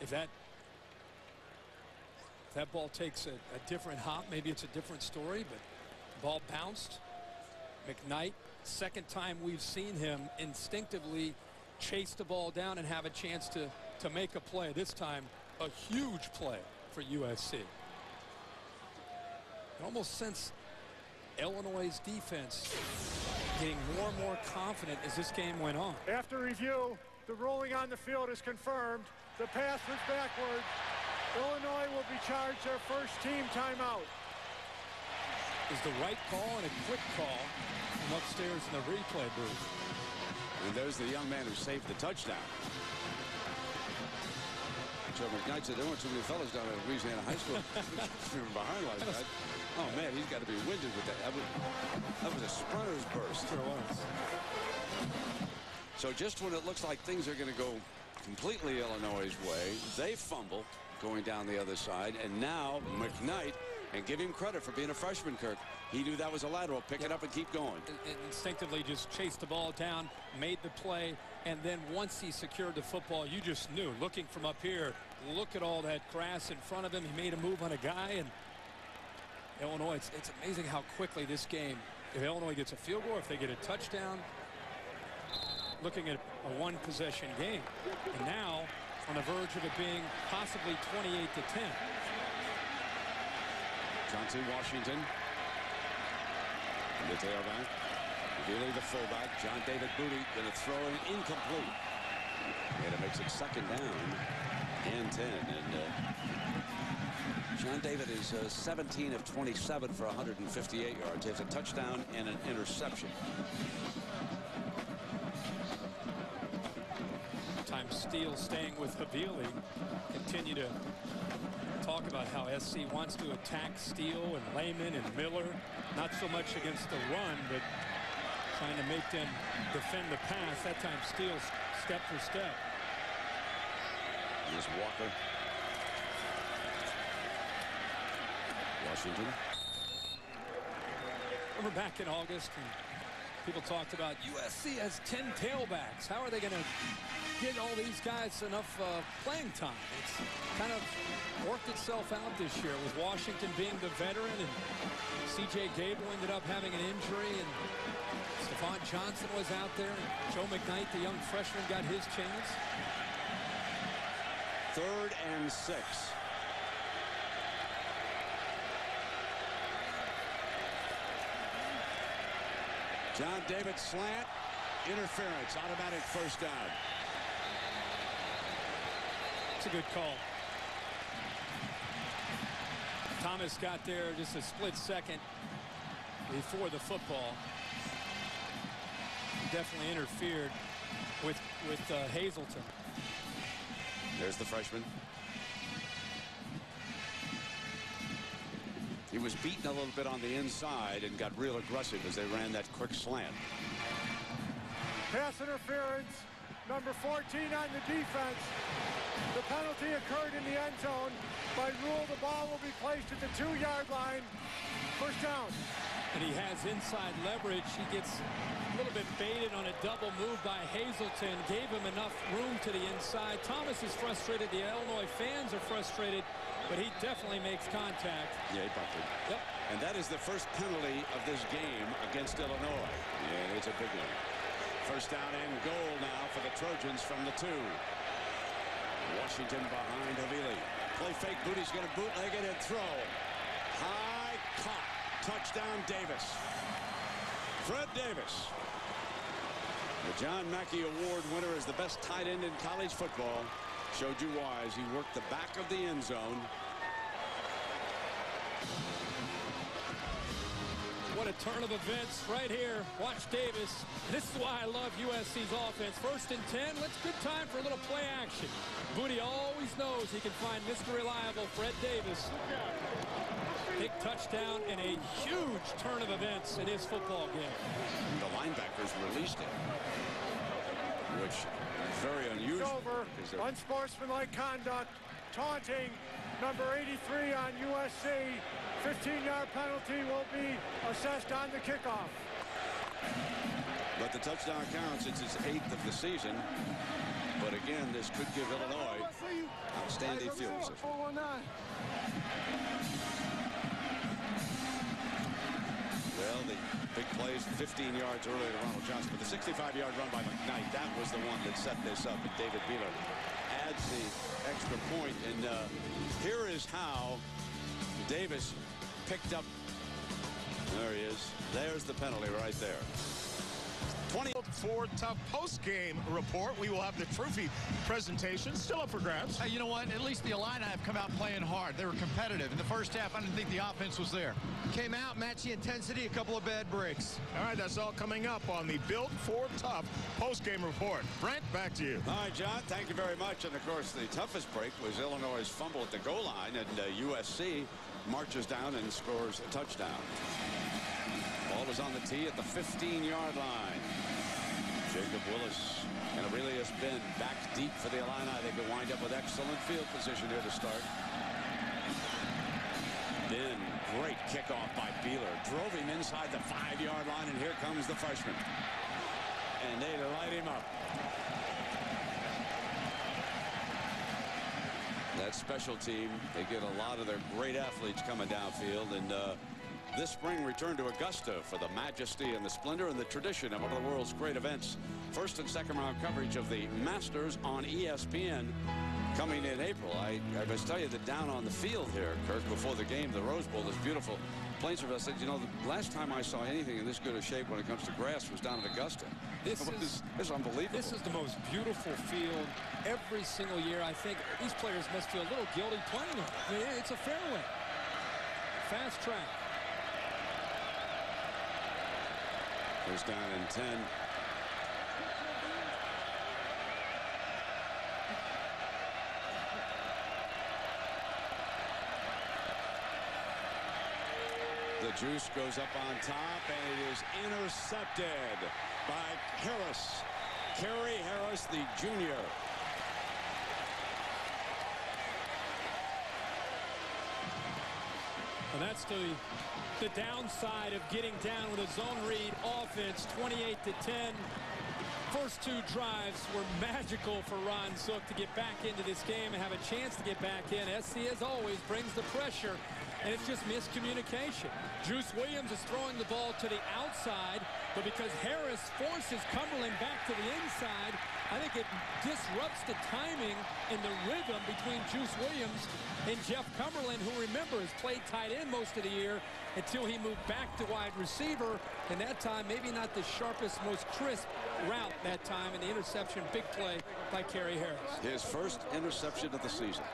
If that ball takes a different hop, maybe it's a different story, but the ball bounced. McKnight, second time we've seen him instinctively chase the ball down and have a chance to make a play. This time, a huge play for USC. I almost sense Illinois' defense getting more and more confident as this game went on. After review, the ruling on the field is confirmed. The pass was backward. Illinois will be charged their first team timeout. Is the right call and a quick call from upstairs in the replay booth. And there's the young man who saved the touchdown. Joe McKnight said there weren't too many fellas down at Louisiana High School from behind like that. Oh man, he's got to be winded with that. That was a sprinter's burst. Sure was. So just when it looks like things are going to go completely Illinois' way, they fumble going down the other side, and now McKnight, and give him credit for being a freshman, Kirk. He knew that was a lateral. Pick it up and keep going. Instinctively just chased the ball down, made the play, and then once he secured the football, you just knew. Looking from up here, look at all that grass in front of him. He made a move on a guy, and Illinois, it's amazing how quickly this game, if Illinois gets a field goal, if they get a touchdown, looking at a one-possession game. And now, on the verge of it being possibly 28-10. Chauncey Washington, the tailback, revealing the fullback. John David Booty going to throw an incomplete. And it makes it second down and 10. And John David is 17 of 27 for 158 yards. He has a touchdown and an interception. Time Steele staying with Havili. Continue to talk about how SC wants to attack Steele and Lehman and Miller. Not so much against the run, but trying to make them defend the pass. That time Steele step for step. Here's Walker. Washington. Remember back in August, and people talked about USC has 10 tailbacks. How are they going to get all these guys enough playing time? It's kind of worked itself out this year with Washington being the veteran, and C.J. Gable ended up having an injury, and Stephon Johnson was out there, and Joe McKnight, the young freshman, got his chance. 3rd and 6. John David slant, interference, automatic first down. It's a good call. Thomas got there just a split second before the football. He definitely interfered with Hazelton. There's the freshman. He was beaten a little bit on the inside and got real aggressive as they ran that quick slant. Pass interference, number 14 on the defense. The penalty occurred in the end zone. By rule, the ball will be placed at the 2-yard line. First down. And he has inside leverage. He gets a little bit baited on a double move by Hazelton. Gave him enough room to the inside. Thomas is frustrated. The Illinois fans are frustrated. But he definitely makes contact. Yeah, he bumped it. Yep. And that is the first penalty of this game against Illinois. Yeah, it's a big one. First down and goal now for the Trojans from the 2. Washington behind Havili. Play fake. Booty's going to bootleg it and throw. High caught. Touchdown Davis. Fred Davis. The John Mackey Award winner is the best tight end in college football. Showed you why as he worked the back of the end zone. What a turn of events right here. Watch Davis. This is why I love USC's offense. 1st and 10. Let's good time for a little play action. Booty always knows he can find Mr. Reliable Fred Davis. Big touchdown and a huge turn of events in his football game. The linebackers released it, which is very unusual. Over. Unsportsmanlike conduct. Taunting. Number 83 on USC. 15-yard penalty will be assessed on the kickoff. But the touchdown counts. It's his 8th of the season. But again, this could give Illinois outstanding field position. Well, the big plays 15 yards earlier to Ronald Johnson, but the 65-yard run by McKnight, that was the one that set this up, and David Beeler adds the extra point. And here is how Davis picked up. There he is. There's the penalty right there. 24 tough post-game report. We will have the trophy presentation still up for grabs. Hey, you know what? At least the Illini have come out playing hard. They were competitive. In the first half, I didn't think the offense was there. Came out, matched the intensity, a couple of bad breaks. All right, that's all coming up on the Built for Tough post-game report. Brent, back to you. All right, John, thank you very much. And, of course, the toughest break was Illinois' fumble at the goal line, and USC marches down and scores a touchdown. Ball is on the tee at the 15-yard line. Jacob Willis and Aurelius Ben back deep for the Illini. They could wind up with excellent field position here to start. Ben, great kickoff by Beeler. Drove him inside the 5-yard line, and here comes the freshman. And they light him up. That special team, they get a lot of their great athletes coming downfield, and this spring returned to Augusta for the majesty and the splendor and the tradition of one of the world's great events. First and second round coverage of the Masters on ESPN coming in April. I must tell you that down on the field here, Kirk, before the game, the Rose Bowl is beautiful. Plainsboro said, you know, the last time I saw anything in this good a shape when it comes to grass was down at Augusta. This is unbelievable. This is the most beautiful field every single year. I think these players must feel a little guilty playing on it. I mean, it's a fairway. Fast track. First down and 10. The juice goes up on top, and it is intercepted by Harris. Kerry Harris, the junior. And that's the downside of getting down with a zone read offense. 28-10. First 2 drives were magical for Ron Zook to get back into this game and have a chance to get back in. SC, as always, brings the pressure, and it's just miscommunication. Juice Williams is throwing the ball to the outside, but because Harris forces Cumberland back to the inside, I think it disrupts the timing and the rhythm between Juice Williams and Jeff Cumberland, who, remember, has played tight end most of the year until he moved back to wide receiver. And that time, maybe not the sharpest, most crisp route that time, and the interception, big play by Kerry Harris. His first interception of the season.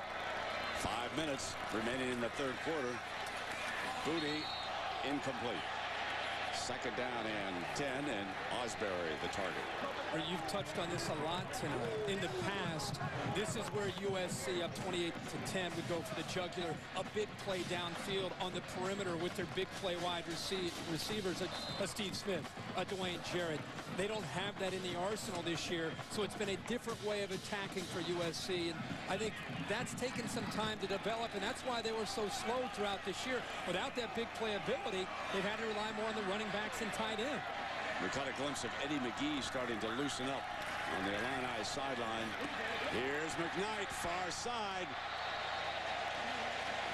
5 minutes remaining in the third quarter. Booty incomplete. Second down and 10, and Osbury the target. You've touched on this a lot tonight. In the past, this is where USC up 28-10 would go for the jugular. A big play downfield on the perimeter with their big play wide receivers, Steve Smith, Dwayne Jarrett. They don't have that in the arsenal this year, so it's been a different way of attacking for USC. And I think that's taken some time to develop, and that's why they were so slow throughout this year. Without that big playability, they've had to rely more on the running backs and tight end. We caught a glimpse of Eddie McGee starting to loosen up on the Illini sideline. Here's McKnight, far side.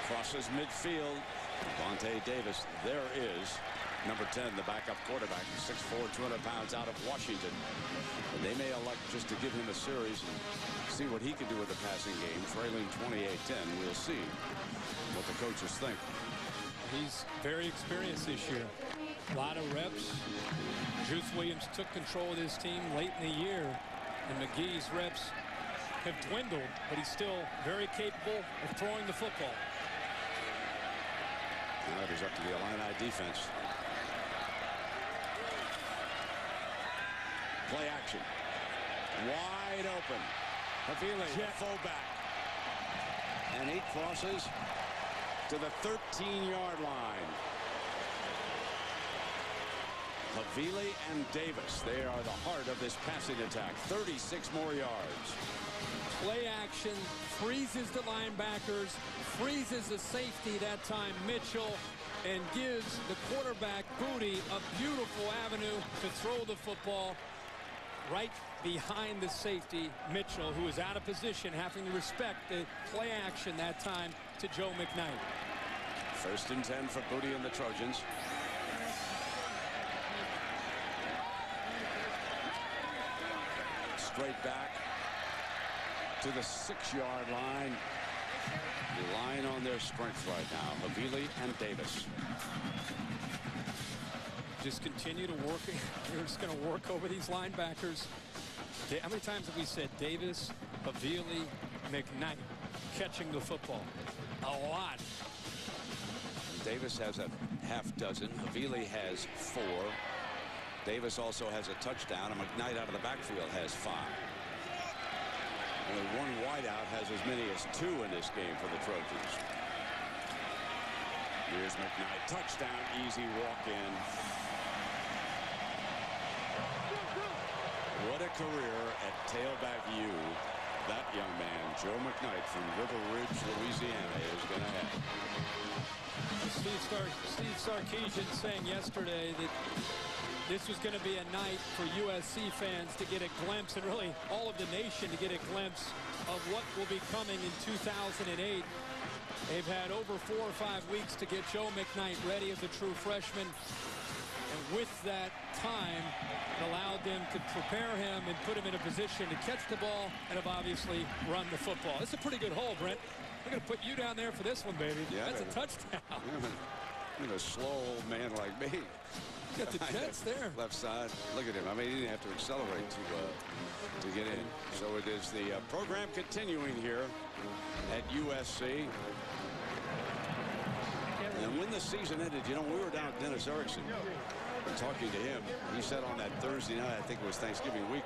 Crosses midfield. Vontae Davis, there is number 10, the backup quarterback, 6'4", 200 pounds out of Washington. And they may elect just to give him a series and see what he can do with the passing game. Trailing 28-10. We'll see what the coaches think. He's very experienced this year. A lot of reps. Juice Williams took control of this team late in the year, and McGee's reps have dwindled, but he's still very capable of throwing the football. Now it is up to the Illini defense. Play action. Wide open. Havili, jet fullback. And he crosses to the 13-yard line. Havili and Davis, they are the heart of this passing attack. 36 more yards. Play action, freezes the linebackers, freezes the safety that time, Mitchell, and gives the quarterback, Booty, a beautiful avenue to throw the football right behind the safety, Mitchell, who is out of position, having to respect the play action that time to Joe McKnight. 1st and 10 for Booty and the Trojans. Straight back to the 6-yard line. Relying on their strength right now, Havili and Davis. Just continue to work. You're just going to work over these linebackers. How many times have we said Davis, Havili, McKnight catching the football? A lot. Davis has a half dozen. Havili has 4. Davis also has a touchdown, and McKnight out of the backfield has 5. Only one wideout has as many as 2 in this game for the Trojans. Here's McKnight, touchdown, easy walk-in. What a career at tailback U that young man, Joe McKnight from River Ridge, Louisiana, is going to have. Steve Sarkisian saying yesterday that this was going to be a night for USC fans to get a glimpse, and really all of the nation to get a glimpse of what will be coming in 2008. They've had over 4 or 5 weeks to get Joe McKnight ready as a true freshman. And with that time, it allowed them to prepare him and put him in a position to catch the ball and have obviously run the football. It's a pretty good hole, Brent. I'm going to put you down there for this one, baby. Yeah, that's a touchdown. A slow old man like me. Got the Jets there. Left side. Look at him. I mean, he didn't have to accelerate to get in. So it is the program continuing here at USC. And when the season ended, you know, we were down at Dennis Erickson and talking to him. He said on that Thursday night, I think it was Thanksgiving week,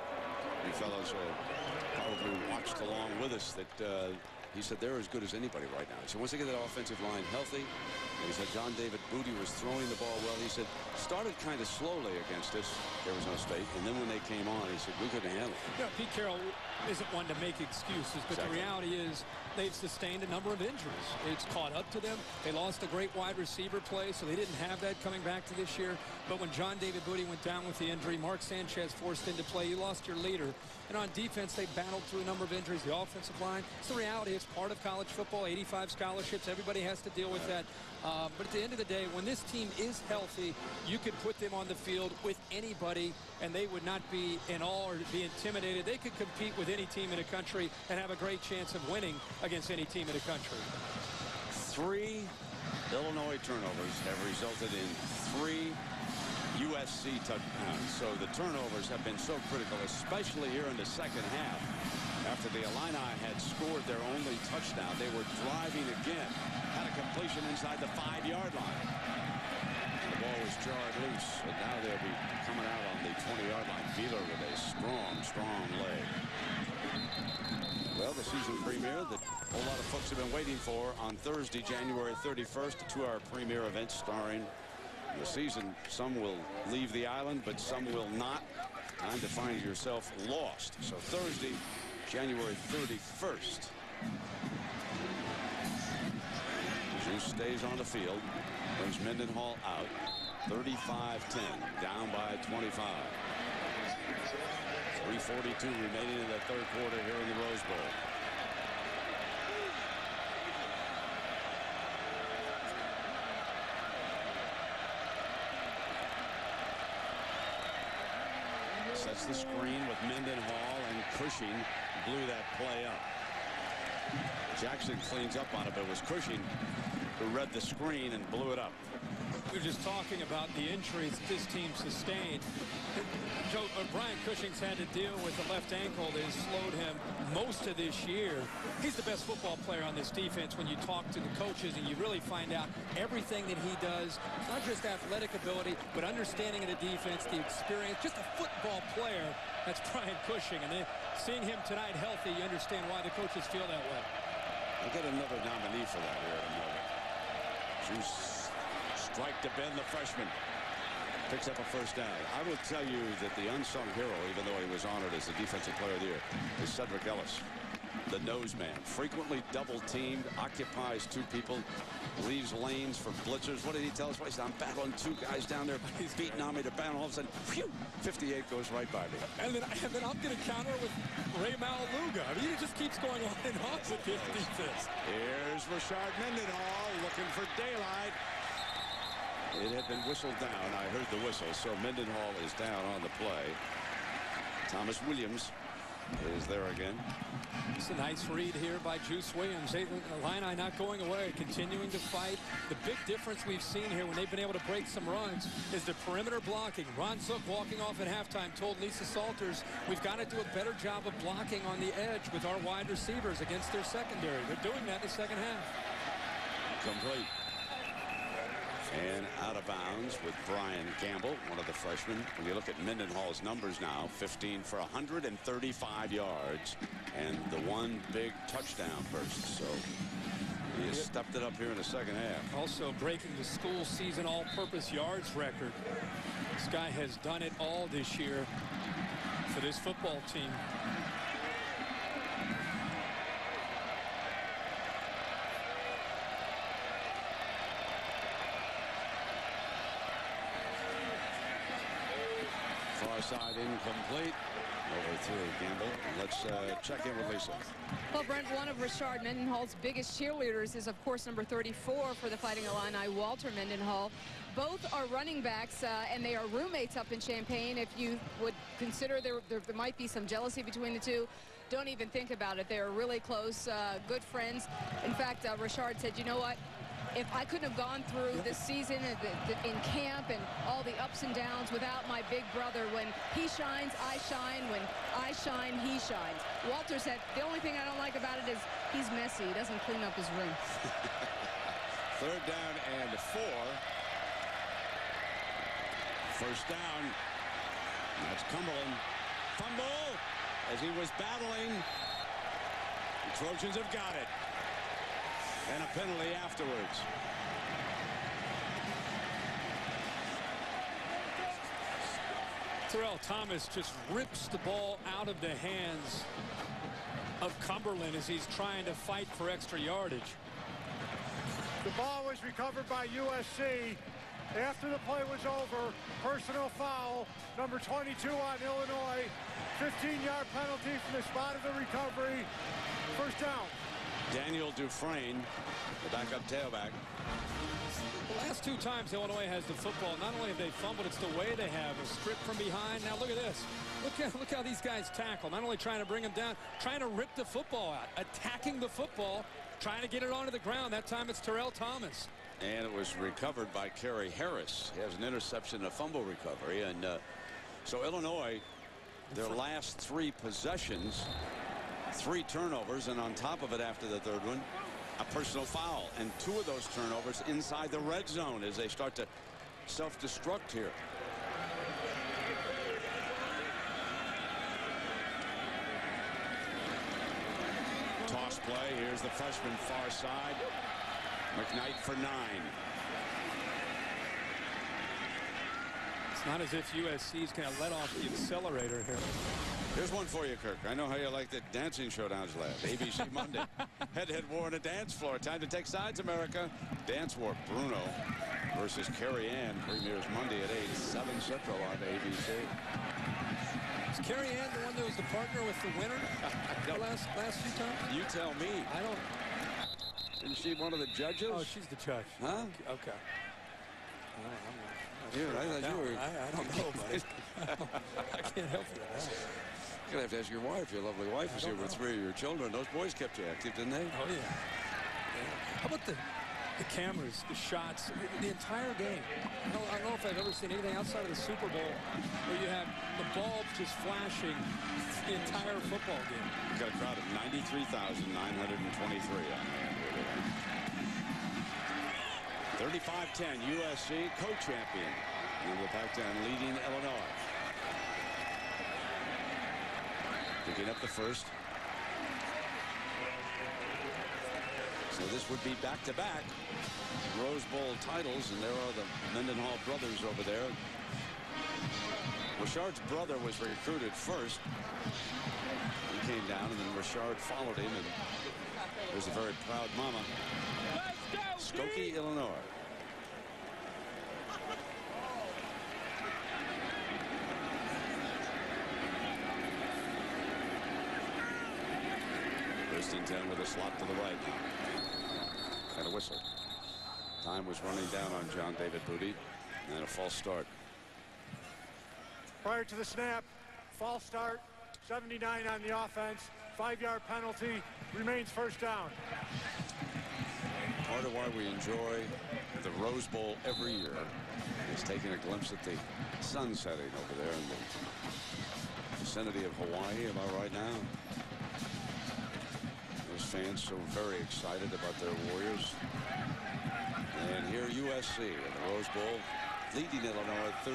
you fellows probably watched along with us, that he said they're as good as anybody right now. So once they get that offensive line healthy, he said John David Booty was throwing the ball well. He said started kind of slowly against us, Arizona State, and then when they came on, he said we couldn't handle it. Yeah, Pete Carroll isn't one to make excuses, but the reality is they've sustained a number of injuries. It's caught up to them. They lost a great wide receiver play, so they didn't have that coming back to this year. But when John David Booty went down with the injury, Mark Sanchez forced into play, you lost your leader. And on defense, they battled through a number of injuries. The offensive line, it's the reality. It's part of college football, 85 scholarships. Everybody has to deal with that. But at the end of the day, when this team is healthy, you could put them on the field with anybody, and they would not be in awe or be intimidated. They could compete with any team in the country and have a great chance of winning against any team in the country. 3 Illinois turnovers have resulted in 3 USC touchdowns. So the turnovers have been so critical, especially here in the second half. After the Illini had scored their only touchdown, they were driving again. Had a completion inside the 5-yard line. The ball was jarred loose, and now they'll be coming out on the 20-yard line. Wheeler with a strong leg. Well, the season premiere that a whole lot of folks have been waiting for on Thursday, January 31st, a 2-hour premiere event starring the season. Some will leave the island, but some will not. Time to find yourself lost. So Thursday, January 31st. Juice stays on the field. Brings Mendenhall out. 35-10. Down by 25. 3:42 remaining in the third quarter here in the Rose Bowl. Sets the screen with Mendenhall, and Cushing blew that play up. Jackson cleans up on it, but it was Cushing who read the screen and blew it up. We were just talking about the injuries this team sustained. Brian Cushing's had to deal with the left ankle that has slowed him most of this year. He's the best football player on this defense when you talk to the coaches and you really find out everything that he does, not just athletic ability, but understanding of the defense, the experience, just a football player. That's Brian Cushing. And then seeing him tonight healthy, you understand why the coaches feel that way. I'll get another nominee for that here in a moment. Juice strike to Ben, the freshman. Picks up a first down. I will tell you that the unsung hero, even though he was honored as the defensive player of the year, is Cedric Ellis, the nose man. Frequently double teamed, occupies two people, leaves lanes for blitzers. What did he tell us? He said, I'm battling two guys down there. He's beating on me to battle. All of a sudden, phew, 58 goes right by me. And then I'm going to counter with Ray Maluga. I mean, he just keeps going on and on with this defense. Here's Rashard Mendenhall looking for daylight. It had been whistled down. I heard the whistle, so Mendenhall is down on the play. Thomas Williams is there again. It's a nice read here by Juice Williams. Illini not going away, continuing to fight. The big difference we've seen here when they've been able to break some runs is the perimeter blocking. Ron Zook walking off at halftime told Lisa Salters, we've got to do a better job of blocking on the edge with our wide receivers against their secondary. They're doing that in the second half. Complete. And out of bounds with Brian Campbell, one of the freshmen. When you look at Mendenhall's numbers now, 15 for 135 yards and the one big touchdown burst. So he has stepped it up here in the second half. Also breaking the school season all-purpose yards record. This guy has done it all this year for this football team. Far side incomplete. Over to Campbell. Let's check in with Lisa. Well, Brent, one of Rashard Mendenhall's biggest cheerleaders is, of course, number 34 for the Fighting Illini, Walter Mendenhall. Both are running backs, and they are roommates up in Champaign. If you would consider there might be some jealousy between the two, don't even think about it. They're really close, good friends. In fact, Rashard said, you know what? If I couldn't have gone through this season in camp and all the ups and downs without my big brother, when he shines, I shine. When I shine, he shines. Walter said, the only thing I don't like about it is he's messy. He doesn't clean up his room. Third down and 4. First down. That's Cumberland. Fumble as he was battling. The Trojans have got it. And a penalty afterwards. Terrell Thomas just rips the ball out of the hands of Cumberland as he's trying to fight for extra yardage. The ball was recovered by USC. After the play was over, personal foul, number 22 on Illinois. 15-yard penalty from the spot of the recovery. First down. Daniel Dufresne, the backup tailback. The last two times Illinois has the football, not only have they fumbled, it's the way they have. A strip from behind. Now look at this. Look how these guys tackle. Not only trying to bring them down, trying to rip the football out, attacking the football, trying to get it onto the ground. That time it's Terrell Thomas. And it was recovered by Kerry Harris. He has an interception and a fumble recovery. And so Illinois, their last 3 possessions, 3 turnovers, and on top of it after the third one, a personal foul. And 2 of those turnovers inside the red zone as they start to self-destruct here. Toss play. Here's the freshman far side. McKnight for 9. Not as if USC is going to let off the accelerator here. Here's one for you, Kirk. I know how you like the dancing showdowns last. ABC Monday. Head-to-head war on the dance floor. Time to take sides, America. Dance war. Bruno versus Carrie Ann. Premieres Monday at 8, 7 Central on ABC. Is Carrie Ann the one that was the partner with the winner last few times? You tell me. I don't. Isn't she one of the judges? Oh, she's the judge. Huh? Okay. Dude, I thought you were. I don't know, buddy. I can't help you with that. You're going to have to ask your wife. Your lovely wife was here with 3 of your children. Those boys kept you active, didn't they? Oh, yeah. How about the cameras, the shots, the entire game? I don't know if I've ever seen anything outside of the Super Bowl where you have the bulbs just flashing the entire football game. We've got a crowd of 93,923 on hand. 35-10, USC co-champion. And the Pac-10 leading Illinois. Picking up the first. So this would be back-to-back Rose Bowl titles, and there are the Mendenhall brothers over there. Richard's brother was recruited first. He came down, and then Richard followed him, and there's a very proud mama. Skokie, Illinois. First and 10 with a slot to the right. And a whistle. Time was running down on John David Booty, and a false start. Prior to the snap, false start, 79 on the offense, 5-yard penalty, remains first down. Part of why we enjoy the Rose Bowl every year is taking a glimpse at the sun setting over there in the vicinity of Hawaii about right now. Those fans so very excited about their Warriors. And here USC in the Rose Bowl leading Illinois 35-10.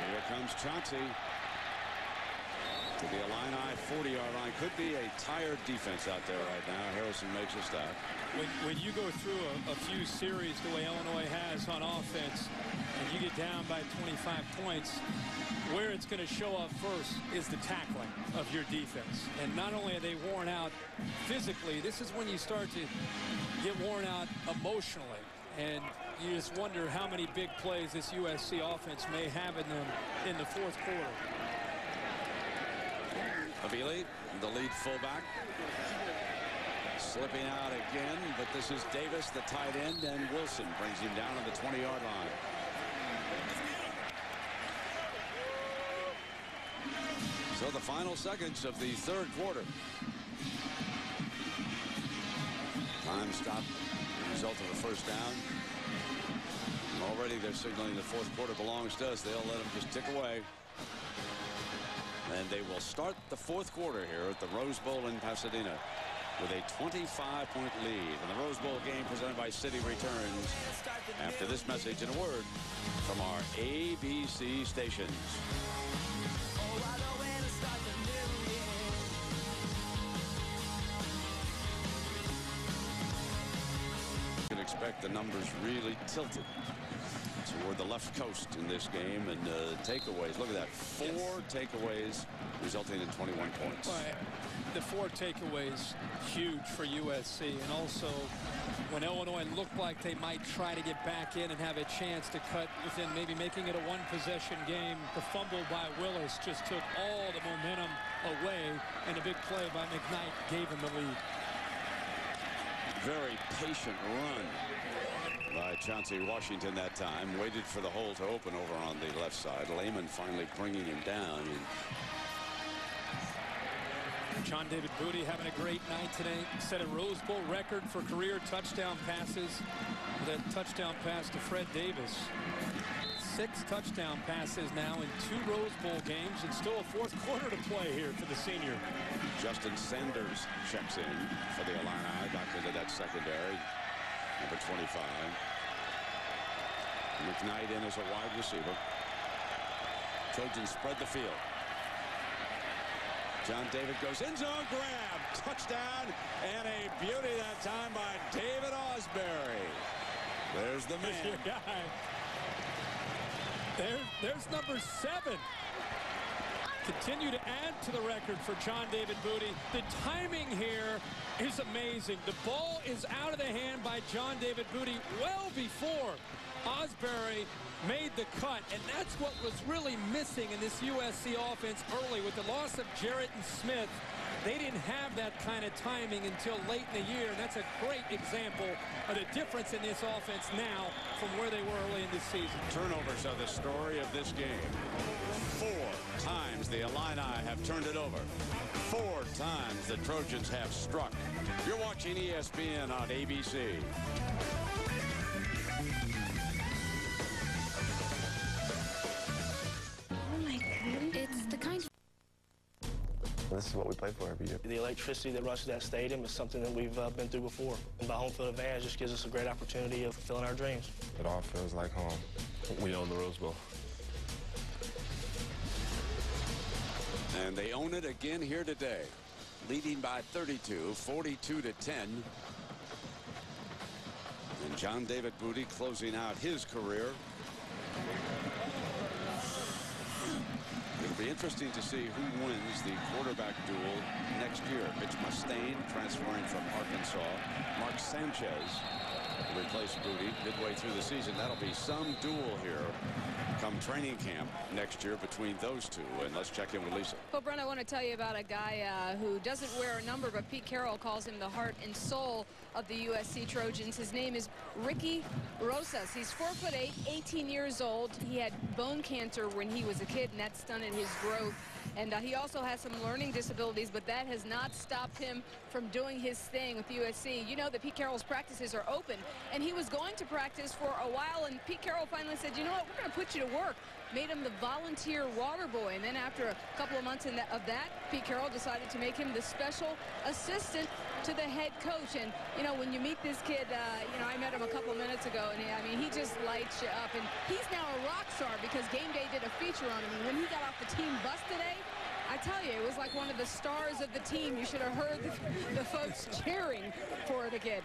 Here comes Chauncey to the Illini 40-yard line. Could be a tired defense out there right now. Harrison makes a stop. When you go through a few series the way Illinois has on offense and you get down by 25 points, where it's going to show up first is the tackling of your defense. And not only are they worn out physically, this is when you start to get worn out emotionally. And you just wonder how many big plays this USC offense may have in them in the fourth quarter. Avili, the lead fullback, slipping out again, but this is Davis, the tight end, and Wilson brings him down on the 20-yard line. So the final seconds of the third quarter. Time stopped as a result of a first down. And already they're signaling the fourth quarter belongs to us. They'll let them just tick away. And they will start the fourth quarter here at the Rose Bowl in Pasadena with a 25-point lead. And the Rose Bowl game presented by Citi returns after this message and a word from our ABC stations. You can expect the numbers really tilted toward the left coast in this game, and takeaways. Look at that, 4 takeaways resulting in 21 points. Right. The 4 takeaways huge for USC, and also when Illinois looked like they might try to get back in and have a chance to cut within maybe making it a one-possession game, the fumble by Willis just took all the momentum away, and a big play by McKnight gave him the lead. Very patient run by Chauncey Washington that time. Waited for the hole to open over on the left side. Lehman finally bringing him down. John David Booty having a great night today. Set a Rose Bowl record for career touchdown passes. That touchdown pass to Fred Davis. 6 touchdown passes now in 2 Rose Bowl games, and still a fourth quarter to play here for the senior. Justin Sanders checks in for the Illini back into that secondary. Number 25. McKnight in as a wide receiver. Trojans spread the field. John David goes end zone grab. Touchdown, and a beauty that time by David Osbury. There's the man. Your guy. There's number 7. Continue to add to the record for John David Booty. The timing here is amazing. The ball is out of the hand by John David Booty well before Osbury made the cut, and that's what was really missing in this USC offense early. With the loss of Jarrett and Smith, they didn't have that kind of timing until late in the year, and that's a great example of the difference in this offense now from where they were early in this season. Turnovers are the story of this game. 4 times the Illini have turned it over. 4 times the Trojans have struck. You're watching ESPN on ABC. It's the kind of... This is what we play for every year. The electricity that rushes that stadium is something that we've been through before. And by home field advantage just gives us a great opportunity of fulfilling our dreams. It all feels like home. We own the Rose Bowl. And they own it again here today, leading by 32, 42-10. And John David Booty closing out his career. It'll be interesting to see who wins the quarterback duel next year. Mitch Mustaine transferring from Arkansas. Mark Sanchez will replace Booty midway through the season. That'll be some duel here come training camp next year between those two. And let's check in with Lisa. Well, Brent, I want to tell you about a guy who doesn't wear a number, but Pete Carroll calls him the heart and soul of the USC Trojans. His name is Ricky Rosas. He's 4'8", 18 years old. He had bone cancer when he was a kid, and that stunted his growth. And he also has some learning disabilities, but that has not stopped him from doing his thing with USC. You know that Pete Carroll's practices are open, and he was going to practice for a while, and Pete Carroll finally said, you know what, we're going to put you to work. Made him the volunteer water boy, and then after a couple of months of that, Pete Carroll decided to make him the special assistant to the head coach. And, you know, when you meet this kid, you know, I met him a couple of minutes ago, and he just lights you up. And he's now a rock star because Game Day did a feature on him. And when he got off the team bus today, I tell you, it was like one of the stars of the team. You should have heard the folks cheering for the kid.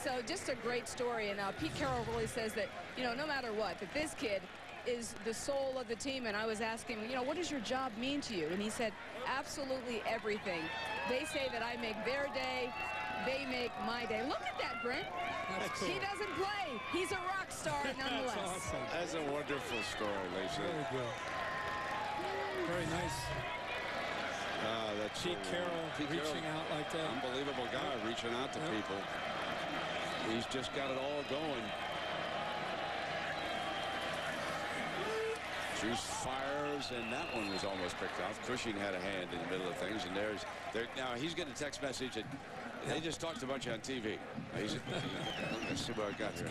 So just a great story. And Pete Carroll really says that, you know, no matter what, that this kid is the soul of the team. And I was asking him, you know, what does your job mean to you? And he said, absolutely everything. They say that I make their day, they make my day. Look at that, Brent. That's cool. He doesn't play. He's a rock star nonetheless. That's awesome. That's a wonderful story, Lisa. Very good. Very nice. That's Pete Carroll reaching out like that. Unbelievable guy reaching out to people. He's just got it all going. Juice fires, and that one was almost picked off. Cushing had a hand in the middle of things, and now he's getting a text message that they just talked about you on TV. Let's see what I got here.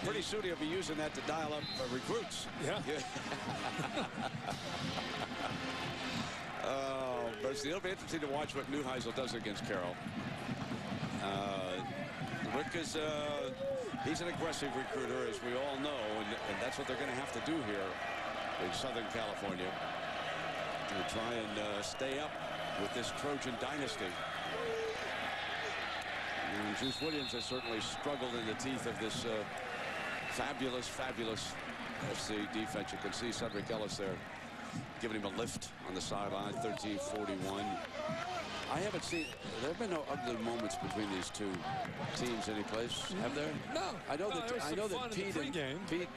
Pretty soon he'll be using that to dial up recruits. Yeah. But it'll be interesting to watch what Neuheisel does against Carroll. Rick is he's an aggressive recruiter, as we all know, and that's what they're going to have to do here in Southern California to try and stay up with this Trojan dynasty. And Juice Williams has certainly struggled in the teeth of this fabulous FC defense. You can see Cedric Ellis there giving him a lift on the sideline, 13-41. I haven't seen, there have been no ugly moments between these two teams anyplace, have there? No. I know that Pete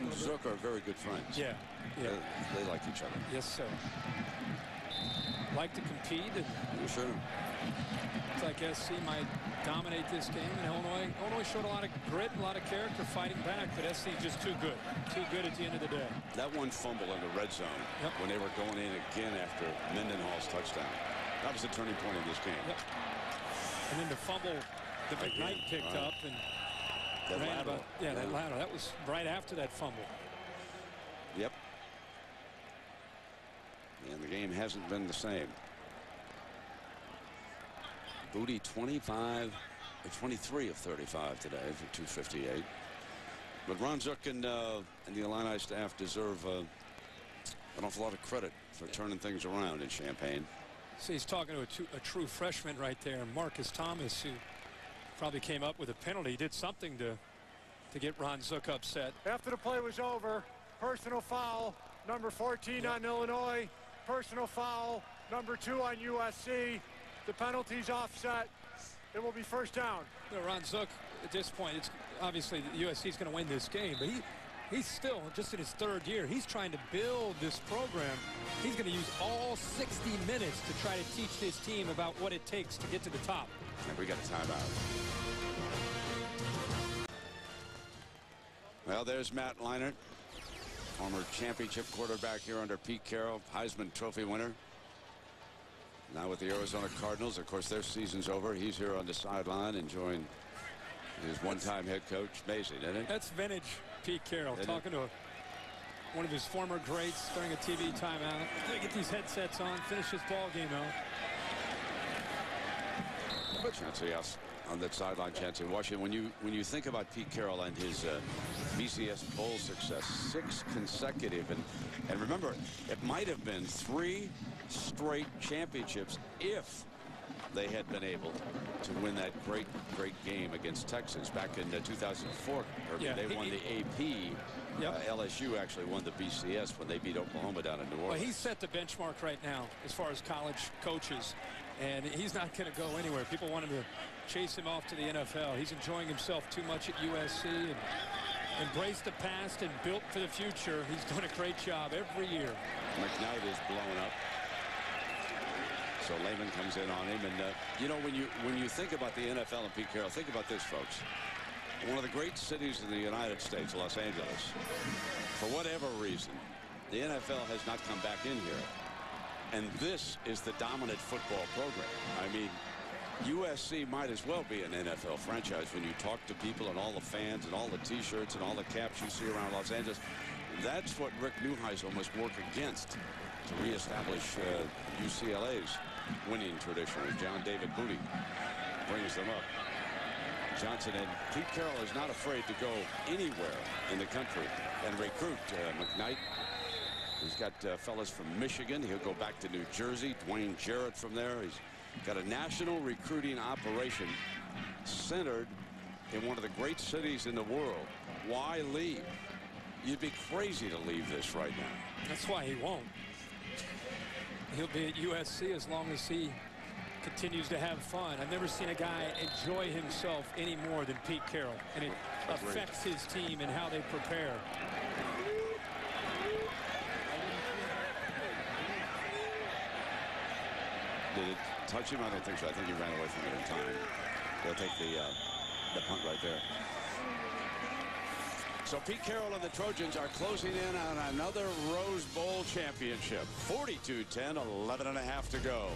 and Zook are very good friends. Yeah. They like each other. Yes, sir. Like to compete. Sure. It's like SC might dominate this game, and Illinois showed a lot of grit, a lot of character fighting back, but SC just too good at the end of the day. That one fumble in the red zone when they were going in again after Mendenhall's touchdown. That was the turning point in this game. Yep. And then the fumble that McKnight picked up and that lateral. That lateral. That was right after that fumble. Yep. And the game hasn't been the same. Booty 23 of 35 today for 258. But Ron Zook and the Illini staff deserve an awful lot of credit for turning things around in Champaign. So he's talking to a true freshman right there, Marcus Thomas, who Probably came up with a penalty. He did something to get Ron Zook upset. After the play was over, personal foul, number 14 on Illinois, personal foul, number 2 on USC. The penalty's offset. It will be first down. Ron Zook, at this point, it's obviously USC is going to win this game, but he's still just in his 3rd year. He's trying to build this program. He's going to use all 60 minutes to try to teach this team about what it takes to get to the top. And we got a timeout. Well, there's Matt Leinart, former championship quarterback here under Pete Carroll, Heisman Trophy winner. Now with the Arizona Cardinals, of course, their season's over. He's here on the sideline enjoying his one-time head coach. Amazing, isn't it? That's vintage Pete Carroll talking to one of his former greats during a TV timeout. Gonna get these headsets on, finish his ball game out. Chancey on that sideline, Chancey. Washington, when you think about Pete Carroll and his BCS bowl success, 6 consecutive, and remember, it might have been 3 straight championships if they had been able to win that great game against Texas back in 2004. Yeah, they won the AP. Yep. LSU actually won the BCS when they beat Oklahoma down in New Orleans. Well, he's set the benchmark right now as far as college coaches, and he's not going to go anywhere. People want him to chase him off to the NFL. He's enjoying himself too much at USC and embraced the past and built for the future. He's done a great job every year. McKnight is blown up. So Lehman comes in on him, and you know, when you think about the NFL and Pete Carroll, think about this, folks. One of the great cities in the United States, Los Angeles, for whatever reason, the NFL has not come back in here, and this is the dominant football program. I mean, USC might as well be an NFL franchise when you talk to people and all the fans and all the T-shirts and all the caps you see around Los Angeles. That's what Rick Neuheisel must work against to reestablish UCLA's winning tradition. John David Booty brings them up. Johnson and Pete Carroll is not afraid to go anywhere in the country and recruit. McKnight, he's got fellas from Michigan. He'll go back to New Jersey. Dwayne Jarrett from there. He's got a national recruiting operation centered in one of the great cities in the world. Why leave? You'd be crazy to leave this right now. That's why he won't. He'll be at USC as long as he continues to have fun. I've never seen a guy enjoy himself any more than Pete Carroll, and it affects his team and how they prepare. Did it touch him? I don't think so. I think he ran away from it in time. They'll take the punt right there. So Pete Carroll and the Trojans are closing in on another Rose Bowl championship. 42-10, 11 and a half to go.